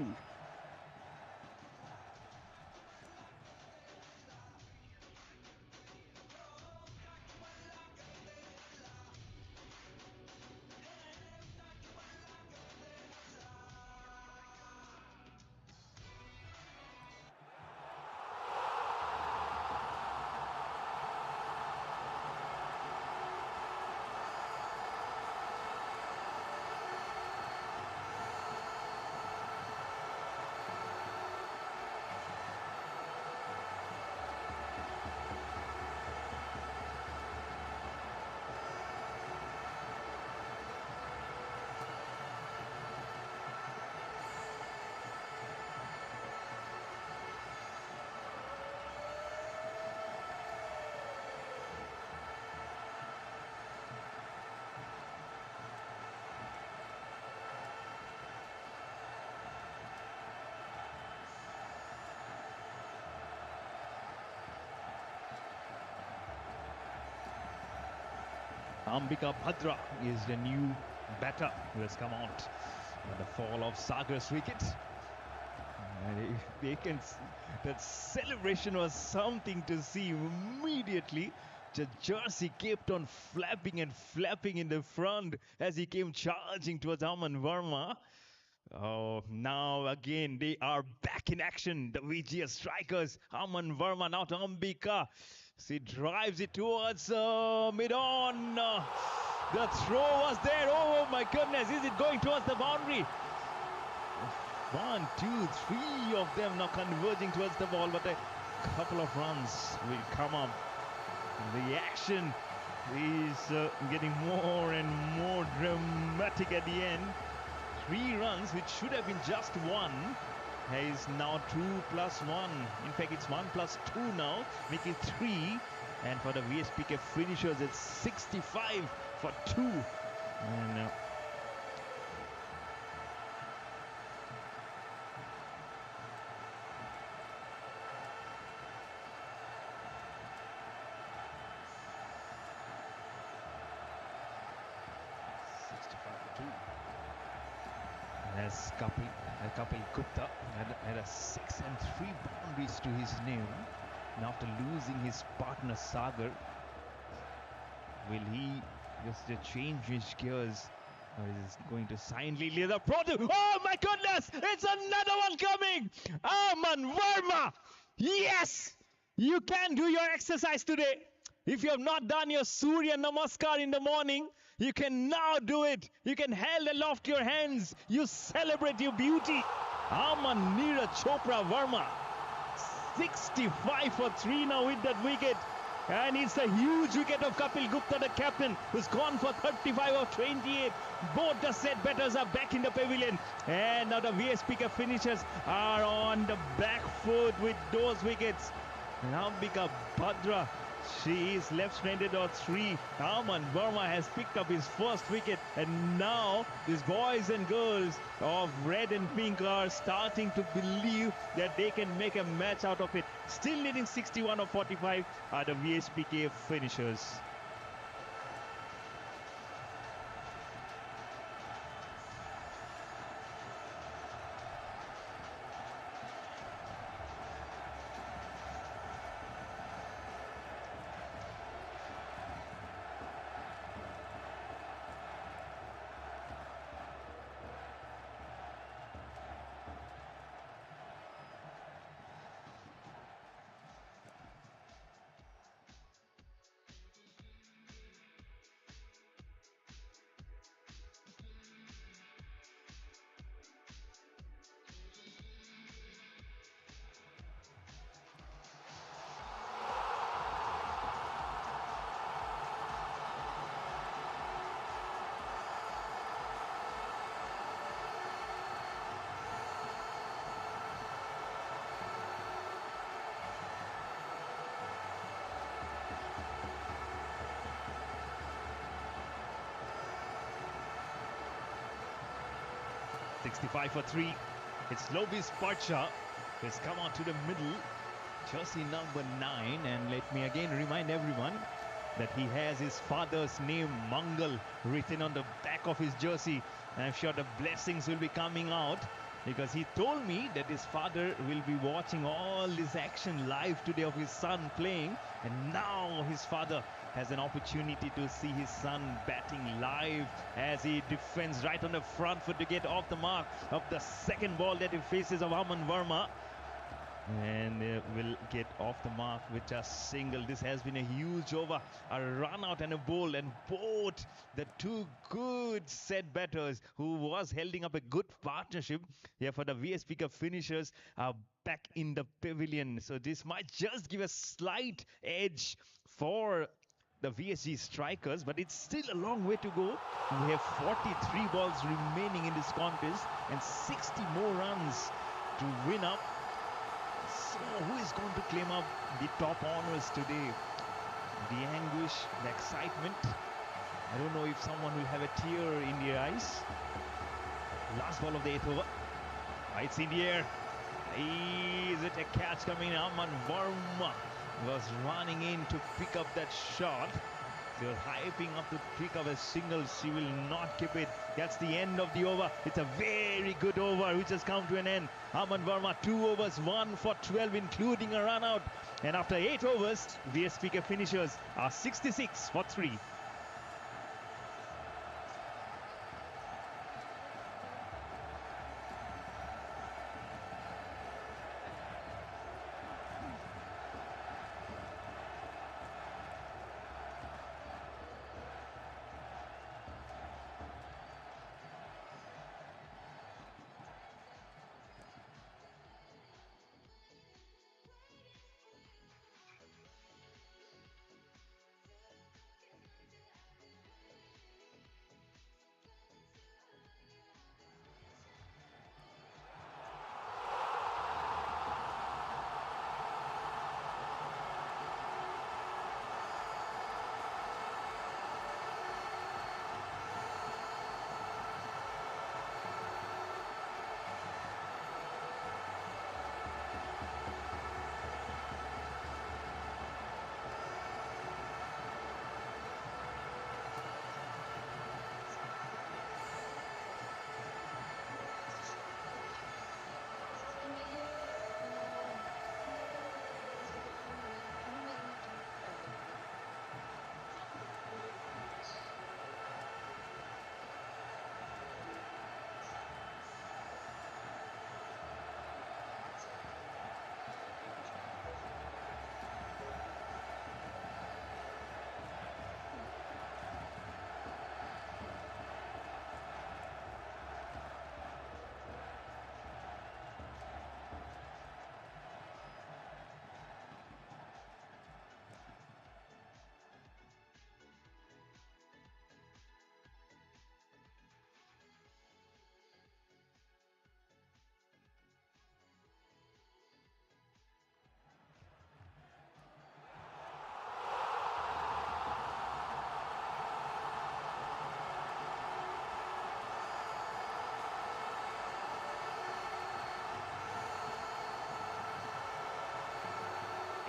Ambika Bhadra is the new batter who has come out with the fall of Sagar's wicket. And they can, that celebration was something to see immediately. The jersey kept on flapping and flapping in the front as he came charging towards Aman Verma. Oh, now again they are back in action. The VGS strikers, Aman Verma, now to Ambika. She drives it towards mid-on. The throw was there. Oh my goodness, is it going towards the boundary? 1, 2, 3 of them now converging towards the ball, but a couple of runs will come up. The action is getting more and more dramatic at the end. 3 runs, which should have been just 1, is now 2 plus 1. In fact, it's 1 plus 2 now, making 3. And for the VSPK finishers, it's 65 for 2. And as Kapil Gupta had a 6 and 3 boundaries to his name. And after losing his partner Sagar, will he just change his gears, or is he going to silently lead the pro? Oh my goodness! It's another one coming! Aman Verma! Yes! You can do your exercise today. If you have not done your Surya Namaskar in the morning, you can now do it. You can held aloft your hands. You celebrate your beauty. Aman Neeraj Chopra Verma. 65 for 3 now with that wicket. And it's a huge wicket of Kapil Gupta, the captain, who's gone for 35 of 28. Both the set batters are back in the pavilion. And now the VSPK finishers are on the back foot with those wickets. Ambika Bhadra, she is left-handed on 3. Aman Verma has picked up his first wicket, and now these boys and girls of red and pink are starting to believe that they can make a match out of it. Still leading 61 of 45 are the VSPK finishers. 65 for 3. It's Lovis Parcha who has come out to the middle. Jersey number 9. And let me again remind everyone that he has his father's name, Mangal, written on the back of his jersey. And I'm sure the blessings will be coming out, because he told me that his father will be watching all this action live today of his son playing. And now his father has an opportunity to see his son batting live as he defends right on the front foot to get off the mark of the second ball that he faces of Aman Verma. And will get off the mark with a single. This has been a huge over, a run out and a bowl, and both the two good set batters who was holding up a good partnership here for the VSPK finishers are back in the pavilion. So this might just give a slight edge for the VSG strikers, but it's still a long way to go. We have 43 balls remaining in this contest and 60 more runs to win up. So who is going to claim up the top honors today? The anguish, the excitement. I don't know if someone will have a tear in their eyes. Last ball of the 8th over. It's in the air. Is it a catch coming? Aman Verma was running in to pick up that shot. She was hyping up to pick up a single. She will not keep it. That's the end of the over. It's a very good over which has come to an end. Aman Verma, 2 overs, 1 for 12, including a run out. And after 8 overs, VSPK finishers are 66 for 3.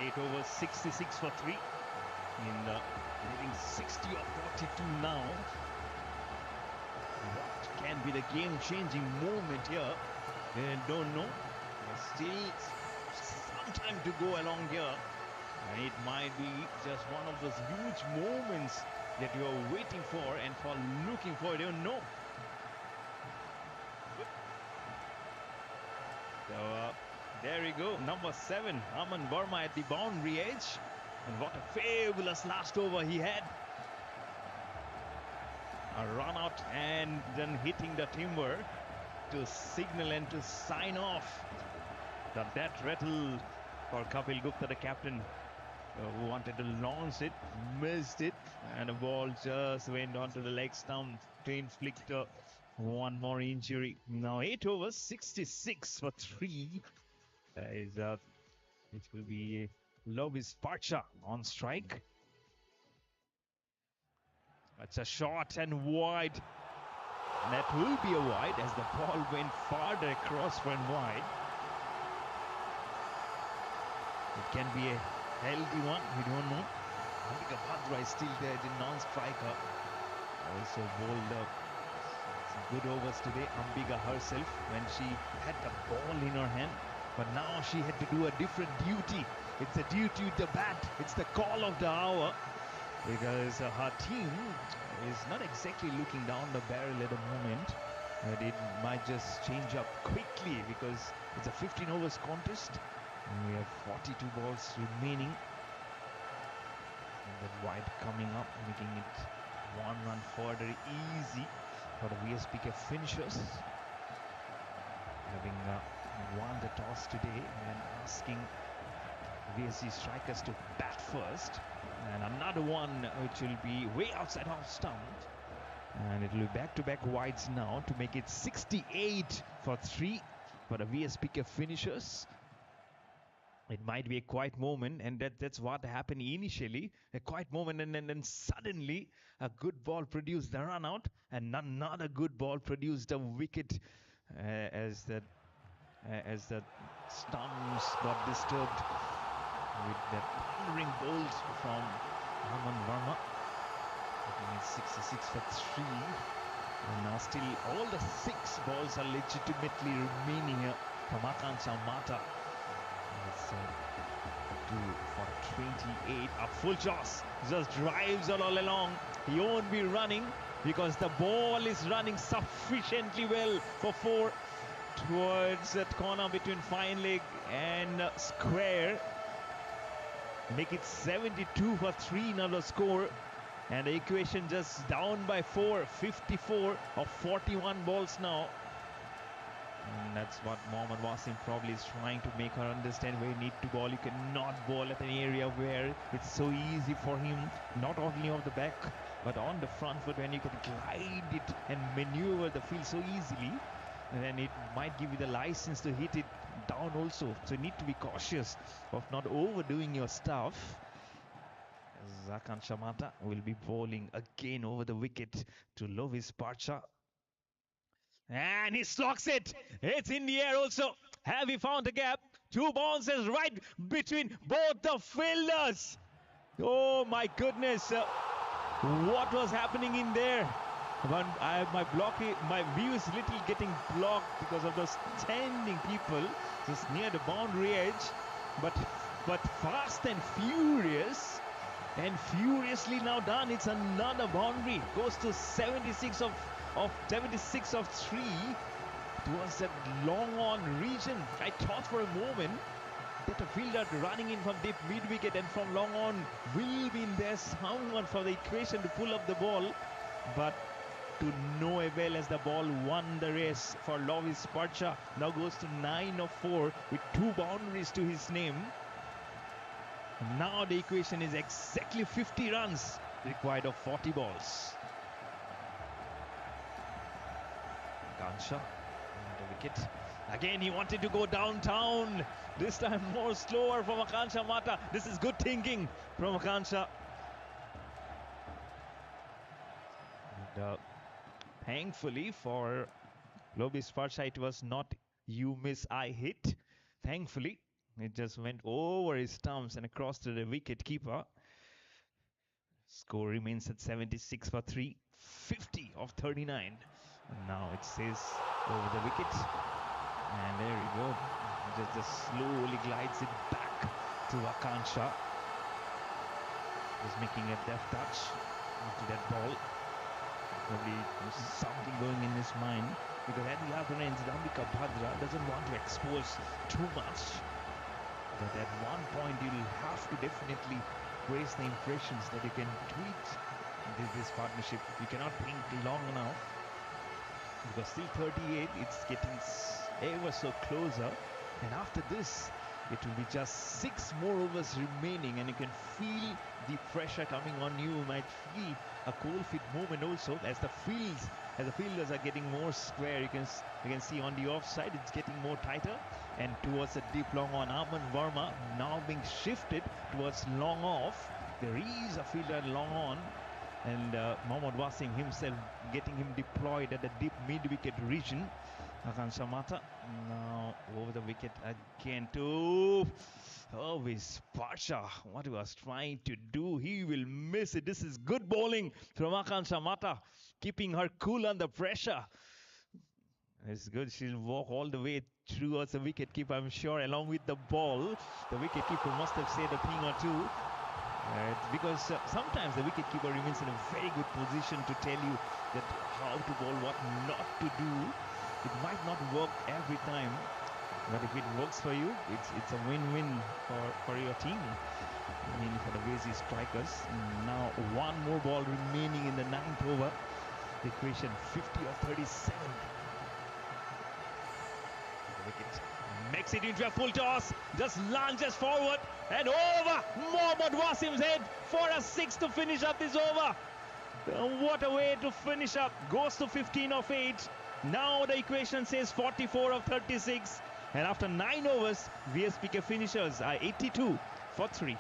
Eight overs, 66 for 3. In the leading 60 or 42 now. What can be the game-changing moment here? They don't know. There's still some time to go along here. And it might be just one of those huge moments that you're waiting for and for looking for. You don't know. So, there we go, number 7, Aman Verma at the boundary edge. And what a fabulous last over he had. A run out and then hitting the timber to signal and to sign off. That rattle for Kapil Gupta, the captain, who wanted to launch it, missed it. And the ball just went onto the leg stump to inflict one more injury. Now 8 overs, 66 for 3. It will be Lovis Parcha on strike. It's a short and wide. That will be a wide as the ball went farther across for and wide. It can be a healthy one, we don't know. Ambika Bhadra is still there, the non-striker. Also bowled up some good overs today. Ambika herself, when she had the ball in her hand, but now she had to do a different duty. It's a duty with the bat. It's the call of the hour, because her team is not exactly looking down the barrel at the moment. But it might just change up quickly because it's a 15 overs contest. And we have 42 balls remaining. And that wide coming up, making it 1 run further easy for the VSPK finishers. Having won the toss today and asking VSC strikers to bat first. And another one which will be way outside off stump. And it will be back-to-back wides now to make it 68 for 3 for the VSPK finishers. It might be a quiet moment, and that's what happened initially. A quiet moment, and then suddenly a good ball produced the run out, and another good ball produced a wicket as the stumps got disturbed with that thundering bolt from Aman Verma. Making it 66 for 3. And now still all the 6 balls are legitimately remaining here from Akansha Mata. It's 2 for 28. A full toss. Just drives all along. He won't be running because the ball is running sufficiently well for 4 towards that corner between fine leg and square. Make it 72 for 3 now the score. And the equation just down by 4, 54 of 41 balls now. And that's what Mohammad Wasim probably is trying to make her understand where you need to bowl. You cannot bowl at an area where it's so easy for him, not only on the back, but on the front foot, when you can glide it and maneuver the field so easily. And then it might give you the license to hit it down also. So you need to be cautious of not overdoing your stuff. Akansha Mata will be bowling again over the wicket to Lovis Parcha. And he slocks it. It's in the air also. Have he found a gap? 2 bounces right between both the fielders. Oh my goodness. What was happening in there? But my view is little getting blocked because of those standing people just near the boundary edge. But fast and furious. And furiously now done. It's another boundary. Goes to 76 of 3 towards that long on region. I thought for a moment that a fielder running in from deep mid wicket and from long on will be in there someone for the equation to pull up the ball, but to no avail as the ball won the race for Lovis Parcha. Now goes to 9 of 4 with 2 boundaries to his name. Now the equation is exactly 50 runs required of 40 balls. Akansha on the wicket. Again, he wanted to go downtown. This time more slower from Akansha Mata. This is good thinking from Akansha. And, thankfully for Lovis Parcha, it was not you miss, I hit. Thankfully, it just went over his stumps and across to the wicket keeper. Score remains at 76 for 3, 50 of 39. And now it says over the wicket. And there you go. Just slowly glides it back to Akansha. Just making a deft touch onto that ball. Probably there's something going in his mind. Because at the other end, Ambika Bhadra doesn't want to expose too much. But at one point, you'll have to definitely raise the impressions that you can tweet this partnership. You cannot think long enough. Because still 38, it's getting ever so closer. And after this, it will be just 6 more overs remaining, and you can feel the pressure coming on you. You might feel a cold feet movement also as the fielders are getting more square. You can see on the offside it's getting more tighter, and towards the deep long on. Aman Verma now being shifted towards long off. There is a fielder long on, and Mohammad Wasim himself getting him deployed at the deep mid-wicket region. Hakan Shamata now over the wicket again to Pasha. What he was trying to do, he will miss it. This is good bowling from Hakan Shamata, keeping her cool under pressure. It's good. She'll walk all the way towards the wicketkeeper, I'm sure, along with the ball. The wicketkeeper must have said a thing or two. Because sometimes the wicketkeeper remains in a very good position to tell you that how to bowl, what not to do. It might not work every time, but if it works for you, it's a win-win for your team, mainly for the Vesi strikers. Now one more ball remaining in the 9th over. The equation 50 of 37. The wicket makes it into a full toss, just lunges forward and over Mohammad Wasim's head for a 6 to finish up this over. What a way to finish up. Goes to 15 of 8. Now the equation says 44 of 36. And after 9 overs, VSPK finishers are 82 for 3.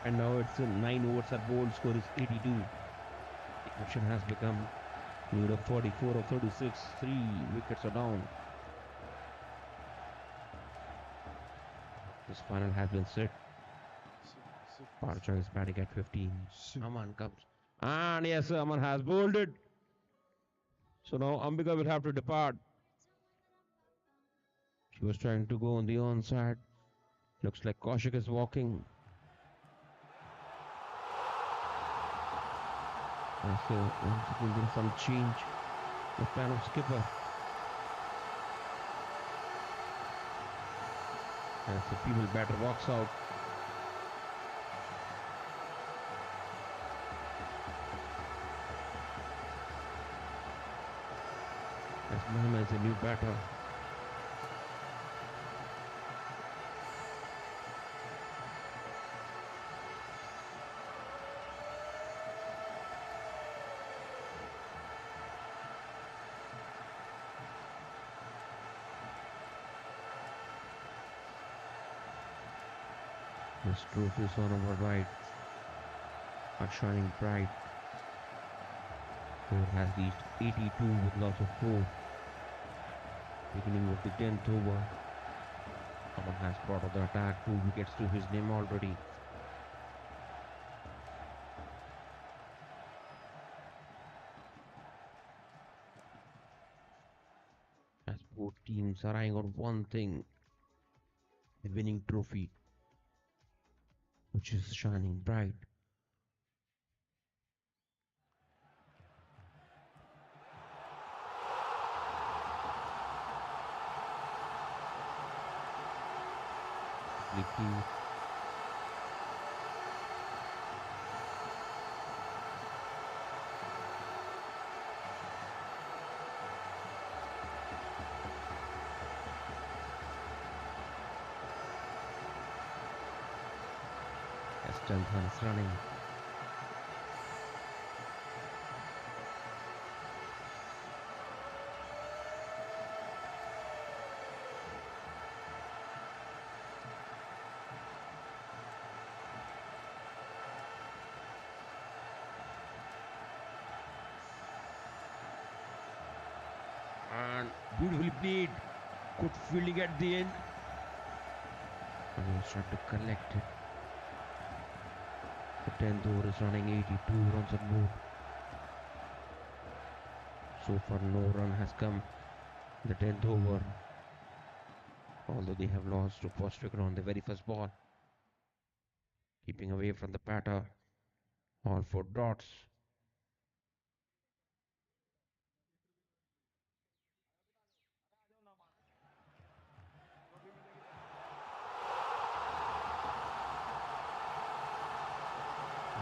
And now it's 9 overs at bowled, score is 82. The equation has become 44 of 36. 3 wickets are down. This final has been set. Parcha is batting at 15. Aman comes. And yes, Aman has bowled it. So now Ambika will have to depart. She was trying to go on the onside. Looks like Kaushik is walking. So once again there is some change. The plan of skipper. As the female batter walks out. As Mohammed is a new batter. This trophy is on our right, are shining bright. Score has reached 82 with loss of 4. Beginning of the 10th over. Aman has brought out the attack, 2 wickets to his name already. As both teams are eyeing on one thing, the winning trophy, which is shining bright. Completely as 10th run is running. And beautifully played. Good fielding at the end. And he was trying to collect it. The 10th over is running 82 runs on board. So far no run has come in the 10th over. Although they have lost to first wicket on the very first ball. Keeping away from the batter. All 4 dots.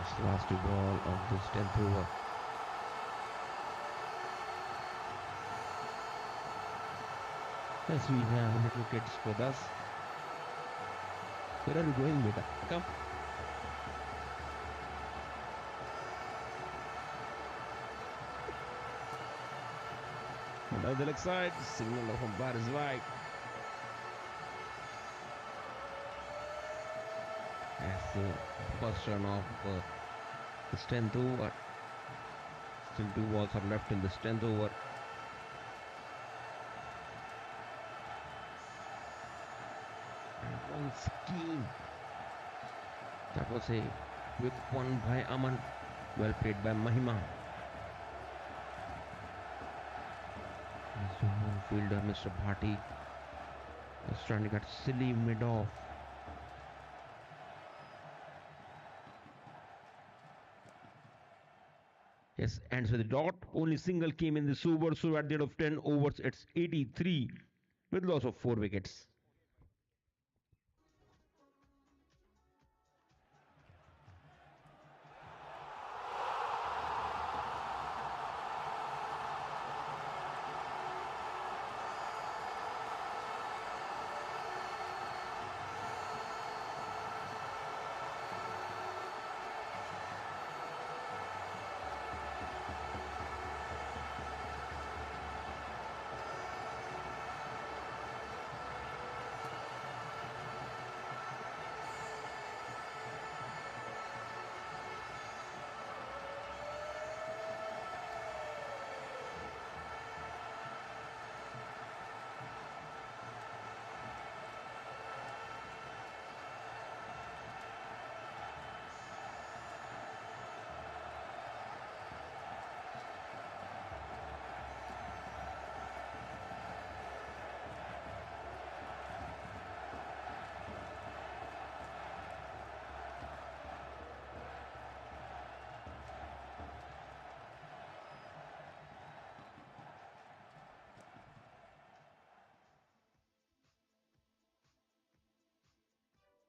This last 2 ball of this 10th over. Yes, we have little kids with us. Where are you going, beta? Come. Down the leg side, signal of umpire is right. As the first run of this 10th over. Still 2 balls are left in this 10th over. And one scheme. That was a quick one by Aman. Well played by Mahima. So one fielder, Mr. Bhati, is trying to get silly mid-off. Yes, ends with a dot. Only single came in this over. So at the end of 10 overs, it's 83 with loss of 4 wickets.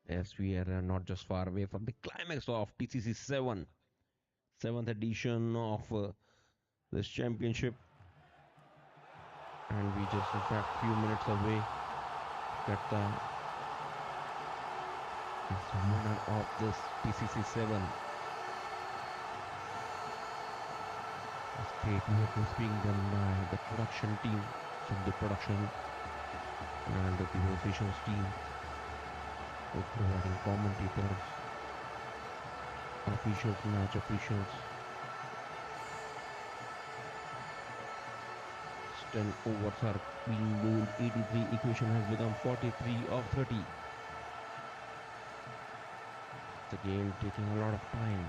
Yes, we are not just far away from the climax of TCC 7, 7th edition of this championship. And we just in fact few minutes away get the winner of this TCC 7. This great work is being done by the production team, from the production and the voisationz team. who's providing commentators, officials, match officials. 10 overs are being bowled, 83. Equation has become 43 of 30. It's again taking a lot of time.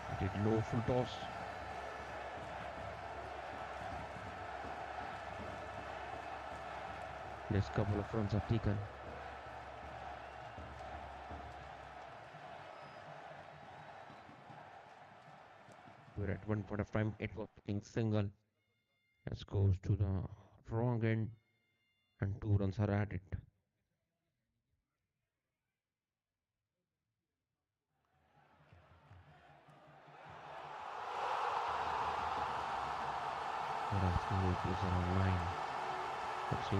It did low full toss. Next couple of runs are taken. Where at one point of time it was looking single. As goes to the wrong end and 2 runs are added. We're asking rupees around 9. That's 8.4.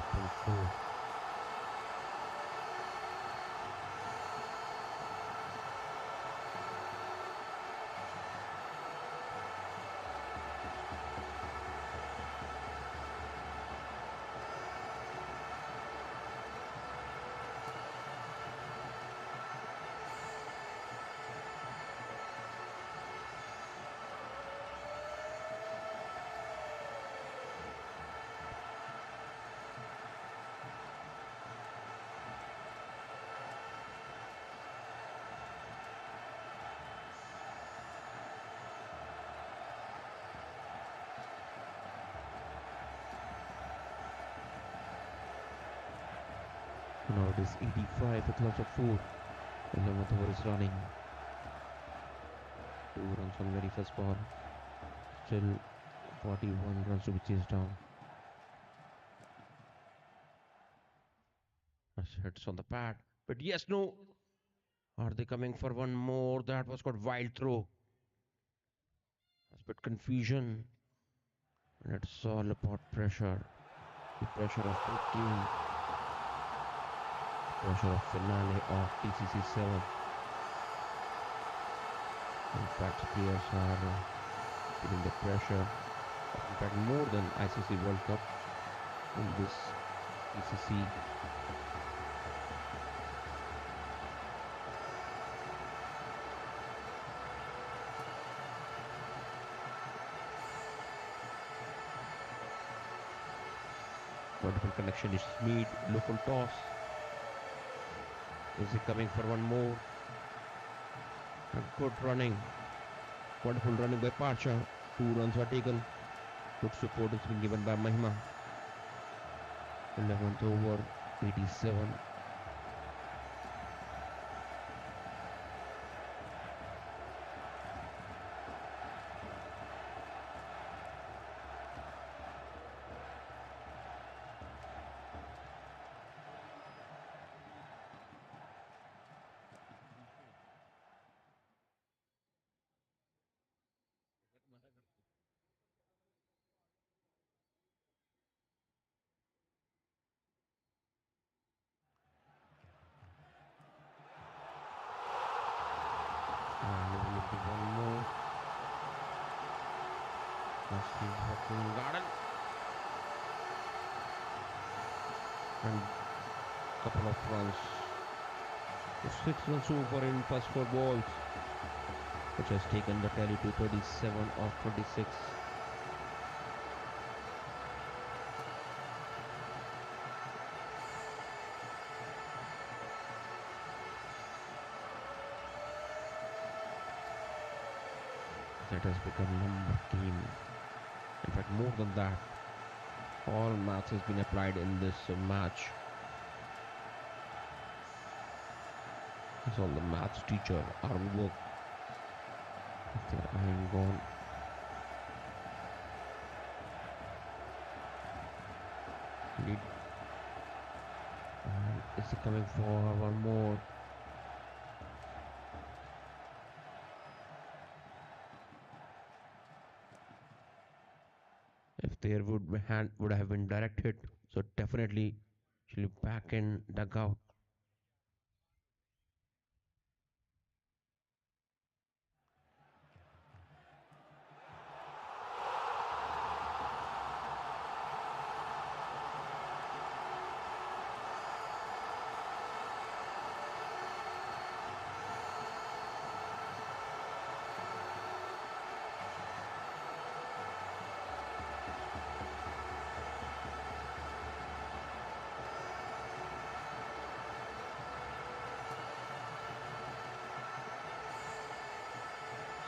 Now it is 85 with loss of 4. 11th over is running. 2 runs on very first ball. Still 41 runs to be chased down. As hits on the pad. But yes, no. Are they coming for one more? That was got wild throw. That's a bit confusion. And it's all about pressure. The pressure of big game. Pressure of finale of TCC 7. In fact, players are feeling the pressure, in fact more than ICC World Cup in this TCC. Wonderful connection is made, local toss. Is he coming for one more? And good running. Wonderful running by Parcha. 2 runs were taken. Good support is being given by Mahima. 11th over, 87. And we will be one more. Let's see what's in the garden. And couple of runs. 6 runs over in first 4 balls, which has taken the tally to 37 of 26. That has become number game. In fact, more than that, all maths has been applied in this match. It's all the maths teacher, our work. If they are eyeing gone. Lead. And is he coming for one more? If there would have been directed, so definitely she'll be back in dugout.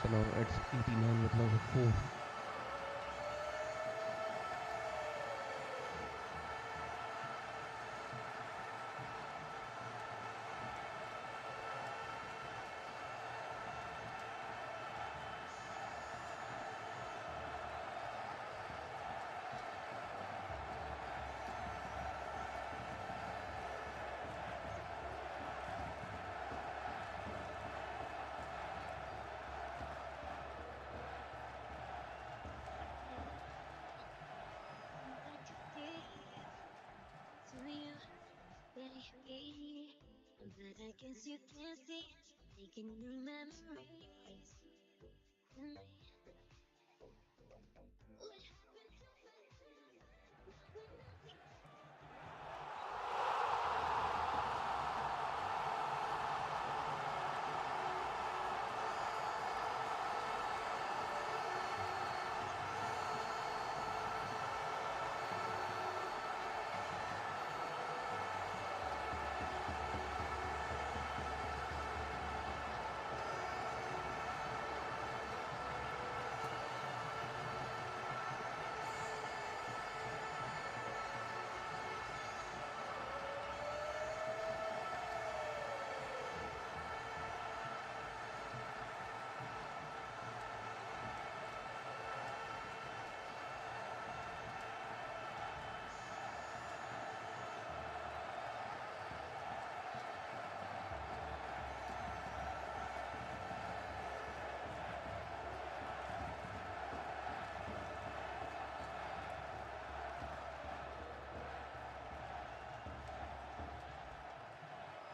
So now it's 89 with loss of 4. But I guess you can't see, making new memories with me. What happened so fast when nothing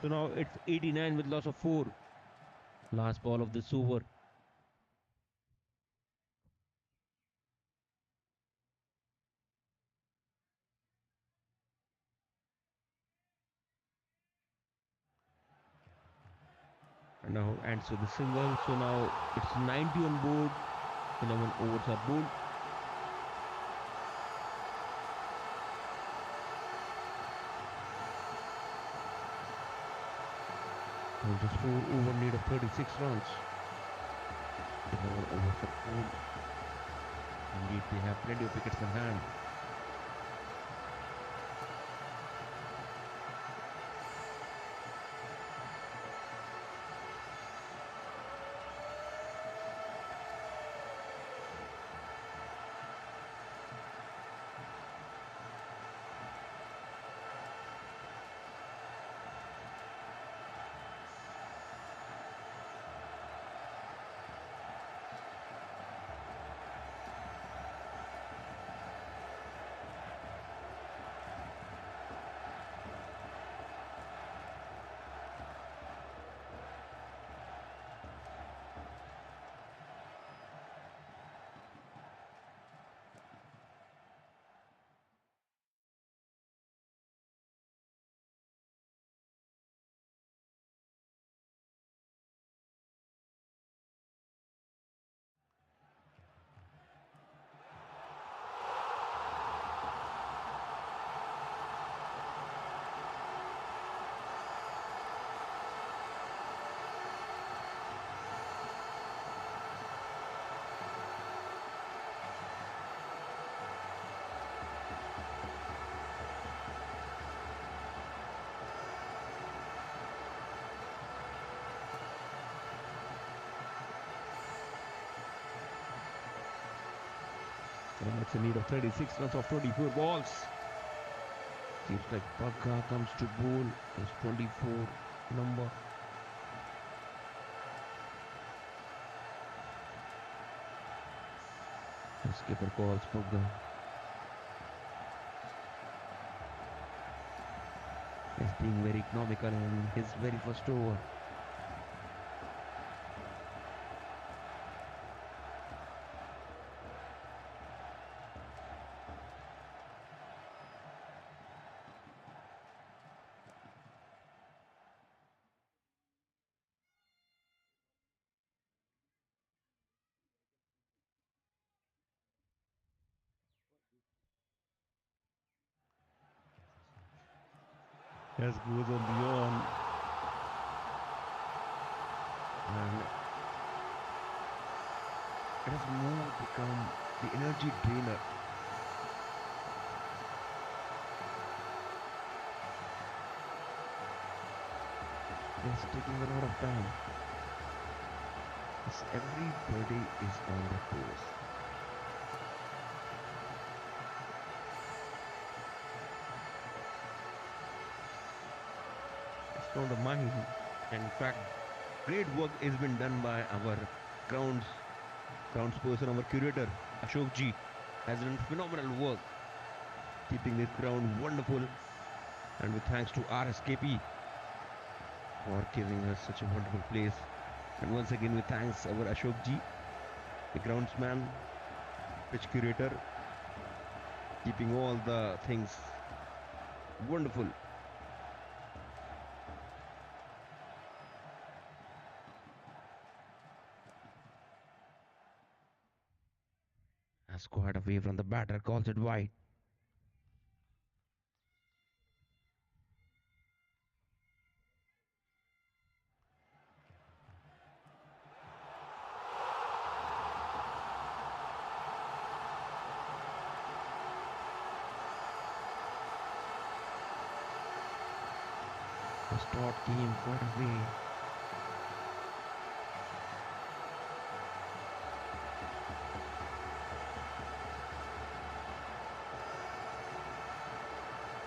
So now it's 89 with loss of 4. Last ball of this over. And now ends with a single. So now it's 90 on board. 11 overs are bowled. And just 4 over need of 36 runs. 11 overs are bowled. Indeed, they have plenty of wickets in hand. And that's a need of 36 runs of 24 balls. Seems like Pagga comes to bowl his 24 number. The skipper calls Pagga. He's being very economical in his very first over. Yes, goes on the on. And It has more become the energy drainer. It's taking a lot of time. As everybody is on their toes. It's from the mind. And in fact, great work has been done by our grounds person, our curator, Ashok Ji, has done phenomenal work keeping this ground wonderful. And with thanks to RSKP for giving us such a wonderful place. And once again, with thanks our Ashok Ji, the groundsman, pitch curator, keeping all the things wonderful. Has quite away from the batter, calls it wide. The start came quite away.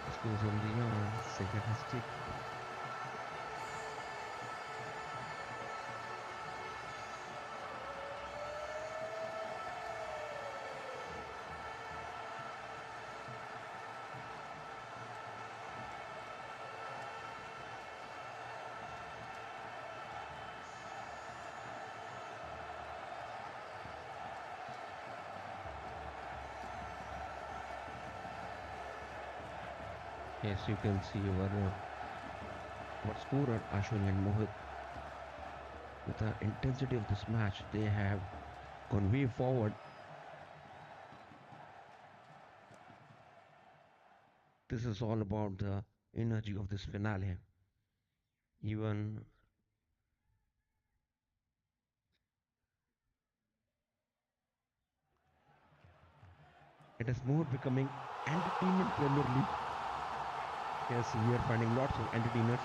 This goes on the yarn, second has ticked. Yes, you can see our scorer Ashwin and Mohit. With the intensity of this match, they have gone way forward. This is all about the energy of this finale. Even it is more becoming entertainment Premier League. Yes, we are finding lots of entertainers.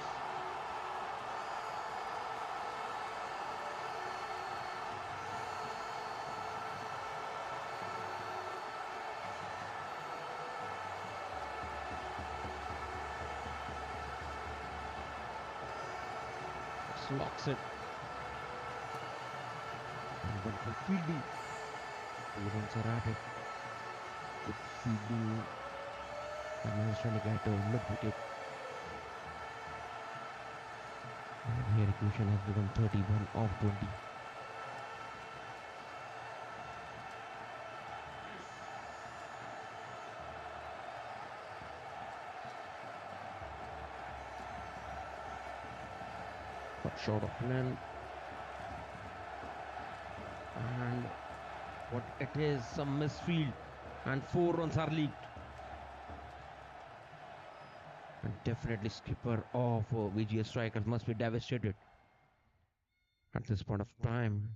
Locks it. And wonderful fielding. 2 runs are at it. Good fielding. And I was trying to get a mid wicket. And here equation has become 31 of 20. But short of length. And what it is, some misfield. And 4 runs are leaked. And definitely skipper of VGS strikers must be devastated at this point of time.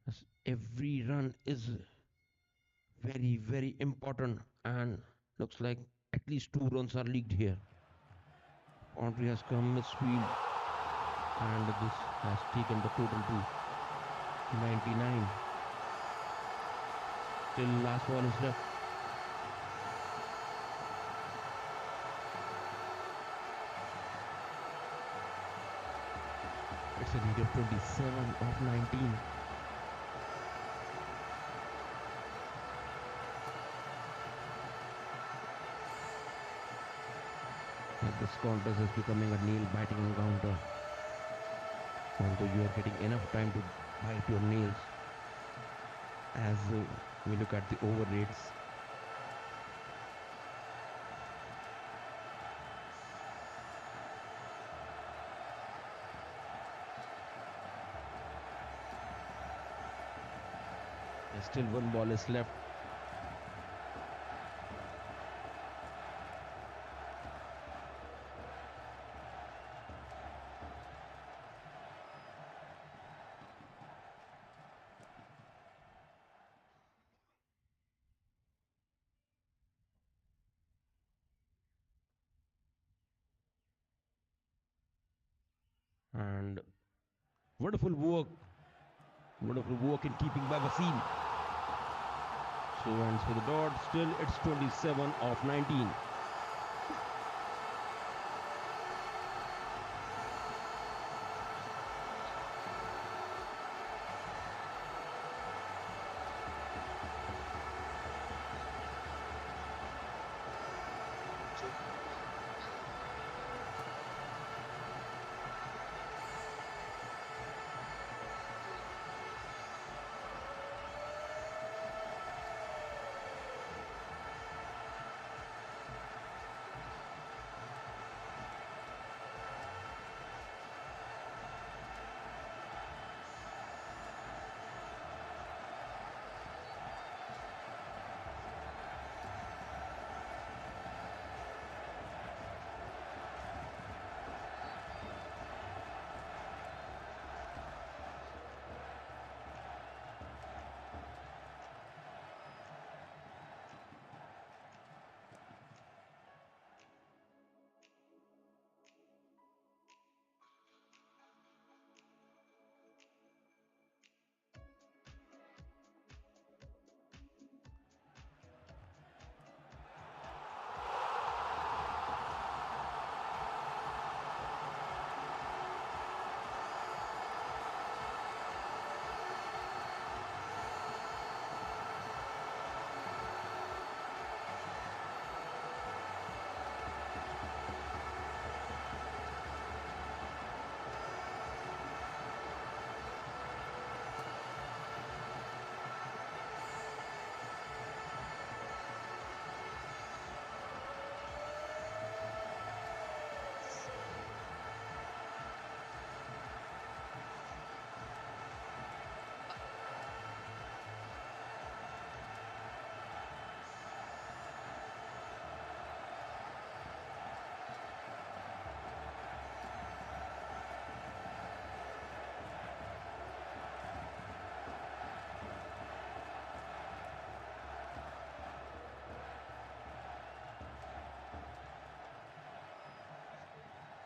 As every run is very, very important, and looks like at least 2 runs are leaked here. Boundary has come misfield, and this has taken the total to 99. Still last ball is left. It's a lead of 27 of 19. And this contest is becoming a nail-biting encounter. Although you are getting enough time to bite your nails as we look at the over rates. There's still 1 ball is left. And wonderful work in keeping by Wasim. So ends for the dot. Still, it's 27 of 19.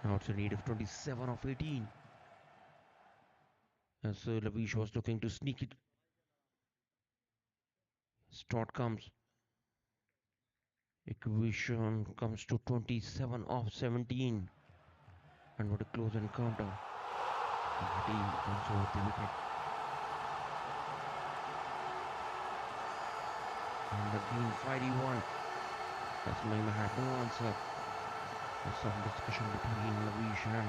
Now it's a need of 27 of 18. As Lavish was looking to sneak it. Start comes. Equation comes to 27 of 17. And what a close encounter. Bhatti comes over the wicket. And again, fiery one. As Mahima had no answer. There's some discussion between Lavish and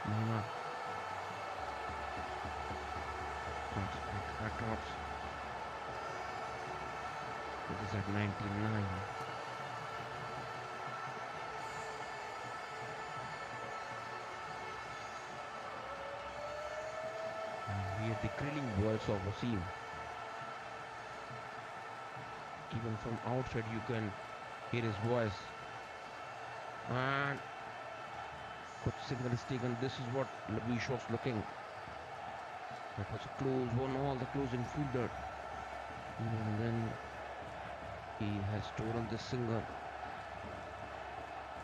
Mahima. Dots, back dots. This is at 99. And here the grilling voice of Wasim. Even from outside you can hear his voice. And good signal is taken. This is what Lavish was looking. That was a close one, all the close infielder. Even then, he has stolen this single.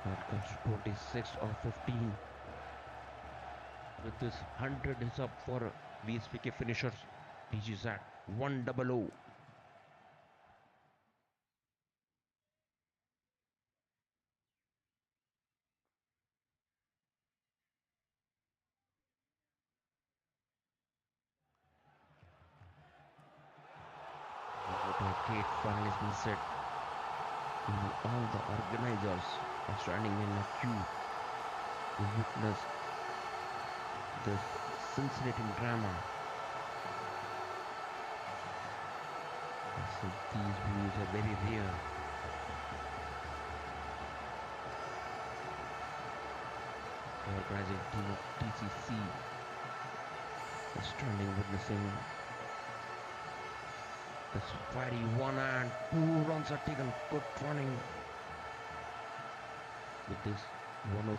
Now it comes to 26 of 15. With this 100 is up for VSPK finishers. Reaches at 100. What a great final has been set. Even all the organizers are standing in a queue to witness this scintillating drama. So these views are very rare. The organizing team of TCC is standing witnessing this fiery one, and 2 runs are taken. Good running with this 102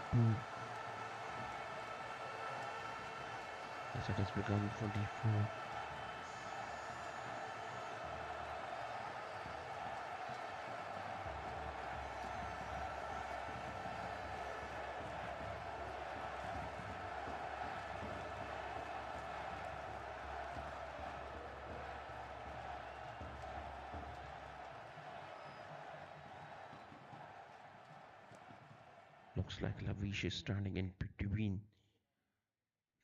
as it has become 24. Looks like Lavish is standing in between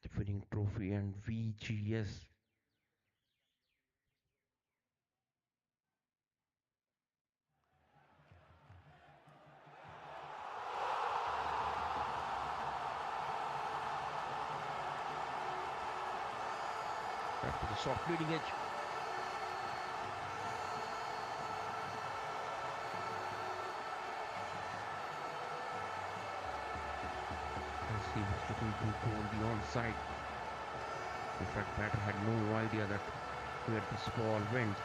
the winning trophy and VGS. Back to the soft leading edge. As he was looking to go on the onside. In fact, batter had no idea that where this ball went.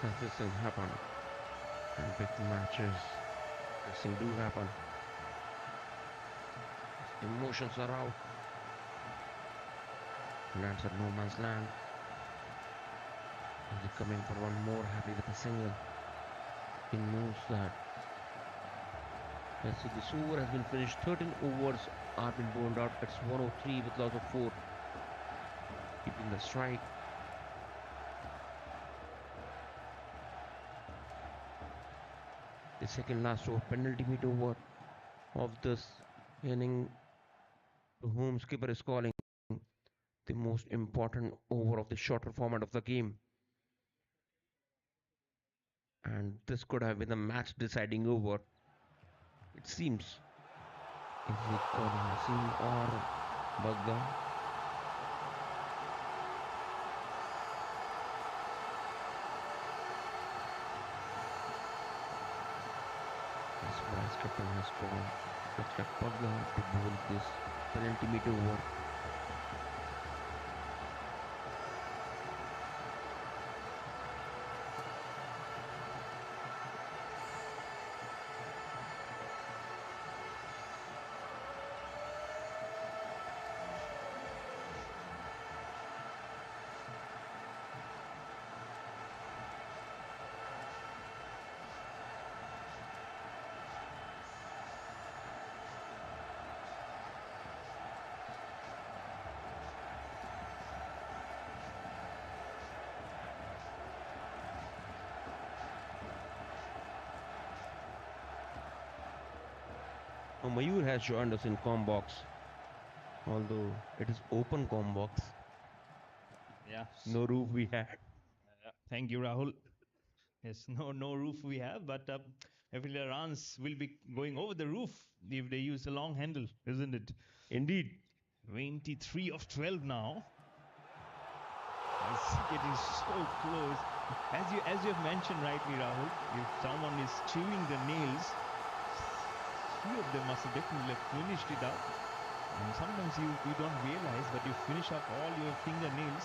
As this thing happened, and big matches, this thing do happen. Emotions are out. Lands at no man's land. Is he coming for one more, happy with a single? He knows that. Yes, so this over has been finished. 13 overs are been bowled out. It's 103 with loss of 4. Keeping the strike. The second last over, penalty meet over of this inning, to whom skipper is calling the most important over of the shorter format of the game. And this could have been a match deciding over, it seems. Is he calling Wasim or Bagda? As vice captain has called, looks like Bagda to bowl this penalty meet over. Mayur has joined us in Combox, although it is open Combox. Yeah. No roof we had. Thank you, Rahul. Yes, no roof we have, but every runs will be going over the roof if they use a long handle, isn't it? Indeed. 23 of 12 now. It's getting so close. As you have mentioned rightly, Rahul, if someone is chewing the nails, few of them must have definitely finished it up. And sometimes you don't realize, but you finish up all your fingernails,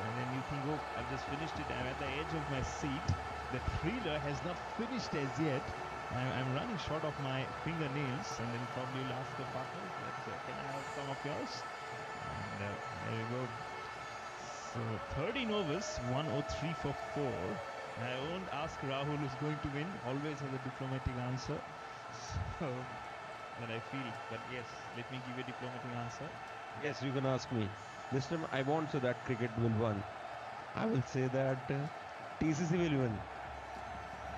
and then you think, oh, I've just finished it. I'm at the edge of my seat. The thriller has not finished as yet. I'm running short of my fingernails, and then probably you'll ask the partner, can I have some of yours? And there you go. So 13 overs, 103 for 4. I won't ask Rahul who's going to win. Always has a diplomatic answer. So that I feel, but yes, let me give you a diplomatic answer. Yes, you can ask me. This time I won't say that cricket will win. I will say that TCC will win.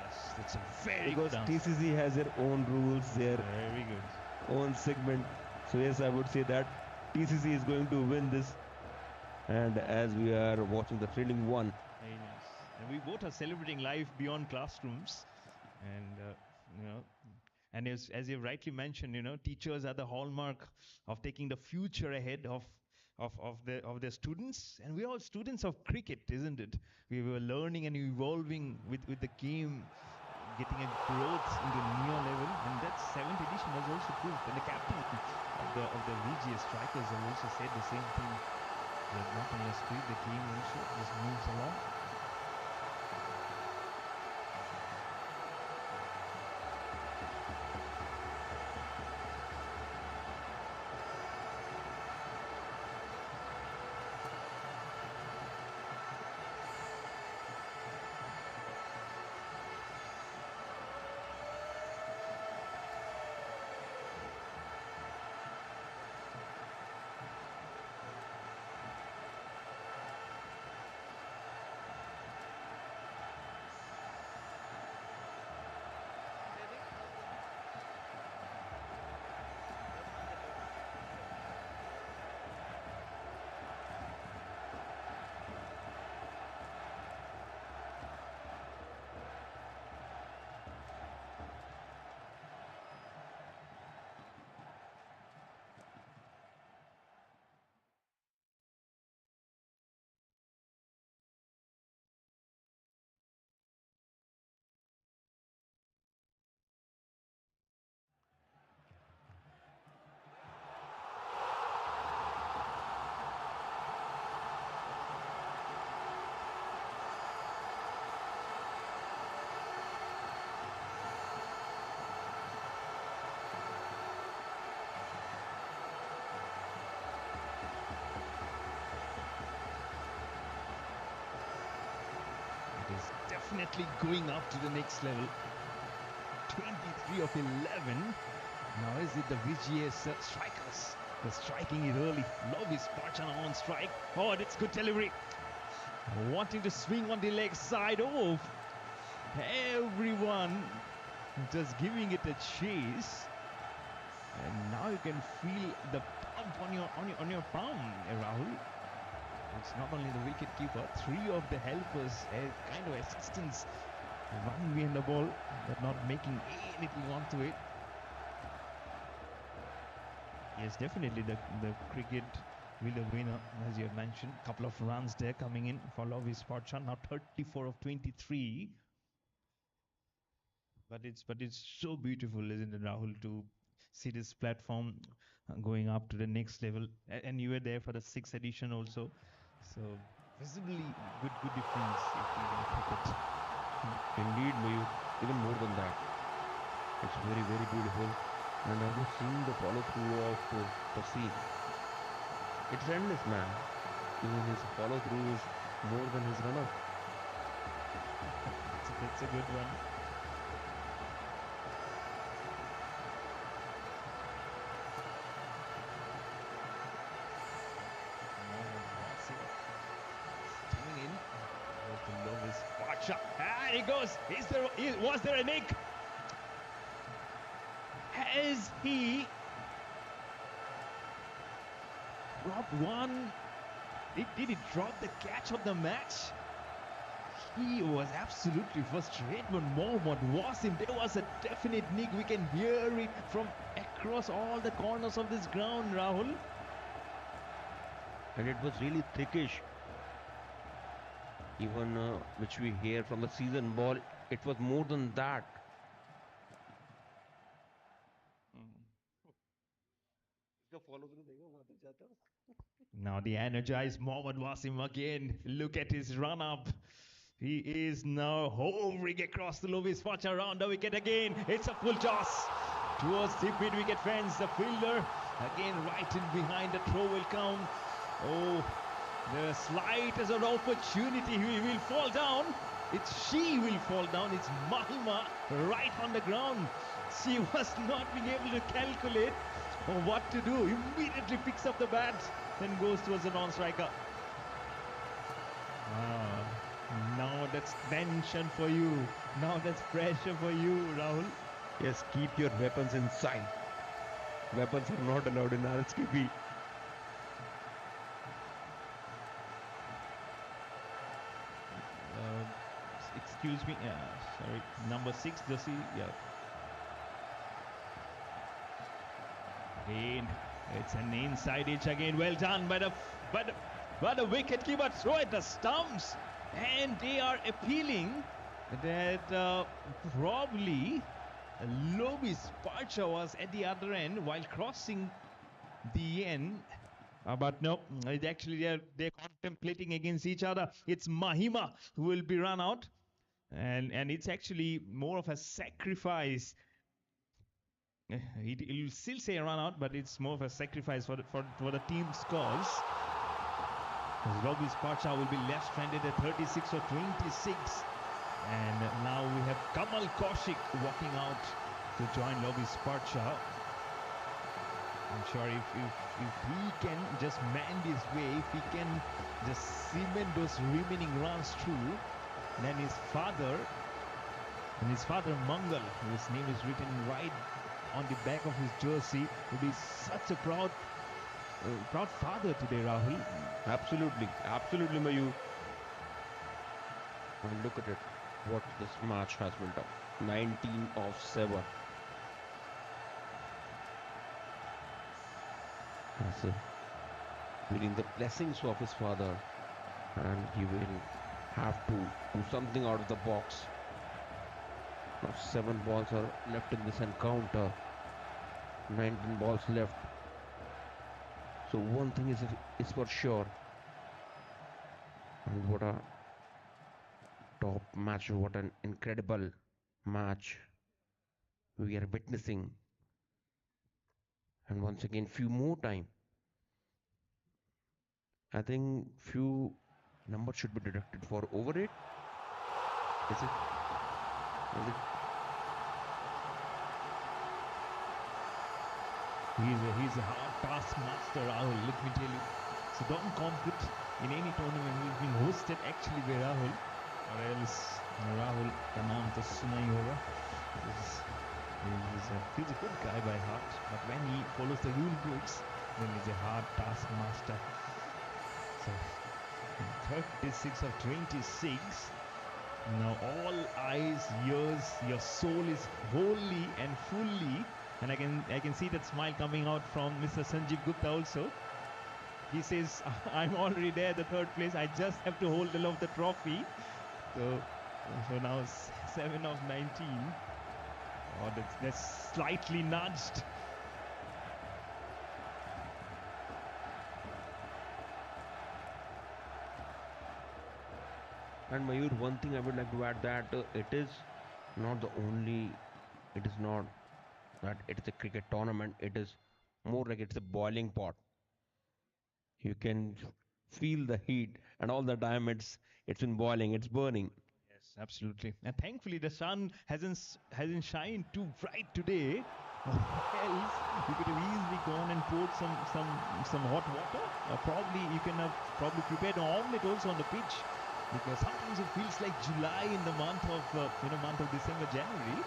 Yes, that's a very because good answer. TCC has their own rules, their Very good. own segment. So yes, I would say that TCC is going to win this. And as we are watching the thrilling one, Very nice. And we both are celebrating life beyond classrooms, and and as you rightly mentioned, teachers are the hallmark of taking the future ahead of their students, and we're all students of cricket, isn't it? We were learning and evolving with the game, getting a growth into neo level, and that 7th edition has also proved. And the captain of the VGS strikers have also said the same thing, that not unless speed, the game also just moves along. definitely going up to the next level. 23 of 11. Now is it the VGS strikers? The striking is early. Lovis Parchana on strike. Oh, that's good delivery. Wanting to swing on the leg side. Oh, everyone just giving it a chase. And now you can feel the pump on your palm, Rahul. It's not only the wicket keeper, three of the helpers, kind of assistants, running behind the ball, but not making anything onto it. Yes, definitely the cricket will the winner, as you have mentioned. Couple of runs there coming in for Lovis Parchana, now 34 of 23. But it's so beautiful, isn't it, Rahul, to see this platform going up to the next level. And you were there for the 6th edition also, so visibly good difference you feel in cricket. Indeed, Mayur, even more than that. It's very, very beautiful. And I've just seen the follow through of the scene. It's endless, man. Even his follow through is more than his run up. That's a good one. Coming in. Goes to Lovis Parchana. And he goes. Was there a nick? Has he dropped one? Did he drop the catch of the match? He was absolutely frustrated when Mohammad Wasim. There was a definite nick. We can hear it from across all the corners of this ground, Rahul. And it was really thickish. Even which we hear from the season ball, it was more than that. Now the energized Mohammad Wasim again. Look at his run up. He is now hovering across the Lovis Parchana around the wicket again. It's a full toss towards the mid wicket fence. The fielder again right in behind. The throw will come. Oh, the slightest of opportunity. He will fall down. She will fall down. It's Mahima right on the ground. She was not being able to calculate what to do. Immediately picks up the bat, then goes towards the non-striker. Now that's tension for you. Now that's pressure for you, Rahul. Yes, keep your weapons inside. Weapons are not allowed in RSKB. Excuse me. Sorry. Number 6, Josie. Yeah. Again, it's an inside edge again. Well done by the wicket keeper. Throw at the stumps, and they are appealing that probably Lovis Parchana was at the other end while crossing the end. But no, actually they're contemplating against each other. It's Mahima who will be run out, and it's actually more of a sacrifice. He'll still say a run out, but it's more of a sacrifice for the team's cause. Lovis Parchana will be left stranded at 36 or 26. And now we have Kamal Kaushik walking out to join Lovis Parchana. I'm sure if he can just mend his way, if he can just cement those remaining runs through, then his father Mangal, whose name is written right on the back of his jersey, will be such a proud father today, Rahul. Absolutely, absolutely, Mayur. And look at it, what this match has built up. 19 of 7. As winning the blessings of his father, and he will have to do something out of the box. Now 7 balls are left in this encounter. 19 balls left. So one thing is for sure. And what a top match, what an incredible match we are witnessing. And once again, few more time. I think few numbers should be deducted for over it. Is it? Is it? He's a hard taskmaster, Rahul, let me tell you. So don't compete in any tournament who's been hosted actually by Rahul, or else Rahul का नाम तो सुना ही होगा. He's a good guy by heart, but when he follows the rule books, then he's a hard taskmaster. So 36 of 26. Now all eyes, ears, your soul is wholly and fully, and I can see that smile coming out from Mr. Sanjeev Gupta also. He says, I'm already there, the third place. I just have to hold of the trophy. So now 7 of 19. Oh, that's slightly nudged. And Mayur, one thing I would like to add that it is not that it is a cricket tournament. It is more like it's a boiling pot. You can feel the heat, and all the time it's been boiling, it's burning. Yes, absolutely. And thankfully the sun hasn't shined too bright today. Or else you could have easily gone and poured some hot water. Or probably you can have prepared an omelette also on the pitch, because sometimes it feels like July in the month of December, January.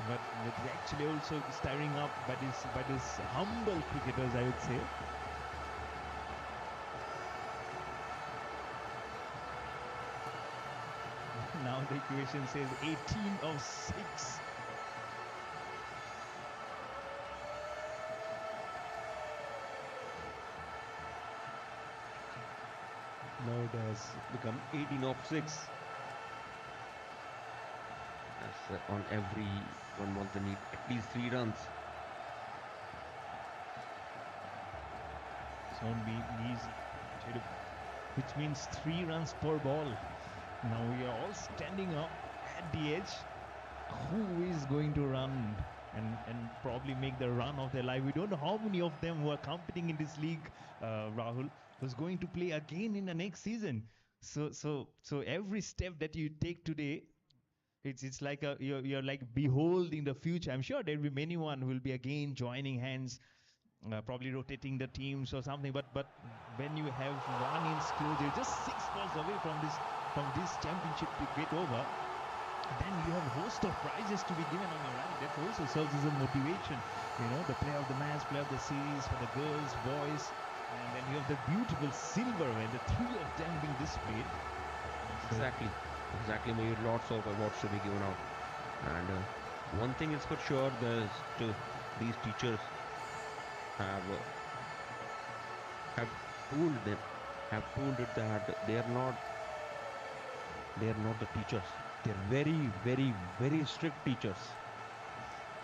But it's actually also stirring up by these humble cricketers, I would say. Now the equation says 18 of 6. Now it has become 18 of 6. That's on every one wants to need at least 3 runs. It's not being easy, which means 3 runs per ball. Now we are all standing up at the edge. Who is going to run and probably make the run of their life? We don't know how many of them who are competing in this league, Rahul, who's going to play again in the next season. So every step that you take today, it's like you're like beholding the future. I'm sure there will be many one who will be again joining hands, probably rotating the teams or something. But when you have 1 inch closure, just 6 balls away from this championship to get over, then you have a host of prizes to be given on your right. That also serves as a motivation. The player of the match, player of the series for the girls, boys, and then you have the beautiful silverware, the 3 of them being displayed. Exactly, maybe lots of awards to be given out. And one thing is for sure, these teachers have told it that they are not the teachers. They're very, very, very strict teachers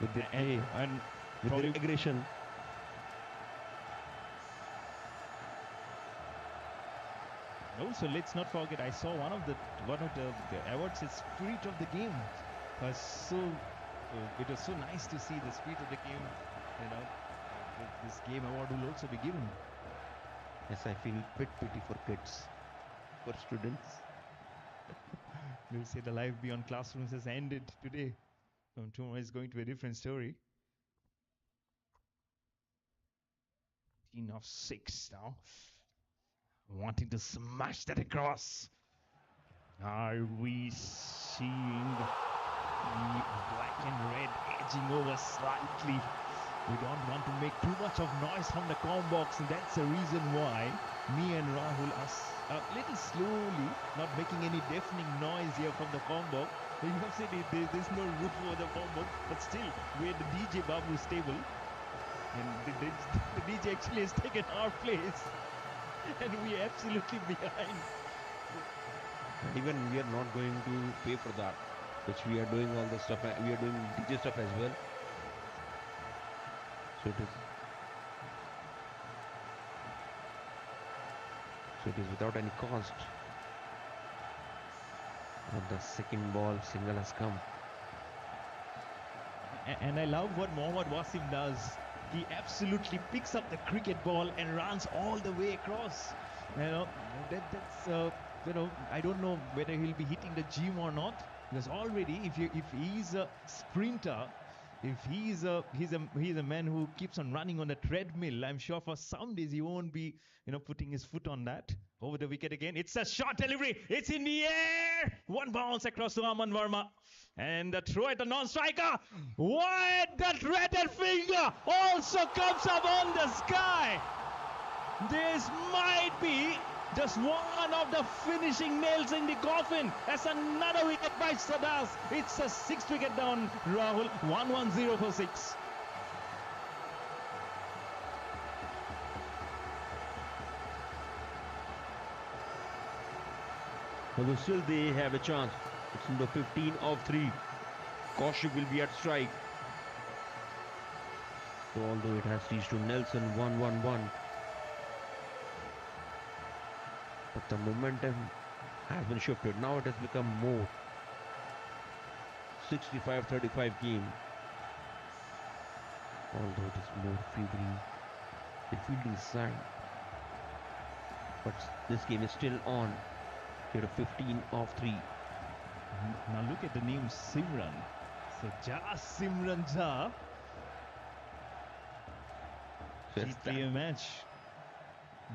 with their and with their aggression. Also, let's not forget, I saw one of the awards is Spirit of the Game. It was so nice to see the Spirit of the Game. This game award will also be given. Yes, I feel bit pity for kids, for students. We'll say the life beyond classrooms has ended today. Tomorrow is going to be a different story. 18 of 6 now. Wanting to smash that across. Are we seeing the black and red edging over slightly? We don't want to make too much of noise from the comm box, and that's the reason why me and Rahul are a little slowly, not making any deafening noise here from the comm box. You have said there's no roof over the comm box, but still, we're at the DJ Babu's table, and the DJ actually has taken our place. And we are absolutely behind. Even we are not going to pay for that, which we are doing all the stuff. We are doing DJ stuff as well. So it is without any cost. But the second ball single has come. And I love what Mohammad Wasim does. He absolutely picks up the cricket ball and runs all the way across. That's I don't know whether he'll be hitting the gym or not. Because already, if he's a sprinter, if he's a man who keeps on running on a treadmill, I'm sure for some days he won't be putting his foot on that. Over the wicket again. It's a short delivery. It's in the air. One bounce across to Aman Verma. And the throw at the non-striker. Wide, that threaded finger also comes up on the sky. This might be just one of the finishing nails in the coffin. That's another wicket by Sadas. It's a 6th wicket down, Rahul. 1-1-0 for 6. Although still they have a chance. It's number 15 of 3. Kaushik will be at strike. So although it has reached to Nelson 1-1-1. But the momentum has been shifted. Now it has become more 65-35 game. Although it is more favoring the fielding side. But this game is still on. Here 15 of 3. Now look at the name Simran. So just Simran Ja. G3 match.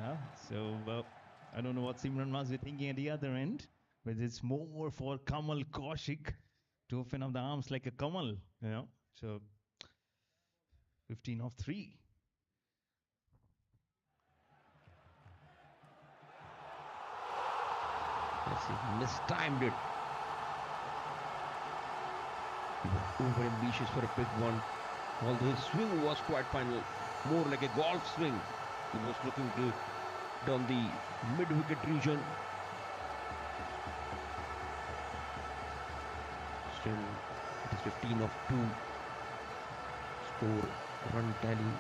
Yeah, so I don't know what Simran must be thinking at the other end, but it's more for Kamal Kaushik to open up the arms like a Kamal, So 15 of 3. Yes, he mistimed it. He was over ambitious for a big one. Although his swing was quite final, more like a golf swing. He was looking to down the mid-wicket region. Still, it is 15 of 2. Score, run tally.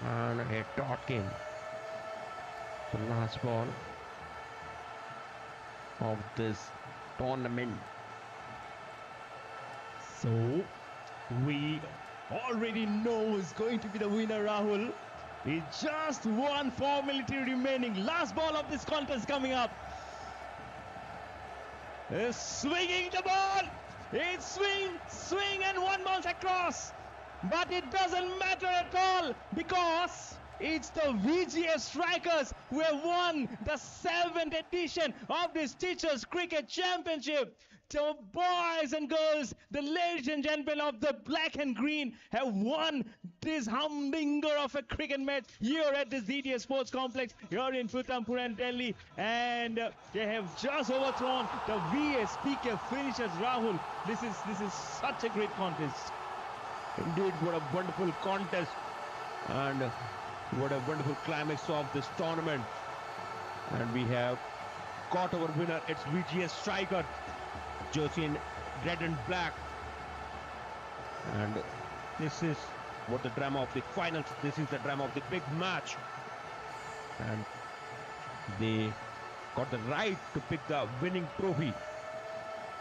And a dot came. The last ball of this tournament. So we already know who's going to be the winner, Rahul. It's just one formality remaining. Last ball of this contest coming up. Is swinging the ball. It's swing and one bounce across. But it doesn't matter at all because it's the VGS Strikers who have won the 7th edition of this Teachers Cricket Championship. So boys and girls, the ladies and gentlemen of the black and green have won this humdinger of a cricket match here at the ZDS Sports Complex here in Puthampur and Delhi. And they have just overthrown the VSPK finishers, Rahul. This is such a great contest. Indeed, what a wonderful contest and what a wonderful climax of this tournament. And we have got our winner. It's VGS Striker, jersey in red and black. And this is what the drama of the finals. This is the drama of the big match. And they got the right to pick the winning trophy.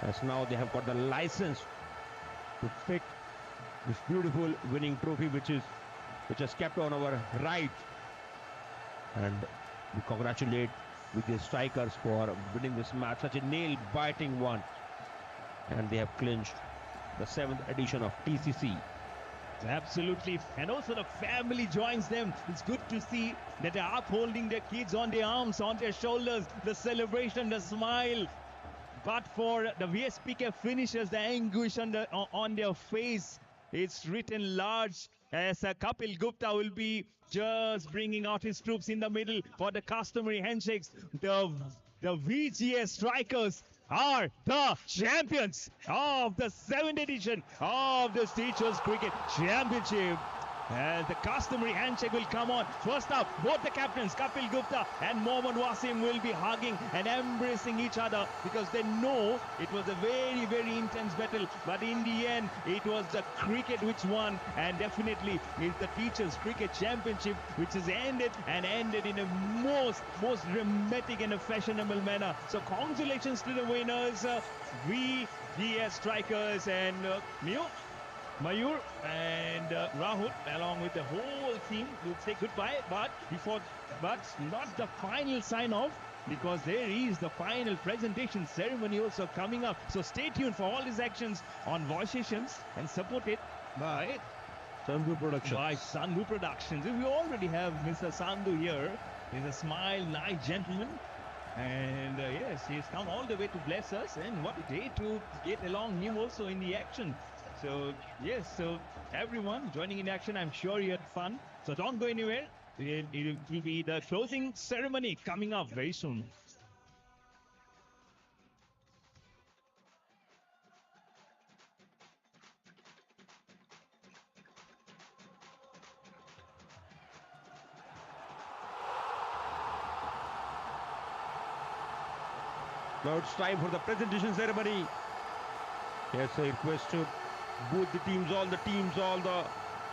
As now they have got the license to pick this beautiful winning trophy which has kept on our right. And we congratulate with the Strikers for winning this match, such a nail-biting one. And they have clinched the 7th edition of TCC. Absolutely, and also the family joins them. It's good to see that they're upholding their kids on their arms, on their shoulders, the celebration, the smile. But for the VSPK finishers, the anguish on their face, it's written large as Kapil Gupta will be just bringing out his troops in the middle for the customary handshakes. The VGS Strikers are the champions of the 7th edition of the Teachers Cricket Championship. And the customary handshake will come on. First up, both the captains, Kapil Gupta and Mohammad Wasim, will be hugging and embracing each other because they know it was a very, very intense battle. But in the end, it was the cricket which won. And definitely, it's the Teachers Cricket Championship which has ended in a most dramatic and a fashionable manner. So congratulations to the winners, VGS Strikers and Mayur and Rahul, along with the whole team, will say goodbye. But not the final sign-off. because there is the final presentation ceremony also coming up. So stay tuned for all these actions on voisationz and supported by Sandhu Productions. Sandhu Productions. We already have Mr. Sandhu here. He's a smile, nice gentleman. And yes, he's come all the way to bless us. And what a day to get along him also in the action. So yes, so everyone joining in action, I'm sure you had fun. So don't go anywhere. It will be the closing ceremony coming up very soon. Now it's time for the presentation ceremony. Yes, I request to both the teams, all the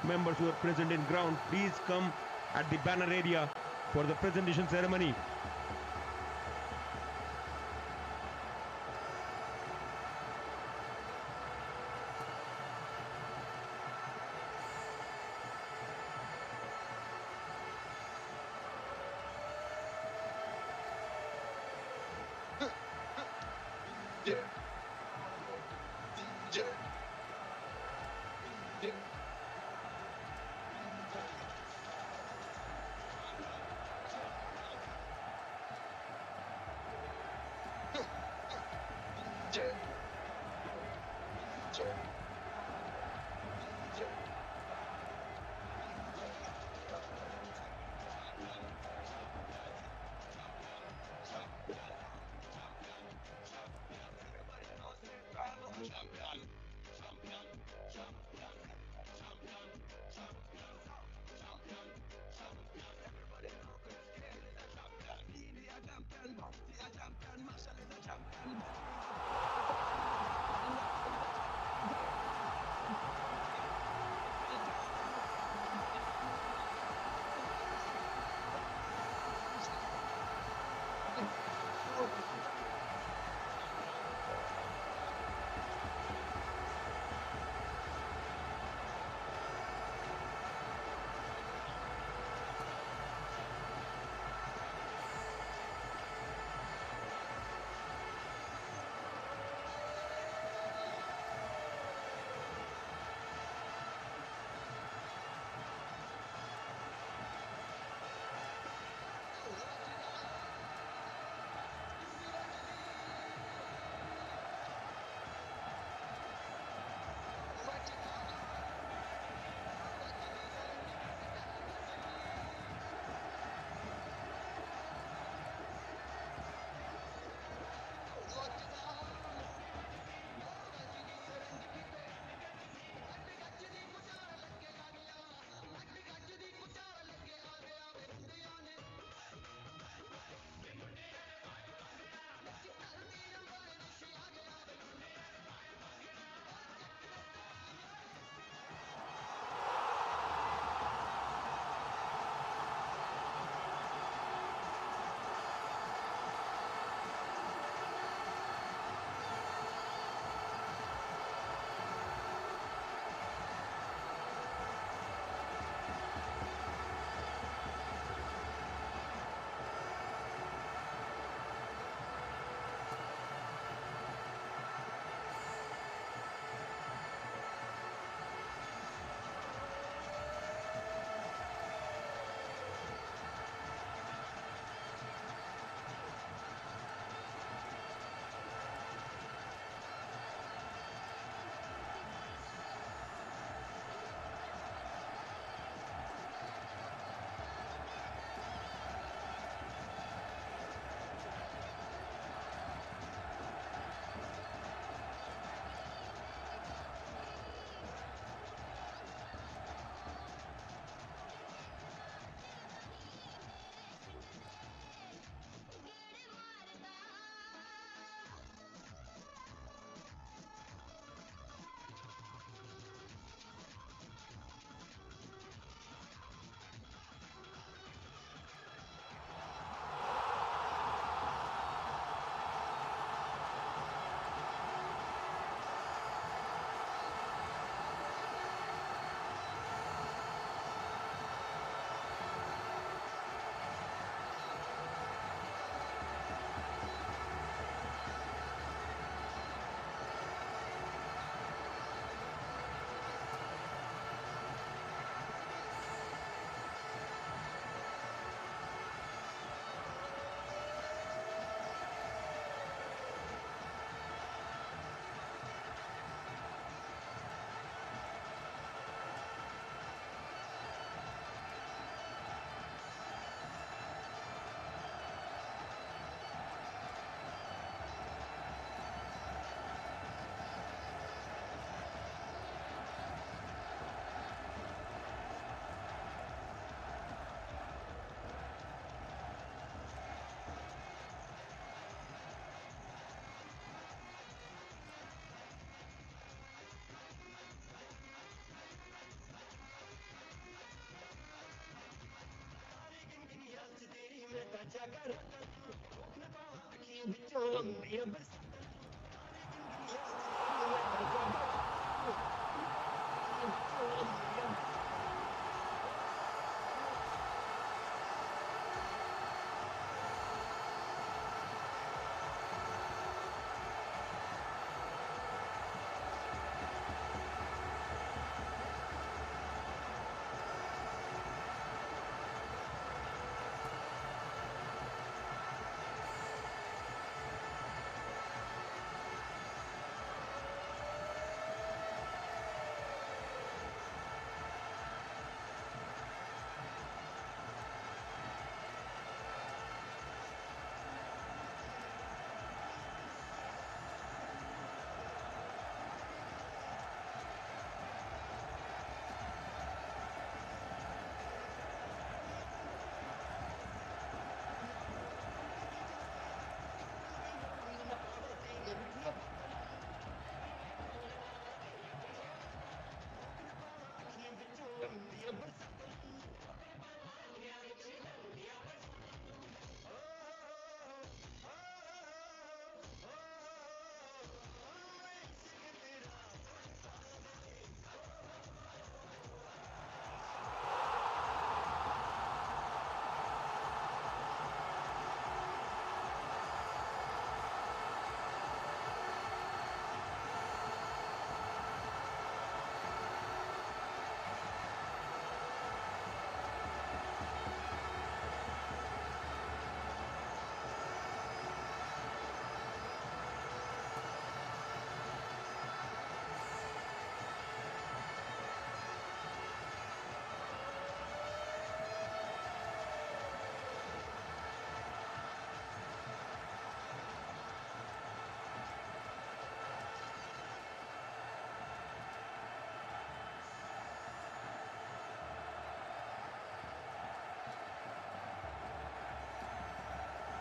members who are present in ground, please come at the banner area for the presentation ceremony.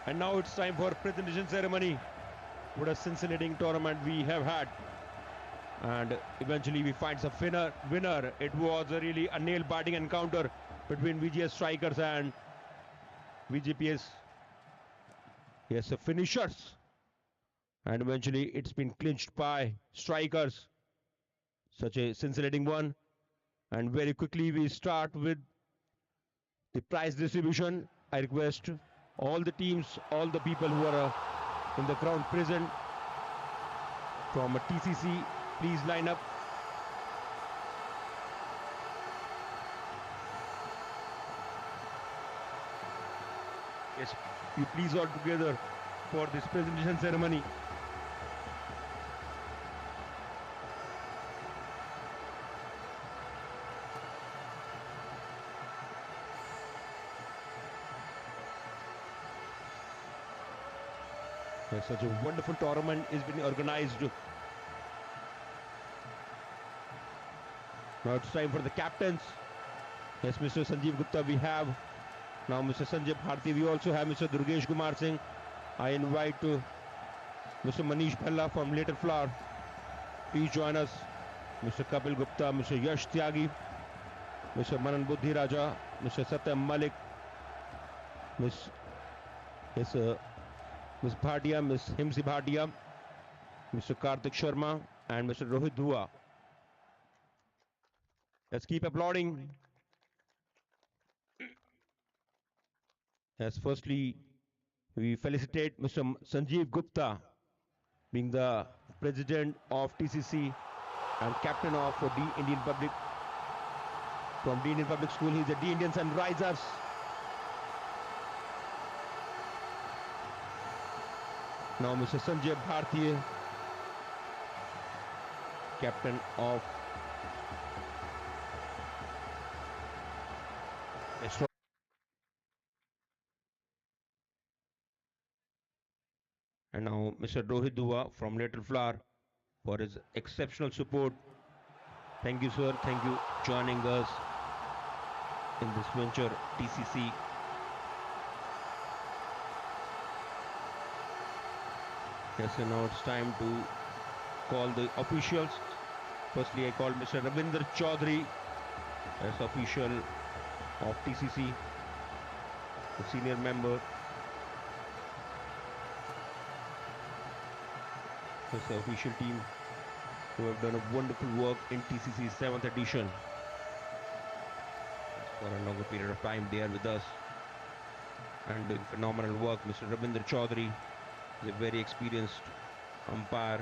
And now it's time for presentation ceremony. What a scintillating tournament we have had. And eventually we find a winner. It was really a nail-biting encounter between VGS strikers and VGPS. Yes, the finishers. And eventually it's been clinched by strikers. Such a scintillating one. And very quickly we start with the prize distribution. I request all the teams, all the people who are in the ground present from a TCC, please line up. Yes, you please all together for this presentation ceremony. Yes, such a wonderful tournament is being organized. Now it's time for the captains. Yes, Mr. Sanjeev Gupta we have. Now Mr. Sanjay Bharti, we also have Mr. Durgesh Kumar Singh. I invite Mr. Manish Bhalla from Little Flower. Please join us. Mr. Kapil Gupta, Mr. Yash Tyagi, Mr. Manan Buddhi Raja, Mr. Satyam Malik, Miss Bhatia, Miss Himsi Bhatia, Mr. Karthik Sharma, and Mr. Rohit Dhua. Let's keep applauding. Yes, firstly, we felicitate Mr. Sanjeev Gupta, being the president of TCC and captain of D Indian Public. From D Indian Public School, he's the D Indian Sunrisers. Now Mr. Sanjay Bharti, captain of Astro. And now Mr. Rohit Dhua from Little Flower for his exceptional support. Thank you, sir. Thank you joining us in this venture, TCC. Yes, and now it's time to call the officials. Firstly, I call Mr. Ravinder Chaudhary as official of TCC, the senior member. It's the official team who have done a wonderful work in TCC 7th edition. As for a longer period of time, they are with us and doing phenomenal work. Mr. Rabinder Chaudhary is a very experienced umpire.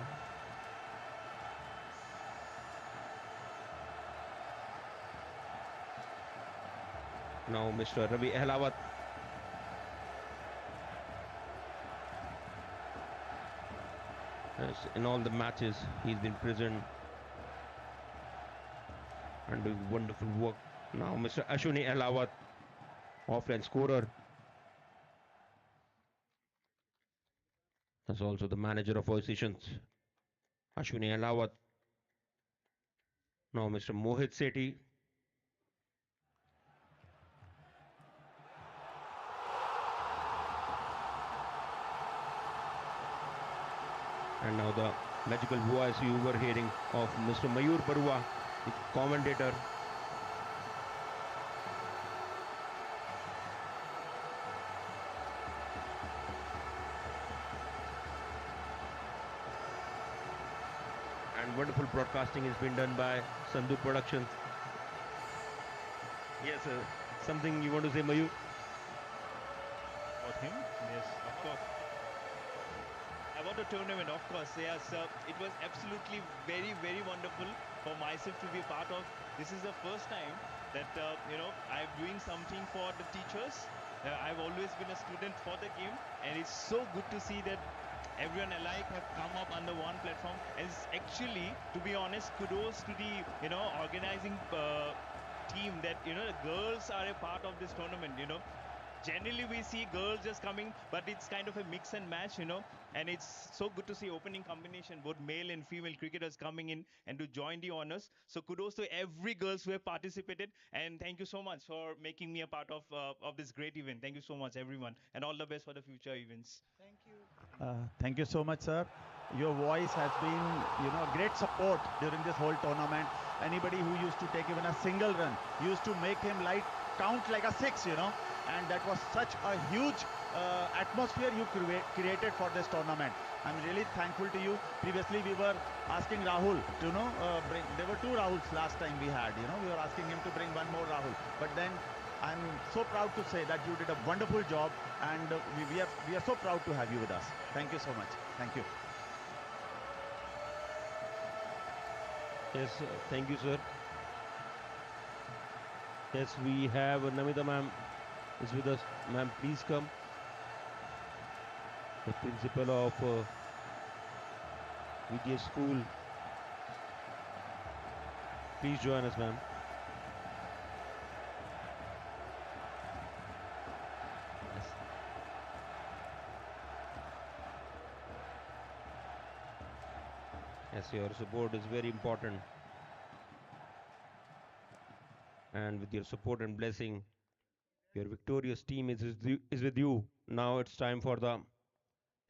Now Mr. Ravi Ahlawat. As in all the matches, he's been present and doing wonderful work. Now Mr. Ashwini Ahlawat, offline scorer. That's also the manager of voisationz, Ashwini Ahlawat. Now Mr. Mohit Sethi. And now the magical voice you were hearing of Mr. Mayur Barua, the commentator. And wonderful broadcasting has been done by Sandhu Productions. Yes, something you want to say, Mayur? About him? Yes, of course. About the tournament, of course, yes. It was absolutely very wonderful for myself to be a part of. This is the first time that, I'm doing something for the teachers. I've always been a student for the game, and it's so good to see that everyone alike have come up under one platform. And it's actually, to be honest, kudos to the, organizing team that, the girls are a part of this tournament, Generally, we see girls just coming, but it's kind of a mix and match, and it's so good to see opening combination, both male and female cricketers coming in and to join the honors. So kudos to every girls who have participated, and thank you so much for making me a part of this great event. Thank you so much, everyone, and all the best for the future events. Thank you. Thank you so much, sir. Your voice has been, great support during this whole tournament. Anybody who used to take even a single run used to make him count like a six, and that was such a huge atmosphere you created for this tournament. I'm really thankful to you. Previously, we were asking Rahul to, bring. There were two Rahuls last time we had. We were asking him to bring one more Rahul, but then I'm so proud to say that you did a wonderful job, and we are so proud to have you with us. Thank you so much. Thank you. Yes, thank you, sir. Yes, we have Namita ma'am is with us. Ma'am, please come. The principal of VGS school. Please join us, ma'am. Yes. Yes, your support is very important. And with your support and blessing, your victorious team is with you. Now it's time for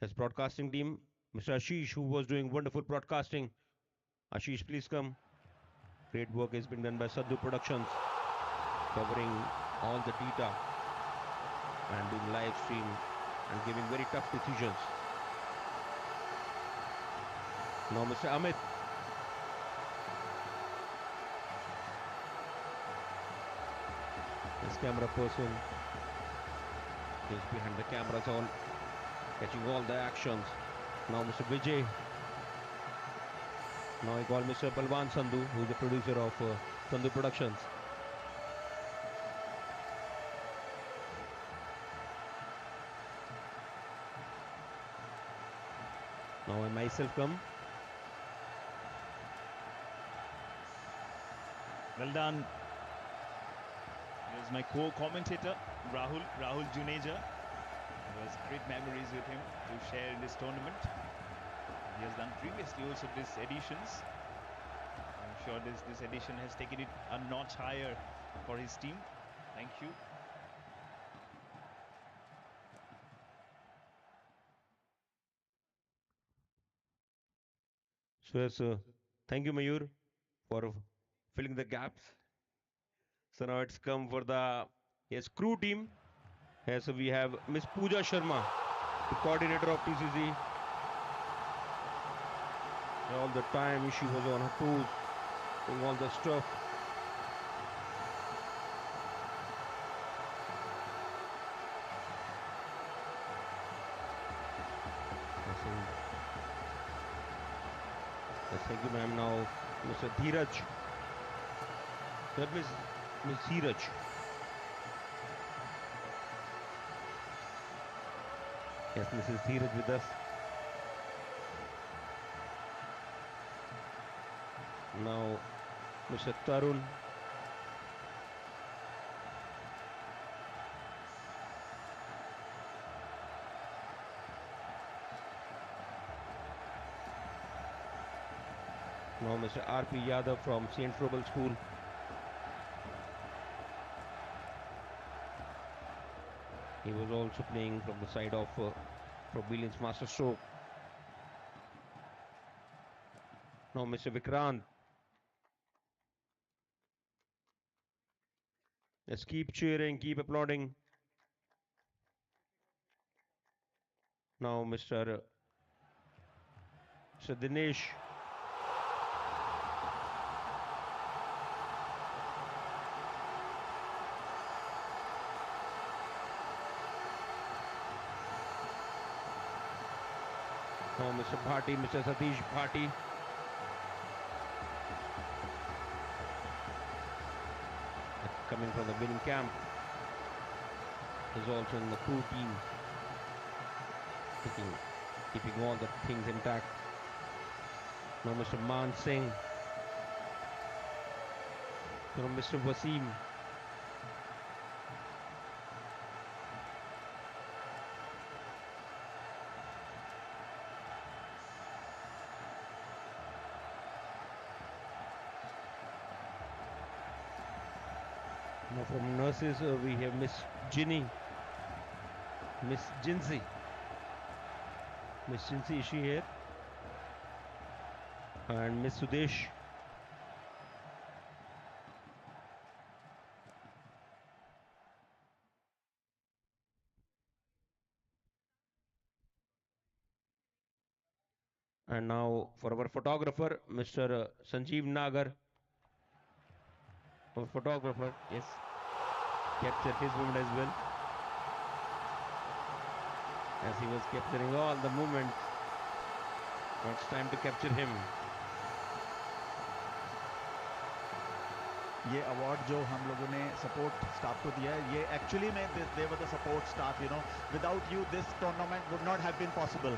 his broadcasting team. Mr. Ashish, who was doing wonderful broadcasting. Ashish, please come. Great work has been done by Sadhu Productions, covering all the data and doing live stream and giving very tough decisions. Now Mr. Amit. This camera person is behind the cameras, all catching all the actions. Now Mr. Vijay. Now I call Mr. Balwan Sandhu, who is the producer of Sandhu Productions. Now I myself come. Well done. Here's my co-commentator, Rahul Juneja. There was great memories with him to share in this tournament. He has done previously also these editions. I'm sure this edition has taken it a notch higher for his team. Thank you. So yes, thank you, Mayur, for filling the gaps. So now it's come for the crew team. Yes, we have Miss Pooja Sharma, the coordinator of TCC. All the time she was on her toes, doing all the stuff. Thank you, ma'am. Now, Mr. Dheeraj. That is Miss Dheeraj. Yes, Mrs. Dheeraj with us. Now, Mr. Tarun. Now, Mr. R.P. Yadav from St. Frobel School. He was also playing from the side of Probillion's Master Stroke. Now, Mr. Vikrant. Let's keep cheering, keep applauding. Now, Mr. Dinesh. Now, Mr. Bhati, Mr. Satish Bhati. Coming from the winning camp. Is also in the crew team. Keeping all the things intact. Now, Mr. Man Singh. From Mr. Wasim. Now from nurses we have Miss Ginny, Miss Jinsey. Miss Jinsey, is she here? And Miss Sudesh. And now for our photographer, Mr. Sanjeev Nagar. Our photographer, yes, captured his moment as well. As he was capturing all the movements. Now it's time to capture him. ये award जो हम लोगों ने support staff को दिया है, ये actually में they were the support staff, you know, without you this tournament would not have been possible.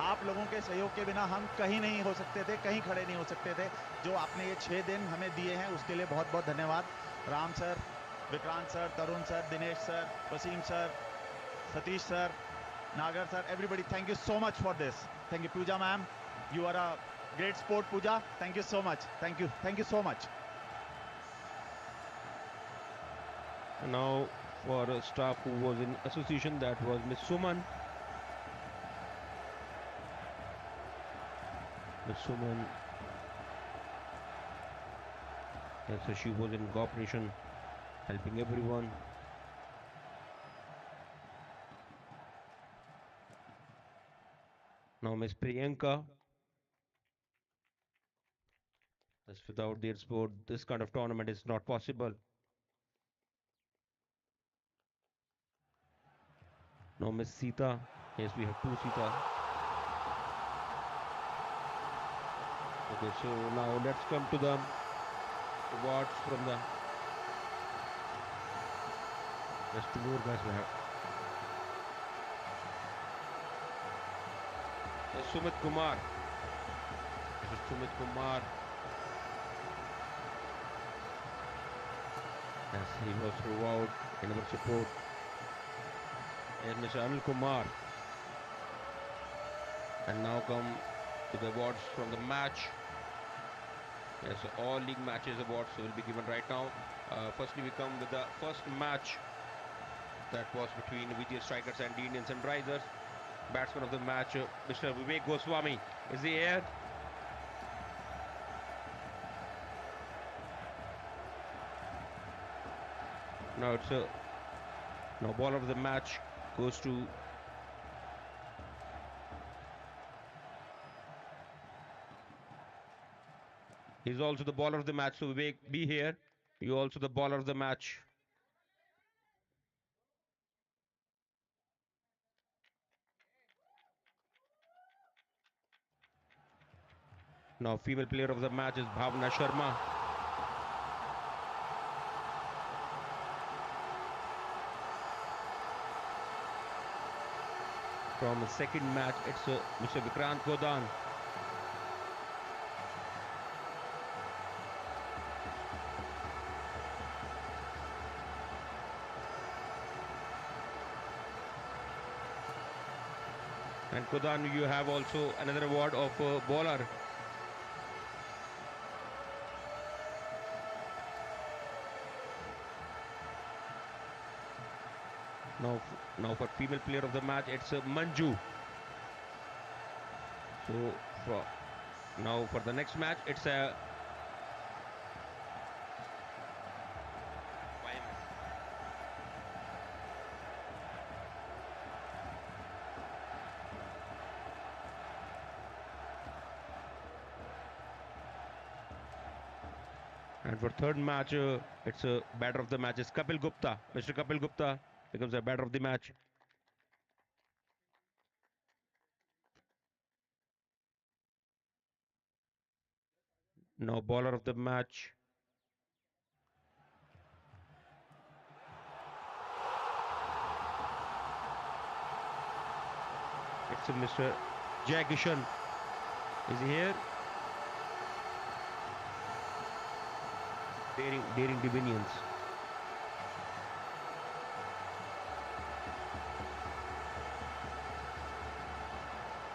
आप लोगों के सहयोग के बिना हम कहीं नहीं हो सकते थे, कहीं खड़े नहीं हो सकते थे. जो आपने ये 6 दिन हमें दिए हैं उसके लिए बहुत बहुत धन्यवाद. Ram sir, Vikrant sir, Tarun sir, Dinesh sir, Waseem sir, Satish sir, Nagar sir, everybody, thank you so much for this. Thank you, Pooja ma'am. You are a great sport, Pooja. Thank you so much. Thank you so much. Now for staff who was in association, that was Miss Suman. Miss Suman. Yes, so she was in cooperation, helping everyone. Now Miss Priyanka. As without their sport, this kind of tournament is not possible. Now Miss Sita. Yes, we have 2 Sita. Okay, so now let's come to the awards from the. There's 2 more guys we have. There's Sumit Kumar. This is Sumit Kumar. Yes, he was throughout in our support. And Mr. Anil Kumar. And now come to the awards from the match. Yes, all league matches awards will be given right now. Firstly, we come with the first match that was between VGS Strikers and the Indian Sunrisers. Batsman of the match, Mr. Vivek Goswami. Is he here? Now it's now ball of the match goes to He's also the bowler of the match, so Vivek, be here. You also the bowler of the match. Now female player of the match is Bhavna Sharma. From the second match, it's Mr. Vikrant Godan. And Godan, you have also another award of bowler. Now for female player of the match, it's Manju. So now for the next match, it's a and for third match, it's a batter of the match is Kapil Gupta. Mr. Kapil Gupta becomes a batter of the match. Now bowler of the match. It's Mr. Jai Kishan. Is he here? Daring Divinions.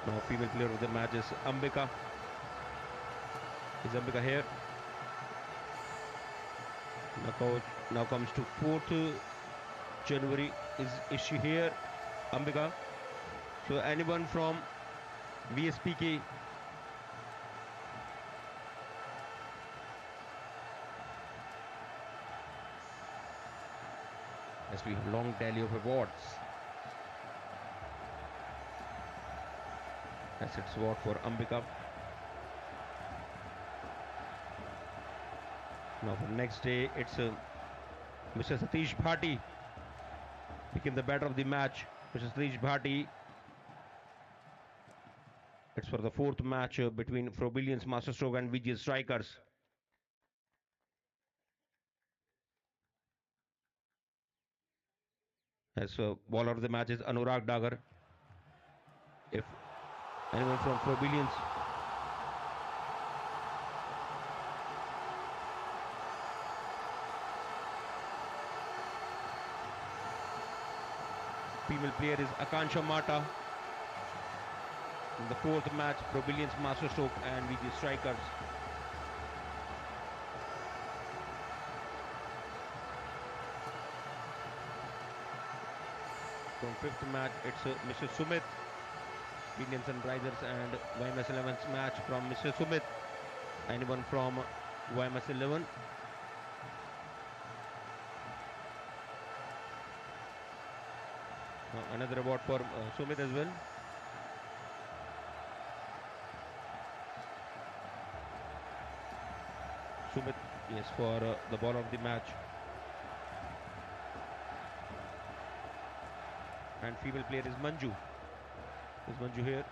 Now female player of the match is Ambika. Is Ambika here? Now comes to 4th January. Is she here? Ambika. So anyone from VSPK? As we have long tally of awards. That's its award for Ambika. Now for next day, it's Mr. Satish Bhati became the batter of the match. Mr. Satish Bhati. It's for the 4th match between Frobilians Master Stroke and VGS Strikers. As bowler of the match is Anurag Dagar. If anyone from Frobilians. Female player is Akansha Mata. In the 4th match, Frobilians Master Stroke and VG Strikers. From 5th match, it's Mr. Sumit. Indian Sunrisers and YMS 11's match from Mr. Sumit. Anyone from YMS 11? Another award for Sumit as well. Sumit, yes, for the ball of the match. And female player is Manju. Is Manju here?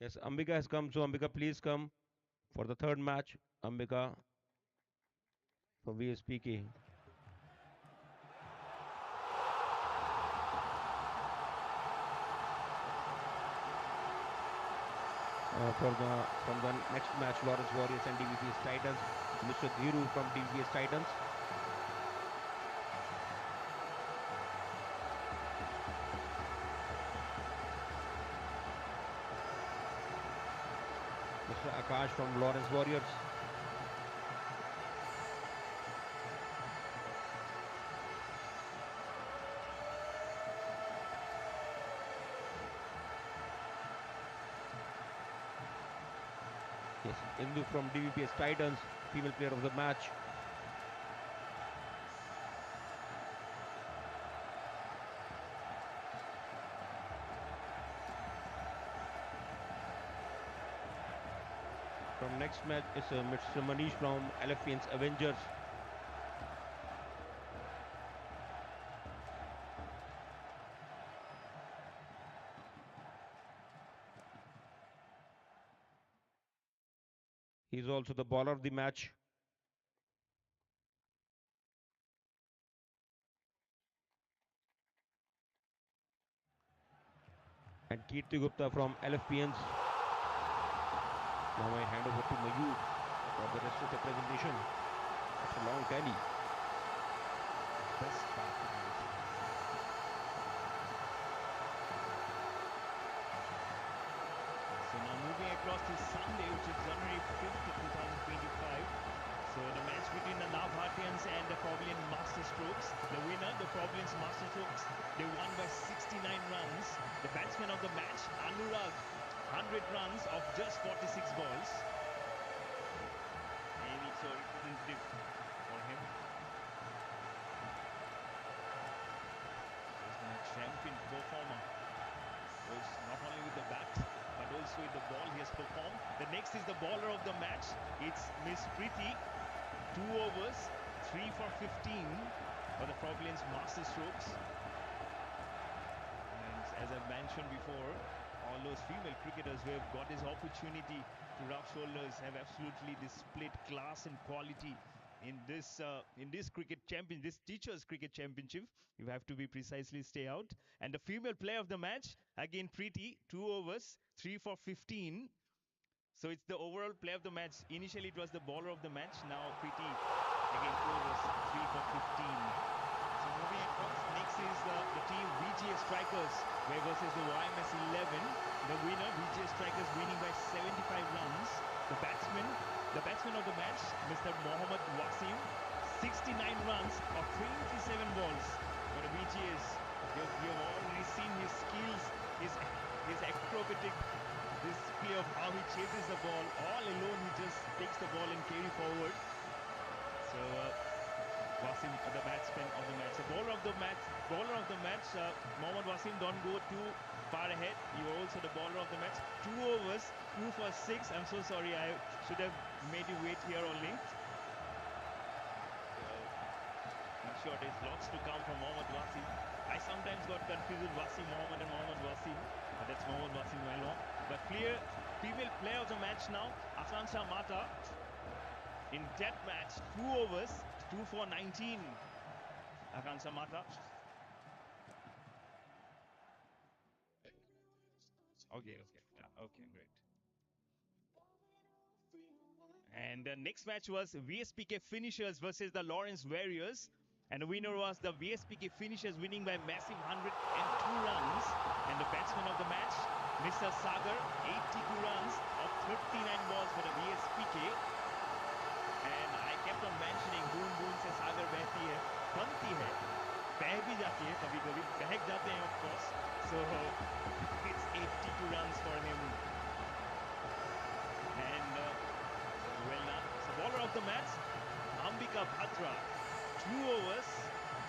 Yes, Ambika has come. So Ambika, please come for the 3rd match. Ambika for VSPK. From the next match, Lawrence Warriors and DVPS Titans. Mr. Dhiru from DVPS Titans. Mr. Akash from Lawrence Warriors. Yes, Indu from DVPS Titans, female player of the match. next match is Mr. Manish from LFPN's Avengers. He's also the bowler of the match. And Kirti Gupta from LFPNs. Now I hand over to Mayur for the rest of the presentation. It's a long tally. Best part of the match. So now moving across to Sunday, which is January 5th, 2025. So the match between the Navhatians and the Pavilion Master Strokes. The winner, the Pavilions Master Strokes, they won by 69 runs. The batsman of the match, Anurag, 100 runs of just 46 balls. Maybe so representative for him. He's been a champion performer. Was not only with the bat, but also with the ball he has performed. The next is the bowler of the match. It's Miss Preeti. 2 overs, 3 for 15 for the Pavilions Master Strokes. And as I mentioned before, all those female cricketers who have got this opportunity to rub shoulders have absolutely displayed class and quality in this cricket champion, this teachers cricket championship. You have to be precisely stay out. And the female player of the match, again Preeti, 2 overs, 3 for 15. So it's the overall player of the match. Initially it was the bowler of the match. Now Preeti, again 2 overs, 3 for 15. So moving across, next is the team VGS Strikers versus the YMS 11. The winner, VGS Strikers, winning by 75 runs. The batsman of the match, Mr. Mohammad Wasim, 69 runs of 27 balls for the VGS. You have already seen his skills, his acrobatic display of how he chases the ball. All alone, he just takes the ball and carry forward. So Wasim, the batsman of the match. The bowler of the match, Mohammad Wasim, don't go too far ahead. You are also the bowler of the match. 2 overs, 2 for 6. I'm so sorry, I should have made you wait here only. So I'm sure there's lots to come from Mohammad Wasim. I sometimes got confused with Wasim Mohammad and Mohammad Wasim. But that's Mohammad Wasim well on. The female player of the match now, Akansha Mata. In that match, 2 overs, 2 for 19. Akansha Mata. Okay, great. And the next match was VSPK Finishers versus the Lawrence Warriors. And the winner was the VSPK Finishers, winning by massive 102 runs. And the batsman of the match, Mr. Sagar, 82 runs of 39 balls for the VSPK. And I kept on mentioning, boom boom se Sagar behti hai, banti hai, beh bhi jati hai, kabhi kabhi behek jate hain, of course. So it's 82 runs for him. And well done. So bowler of the match, Ambika Bhadra, 2 overs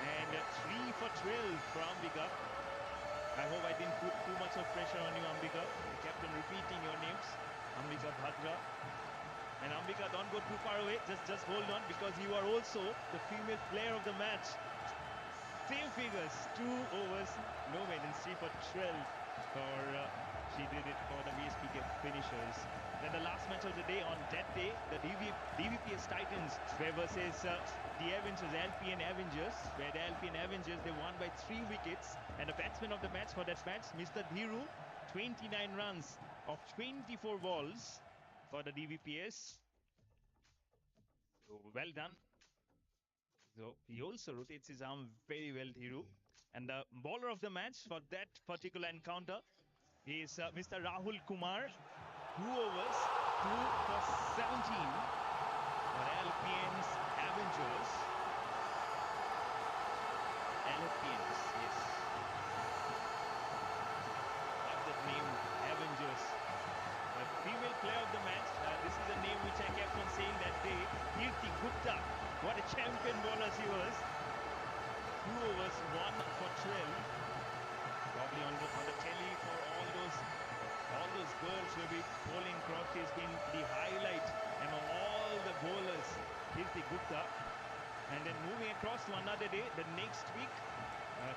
and 3 for 12 for Ambika. I hope I didn't put too much of pressure on you, Ambika. I kept on repeating your names, Ambika Bhadra. And Ambika, don't go too far away. Just hold on, because you are also the female player of the match. Same figures, 2 overs, no maidens, 3 for 12 for she did it for the VSPK Finishers. Then the last match of the day, on that day, the DVPS Titans were versus the Avengers, LPN Avengers, where the LPN Avengers, they won by 3 wickets. And the batsman of the match for that match, Mr. Dhiru, 29 runs of 24 balls for the DVPS. So well done. So he also rotates his arm very well, Dhiru. And the bowler of the match for that particular encounter is Mr. Rahul Kumar. 2 overs, 2 for 17 for LPN's Avengers. LPNs, yes. Love that name, Avengers. The female player of the match, this is a name which I kept on saying that day, Kirti Gupta. What a champion bowler she was. 2 overs, 1 for 12. Probably on the telly for all those girls who will be bowling across. She's been the highlight among all the bowlers. Here's the Gupta. And then moving across to another day, the next week,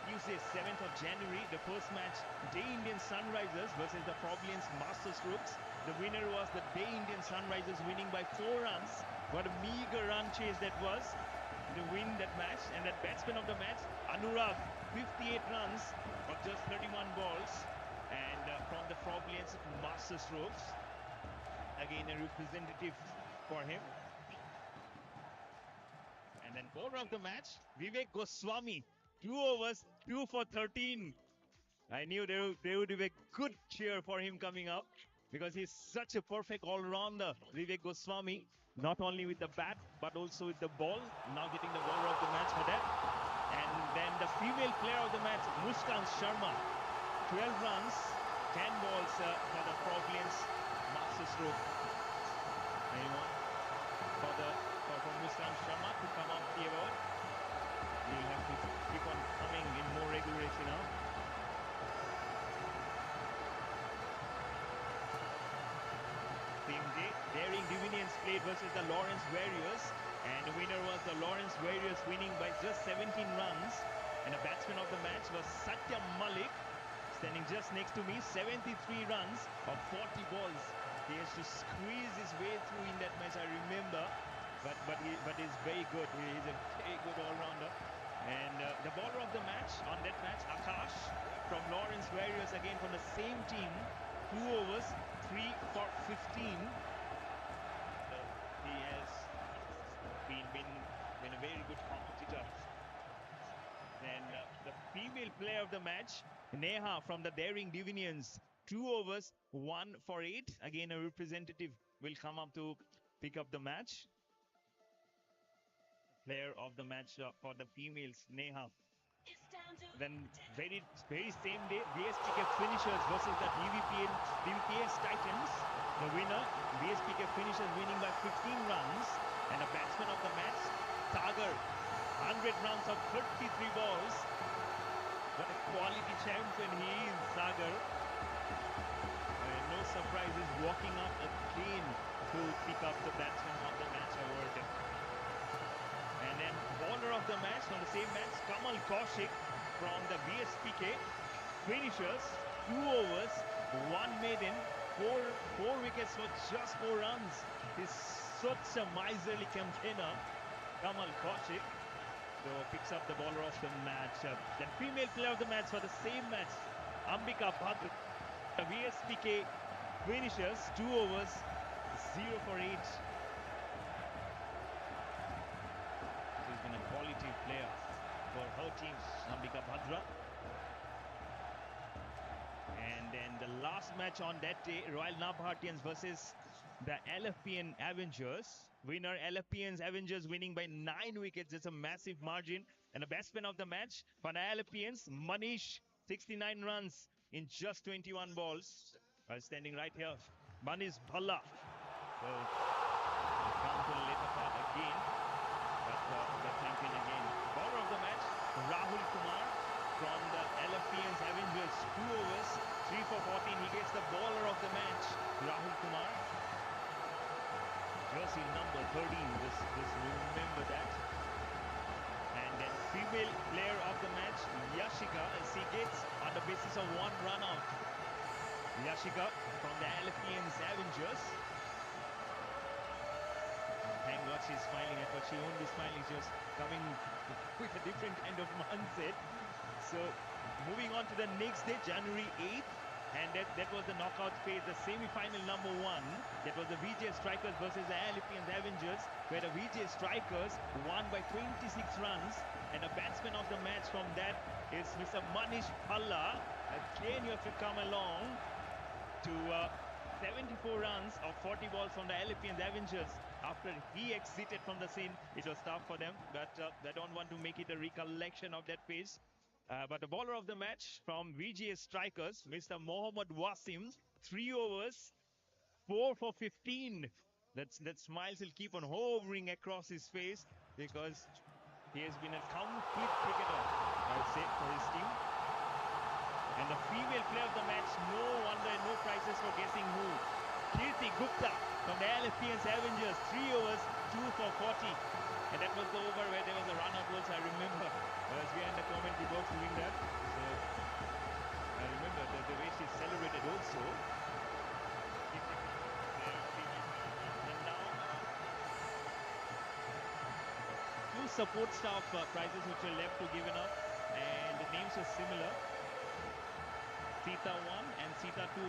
Tuesday, 7th of January, the first match, Day Indian Sunrisers versus the Providence Masterstrokes. The winner was the Day Indian Sunrisers, winning by 4 runs. What a meager run chase that was to win that match. And that batsman of the match, Anurag, 58 runs of just 31 balls. And from the Providence Masterstrokes, again a representative for him. And then bowler of the match, Vivek Goswami, 2 overs, 2 for 13. I knew there would be a good cheer for him coming up because he's such a perfect all-rounder, Vivek Goswami, not only with the bat but also with the ball. Now getting the bowler of the match for that. And then the female player of the match, Muskan Sharma, 12 runs, 10 balls for the Providence Masterstroke. Anyone for Muskan Sharma to come up the award? He'll have to keep on coming in more regularity now. Same day, Daring Diviners played versus the Lawrence Warriors, and the winner was the Lawrence Warriors, winning by just 17 runs. And the batsman of the match was Satyam Malik, standing just next to me, 73 runs of 40 balls. He has to squeeze his way through in that match, I remember. But he's very good. He is a very good all-rounder. And the bowler of the match on that match, Akash from Lawrence Warriors, again from the same team, 2 overs, 3 for 15. He has been a very good competitor. Then the female player of the match, Neha from the Daring Diviners, 2 overs, 1 for 8. Again, a representative will come up to pick up the match. Player of the match for the females, Neha. Then very same day, VSPK finishers versus the DVPS Titans. The winner, VSPK finishers, winning by 15 runs. And the batsman of the match, Sagar, 100 runs of 33 balls. What a quality champion he is, Sagar. No surprise, he's walking up again to pick up the batsman of the match award. And then bowler of the match from the same match, Kamal Kaushik from the VSPK finishers, 2 overs, 1 maiden, 4 wickets for just 4 runs. He's such a miserly campaigner, Kamal Kaushik. So picks up the bowler of the match. Then female player of the match for the same match, Ambika Bhatt, the VSPK finishers, 2 overs, 0 for 8. She's been a quality player for her team, Ambika Bhadra. And then the last match on that day, Royal Nabhartians versus the LFPN Avengers. Winner, LFPN's Avengers, winning by 9 wickets. It's a massive margin. And the batsman of the match for the LFPNs, Manish, 69 runs in just 21 balls. Standing right here, Manish Bhalla. So, we'll come to the later part again. But the champion again. Bowler of the match, Rahul Kumar from the LFPN's Avengers, 2 overs, 3 for 14. He gets the bowler of the match, Rahul Kumar. Jersey number 13, just remember that. And then female player of the match, Yashika, as she gets on the basis of 1 run out. Yashika from the LFPN's Avengers. Thank God she's smiling at what she won't be smiling, just coming with a different kind of mindset. So moving on to the next day, January 8th, and that was the knockout phase, the semi-final number 1. That was the VGS Strikers versus the LFPN's Avengers, where the VGS Strikers won by 26 runs, and the batsman of the match from that is Mr. Manish Bhalla. Again, you have to come along to 74 runs of 40 balls from the LFPN's Avengers. After he exited from the scene, it was tough for them, but I don't want to make it a recollection of that phase. But the bowler of the match from VGS Strikers, Mr. Mohammad Wasim, 3 overs, 4 for 15. That smiles will keep on hovering across his face because he has been a complete cricketer, I would say, for his team. And the female player of the match, no wonder, no prizes for guessing who. Kirti Gupta from the LFPN's Avengers, 3 overs, 2 for 40. And that was the over where there was a run-out also. I remember I was behind the commentary box doing that. So I remember the way she celebrated also. And now two support staff prizes which are left to given up, and the names are similar. Sita 1 and Sita 2.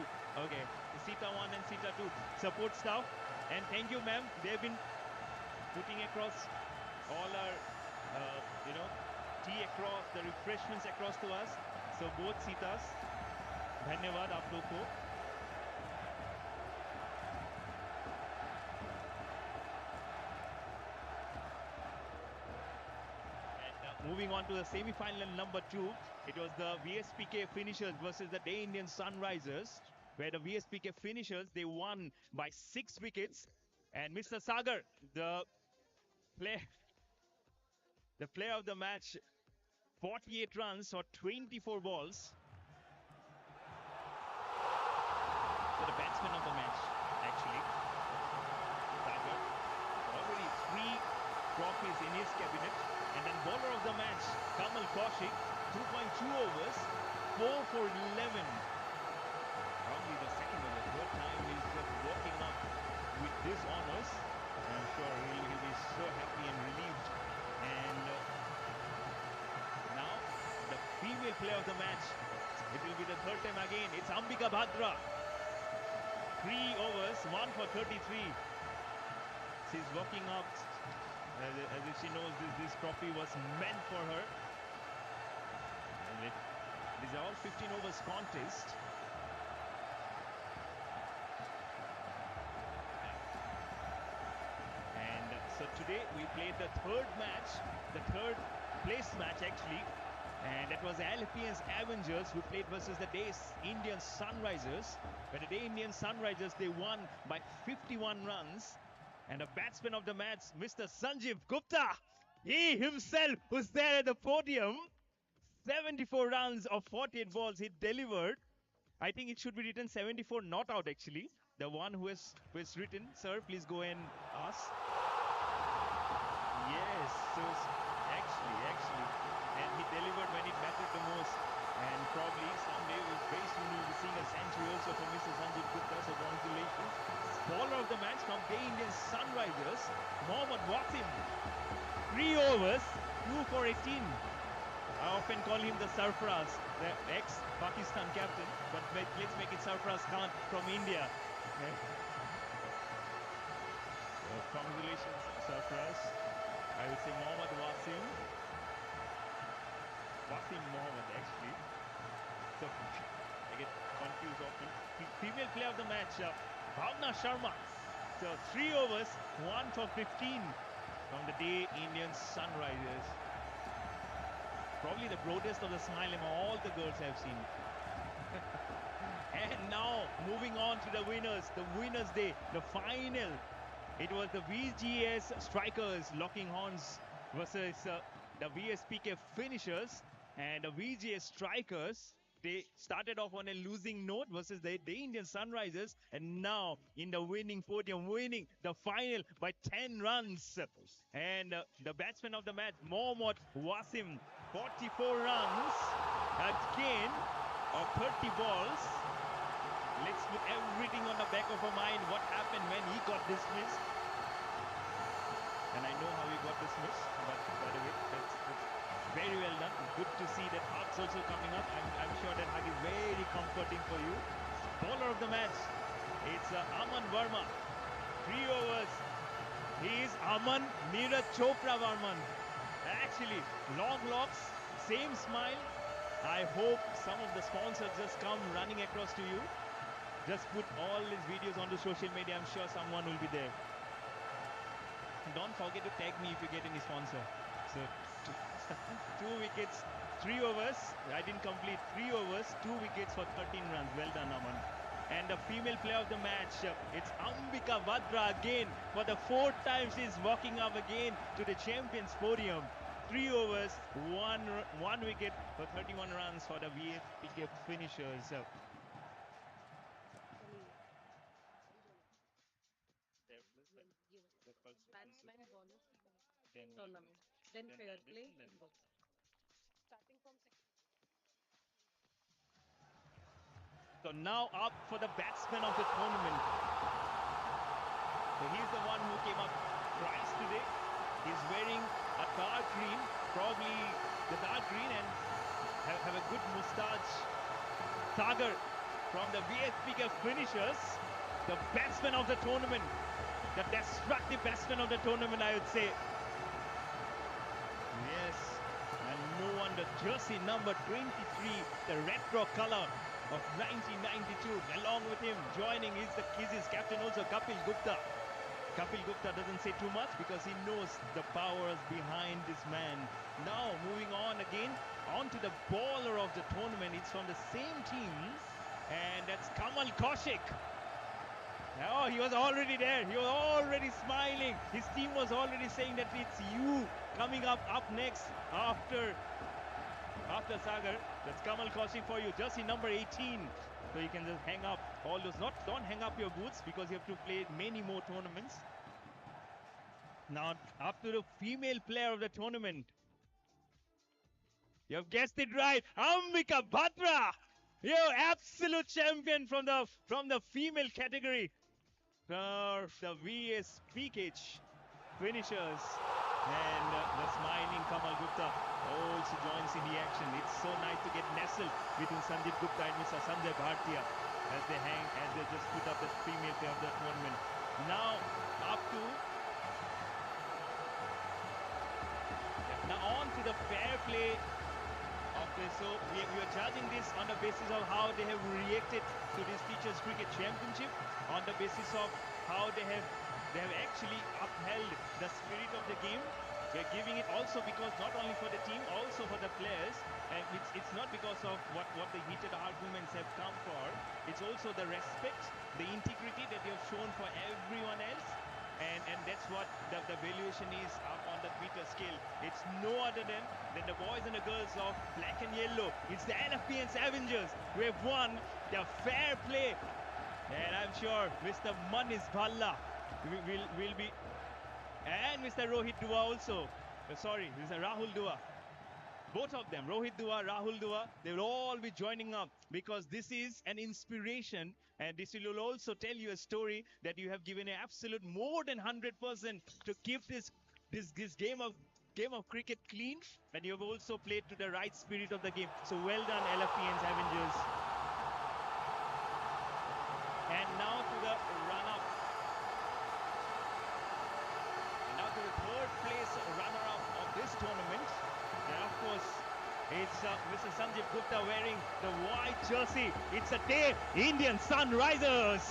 Okay, Sita 1 and Sita 2 support staff. And thank you, ma'am. They've been putting across all our, tea across, the refreshments across to us. So both Sitas, धन्यवाद आप लोग को. Moving on to the semi-final number 2, it was the VSPK finishers versus the Day Indian Sunrisers, where the VSPK finishers, they won by 6 wickets. And Mr. Sagar, the player of the match, 48 runs or 24 balls. So the batsman of the match, actually, Sagar, already 3 trophies in his cabinet. And then bowler of the match, Kamal Kaushik, 2.2 overs, 4 for 11. Probably the second or the third time he's just walking up with these honors. I'm sure he'll be so happy and relieved. And now the female player of the match, it will be the third time again. It's Ambika Bhadra. 3 overs, 1 for 33. She's walking up as if she knows this trophy was meant for her. And these are all 15 overs contest. And so today we played the third match, the third place match actually. And that was the LFPN's Avengers who played versus the Day Indian Sunrisers. But the Day Indian Sunrisers, they won by 51 runs. And the batsman of the match, Mr. Sanjeev Gupta, he himself was there at the podium. 74 runs of 48 balls he delivered. I think it should be written 74 not out actually. The one who is written, sir, please go and ask. Yes, so actually. And he delivered when it mattered the most. And probably someday very soon we'll be seeing a century also from Mr. Sanjeev Gupta. So congratulations. Bowler of the match from Day Indian Sunrisers, Mohammad Wasim. 3 overs, 2 for 18. I often call him the Sarfaraz, the ex-Pakistan captain. But let's make it Sarfaraz Khan from India. Okay. Congratulations, Sarfaraz. I would say Mohammad Wasim. Wasim Mohammad, actually. So I get confused often. Female player of the match, Bhavna Sharma. So 3 overs, 1 for 15 from the Day Indian Sunrisers. Probably the broadest of the smile among all the girls I've seen. And now moving on to the winners, the winners' day, the final. It was the VGS strikers locking horns versus the VSPK finishers. And the VGS strikers, they started off on a losing note versus the Indian Sunrisers, and now in the winning podium, winning the final by 10 runs. And the batsman of the match, Mohammad Wasim, 44 runs again of 30 balls. Let's put everything on the back of our mind. What happened when he got dismissed? And I know how he got dismissed, but by the way, that's very well done. Good to see that hug's also coming up. I'm sure that hug is very comforting for you. Bowler of the match, it's Aman Verma. 3 overs. He is Aman Neeraj Chopra Varman. Actually, long locks, same smile. I hope some of the sponsors just come running across to you. Just put all these videos on the social media. I'm sure someone will be there. And don't forget to tag me if you get any sponsor. So 2 wickets, 3 overs. I didn't complete 3 overs, 2 wickets for 13 runs. Well done, Aman. And the female player of the match, it's Ambika Bhadra again. For the 4th time, she's walking up again to the champions podium. 3 overs, 1 wicket for 31 runs for the VSPK finishers. tournament. Then fair play. Starting from So now up for the batsman of the tournament. So he's the one who came up thrice today. He's wearing a dark green, probably the dark green, and have a good moustache. Sagar from the VSPK finishers, the batsman of the tournament, the destructive batsman of the tournament, I would say. Yes, and no wonder jersey number 23, the retro color of 1992. Along with him, joining is his captain also, Kapil Gupta. Kapil Gupta doesn't say too much because he knows the powers behind this man. Now moving on again, on to the bowler of the tournament. It's from the same team, and that's Kamal Kaushik. Oh, he was already there. He was already smiling. His team was already saying that it's you coming up next after Sagar. That's Kamal Kaushik for you. Jersey number 18. So you can just hang up all those. Don't hang up your boots because you have to play many more tournaments. Now up to the female player of the tournament. You have guessed it right. Ambika Batra. Your absolute champion from the female category. The VSPK finishers. And the smiling Kamal Gupta also joins in the action. It's so nice to get nestled between Sandeep Gupta and Mr. Sanjay Bhartia as they just put up the female player of the tournament. Now on to the fair play of this. So we are judging this on the basis of how they have reacted to this Teachers Cricket Championship, on the basis of how they have actually upheld the spirit of the game. We're giving it also because not only for the team, also for the players. And it's not because of what the heated arguments have come for. It's also the respect, the integrity that you have shown for everyone else. And that's what the valuation is up on the meter scale. It's no other than the boys and the girls of black and yellow. It's the LFPN's Avengers who have won the fair play. And I'm sure Mr. Manis Bhalla will be, and Mr. Rohit Dua also. Sorry, Mr. Rahul Dua. Both of them, Rohit Dua, Rahul Dua, they will all be joining up because this is an inspiration, and this will also tell you a story that you have given an absolute more than 100% to keep this game of cricket clean, and you have also played to the right spirit of the game. So well done, LFPN's Avengers. And now to the run-up. And now to the third place runner-up of this tournament. And of course, it's Mr. Sanjeev Gupta wearing the white jersey. It's a day Indian Sunrisers.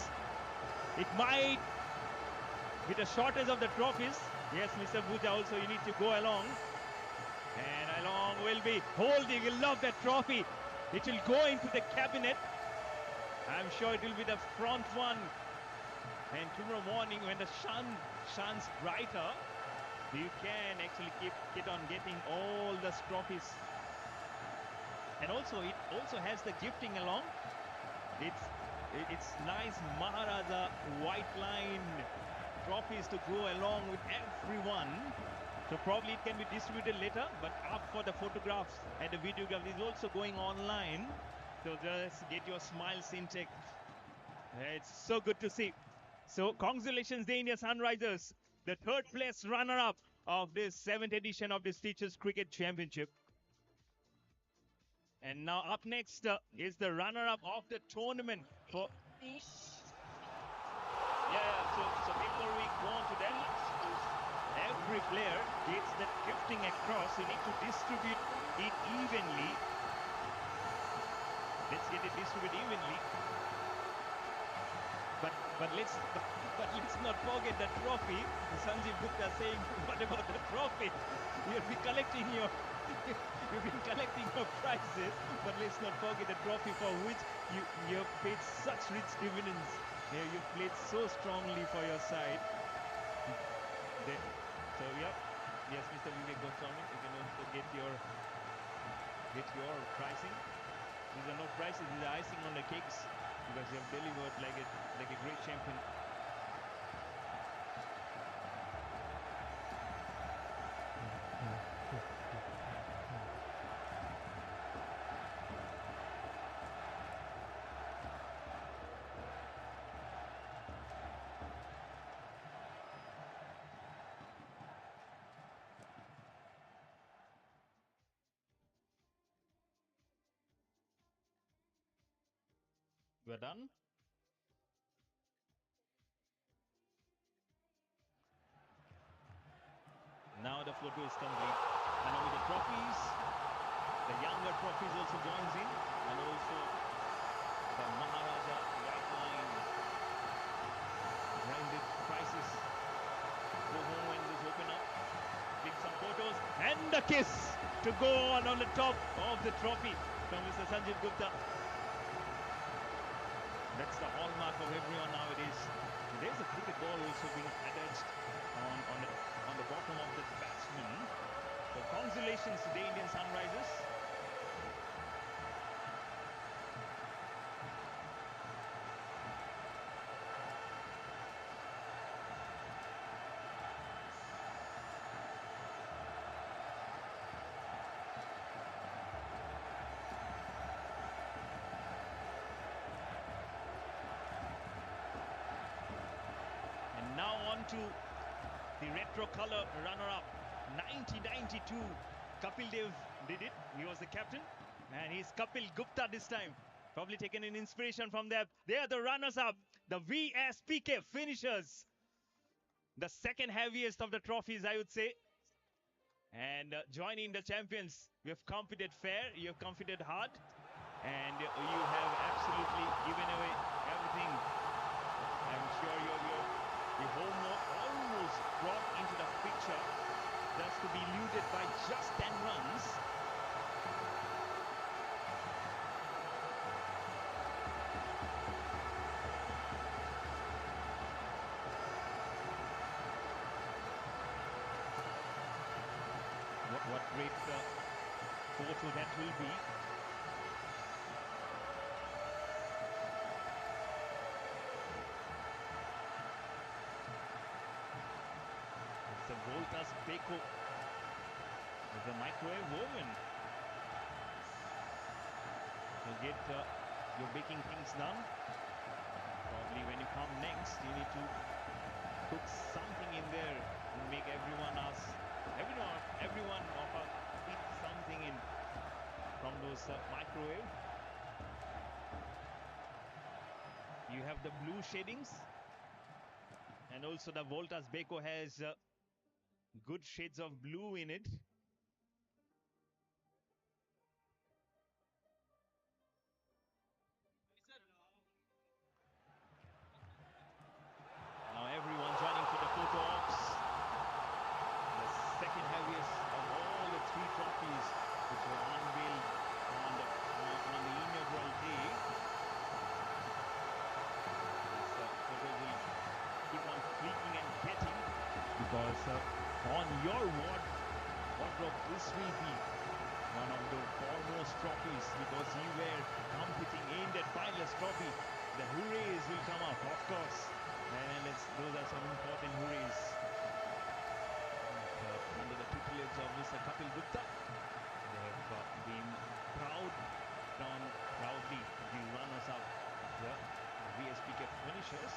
It might be the shortage of the trophies. Yes, Mr. Bhuja also, you need to go along. And along will be holding, you love that trophy. It will go into the cabinet. I'm sure it will be the front one. And tomorrow morning when the sun shines brighter, you can actually keep on getting all the trophies. And also it also has the gifting along. It's nice Maharaja white line trophies to go along with everyone. So probably it can be distributed later, but up for the photographs and the videograph is also going online. So just get your smiles in check. It's so good to see. So congratulations, the India Sunrisers, the third place runner-up of this 7th edition of this Teachers Cricket Championship. And now up next is the runner-up of the tournament. So before we go on to that, every player gets that gifting across. You need to distribute it evenly. Let's get it distributed evenly. But let's not forget the trophy. Sanjeev Gupta saying, what about the trophy? You've been collecting your prizes, but let's not forget the trophy for which you have paid such rich dividends. You've played so strongly for your side. Yes, Mr. Vivek Goswami, you can also get your pricing. These are not prices, these are icing on the cakes because you have delivered like a great champion. We're done. Now the photo is complete. And now with the trophies, the younger trophies also joins in, and also the Maharaja White Line branded prizes go home when this open up. Click some photos and a kiss to go on the top of the trophy from Mr. Sanjeev Gupta. That's the hallmark of everyone nowadays. There's a cricket ball also being attached on the bottom of the batsman. So congratulations to the Indian Sunrisers. And now on to the retro color runner-up, 1992. Kapil Dev did it. He was the captain. And he's Kapil Gupta this time. Probably taken an inspiration from there. They are the runners-up, the VSPK finishers. The second heaviest of the trophies, I would say. And joining the champions. We have competed fair, you have competed hard. And you have absolutely given away everything. I'm sure your homework almost brought into the picture just to be eluded by just 10 runs. What great photo that will be. The voisationz with the microwave oven to get your baking things done. Probably when you come next, you need to cook something in there and make everyone of us eat something in from those microwave. You have the blue shadings, and also the voisationz has good shades of blue in it. Now everyone joining for the photo ops. The second heaviest of all the three trophies which were unveiled on the inaugural day. This photo will keep on clicking and getting, because on your wardrobe this will be one of the foremost trophies, because you were competing in that finalist trophy. The hoorays will come up, of course, and those are some important hoorays. Under the tutelage of Mr. Kapil Gupta, they have been proudly the runners-up, the VSPK finishers,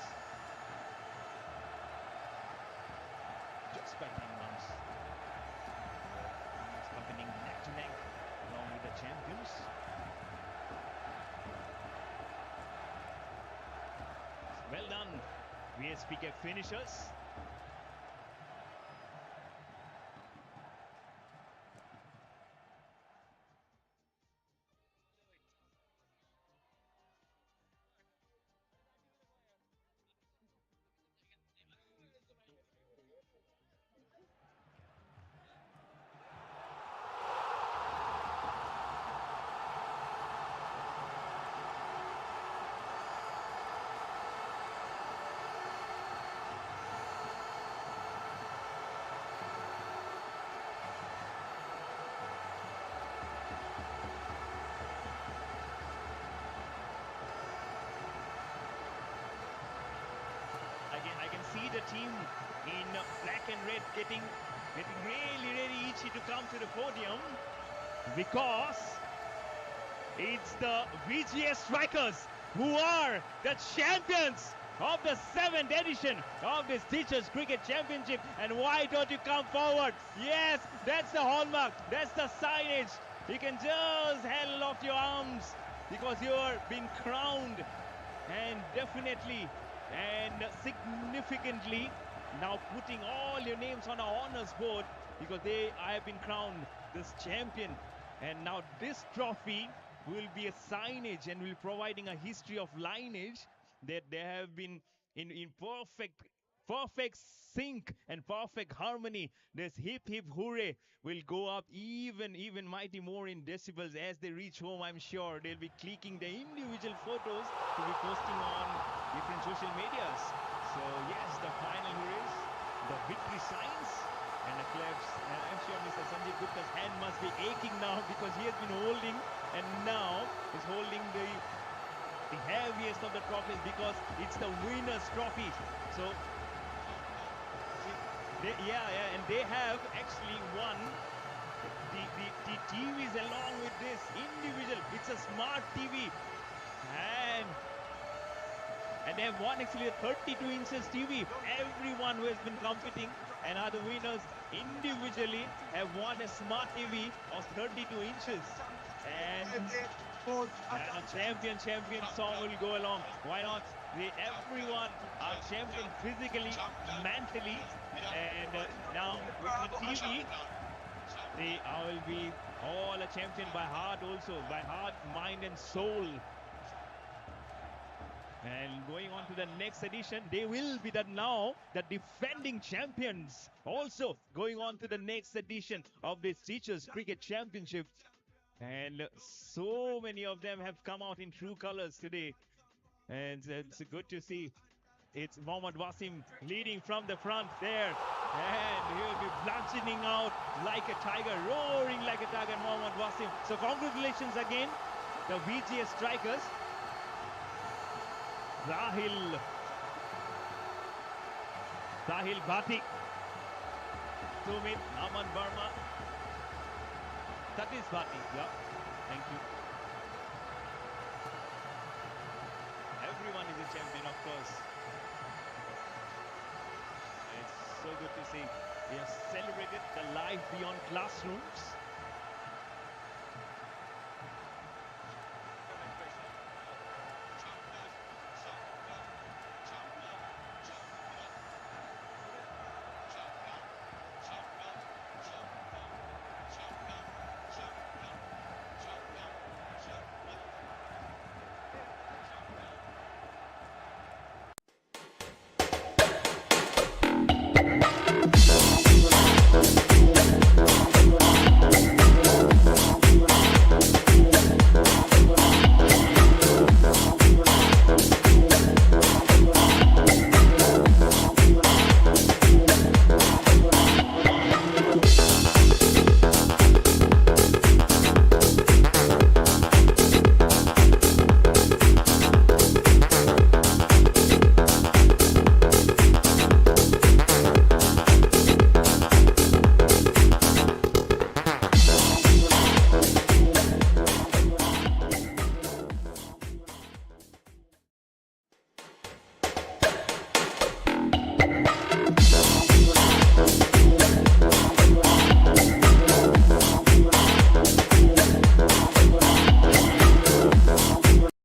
just by 10 runs. Competing neck to neck along with the champions. Well done, VSPK finishers. I can see the team in black and red getting really itchy to come to the podium, because it's the VGS Strikers who are the champions of the 7th edition of this Teachers Cricket Championship. And why don't you come forward? Yes, that's the hallmark, that's the signage. You can just held off your arms, because you're being crowned and definitely and significantly now putting all your names on our honors board, because I have been crowned this champion, and now this trophy will be a signage and will be providing a history of lineage that they have been in perfect sync and perfect harmony. This hip hip hooray will go up even mighty more in decibels as they reach home. I'm sure they'll be clicking the individual photos to be posting on different social medias. So yes, the final hoorays, the victory signs and the claps. And I'm sure Mr. Sanjeev Gupta's hand must be aching now, because he has been holding and now is holding the heaviest of the trophies, because it's the winner's trophy. So and they have actually won the TVs along with this individual. It's a smart TV, and they have won actually a 32 inches TV. Everyone who has been competing and are the winners individually have won a smart TV of 32 inches. And a champion song will go along. Why not? Everyone are champion physically, mentally, and now with the TV, they will be all a champion by heart also, by heart, mind and soul. And going on to the next edition, they will be the defending champions. Also going on to the next edition of this Teachers Cricket Championship. And so many of them have come out in true colors today. And it's good to see. It's Mohammad Wasim leading from the front there. And he'll be bludgeoning out like a tiger, roaring like a tiger, Mohammad Wasim. So congratulations again, the VGS strikers. Sahil Bhati, Sumit, Aman Verma, Satish Bhati. Yeah, thank you. Everyone is a champion, of course. It's so good to see. We have celebrated the life beyond classrooms.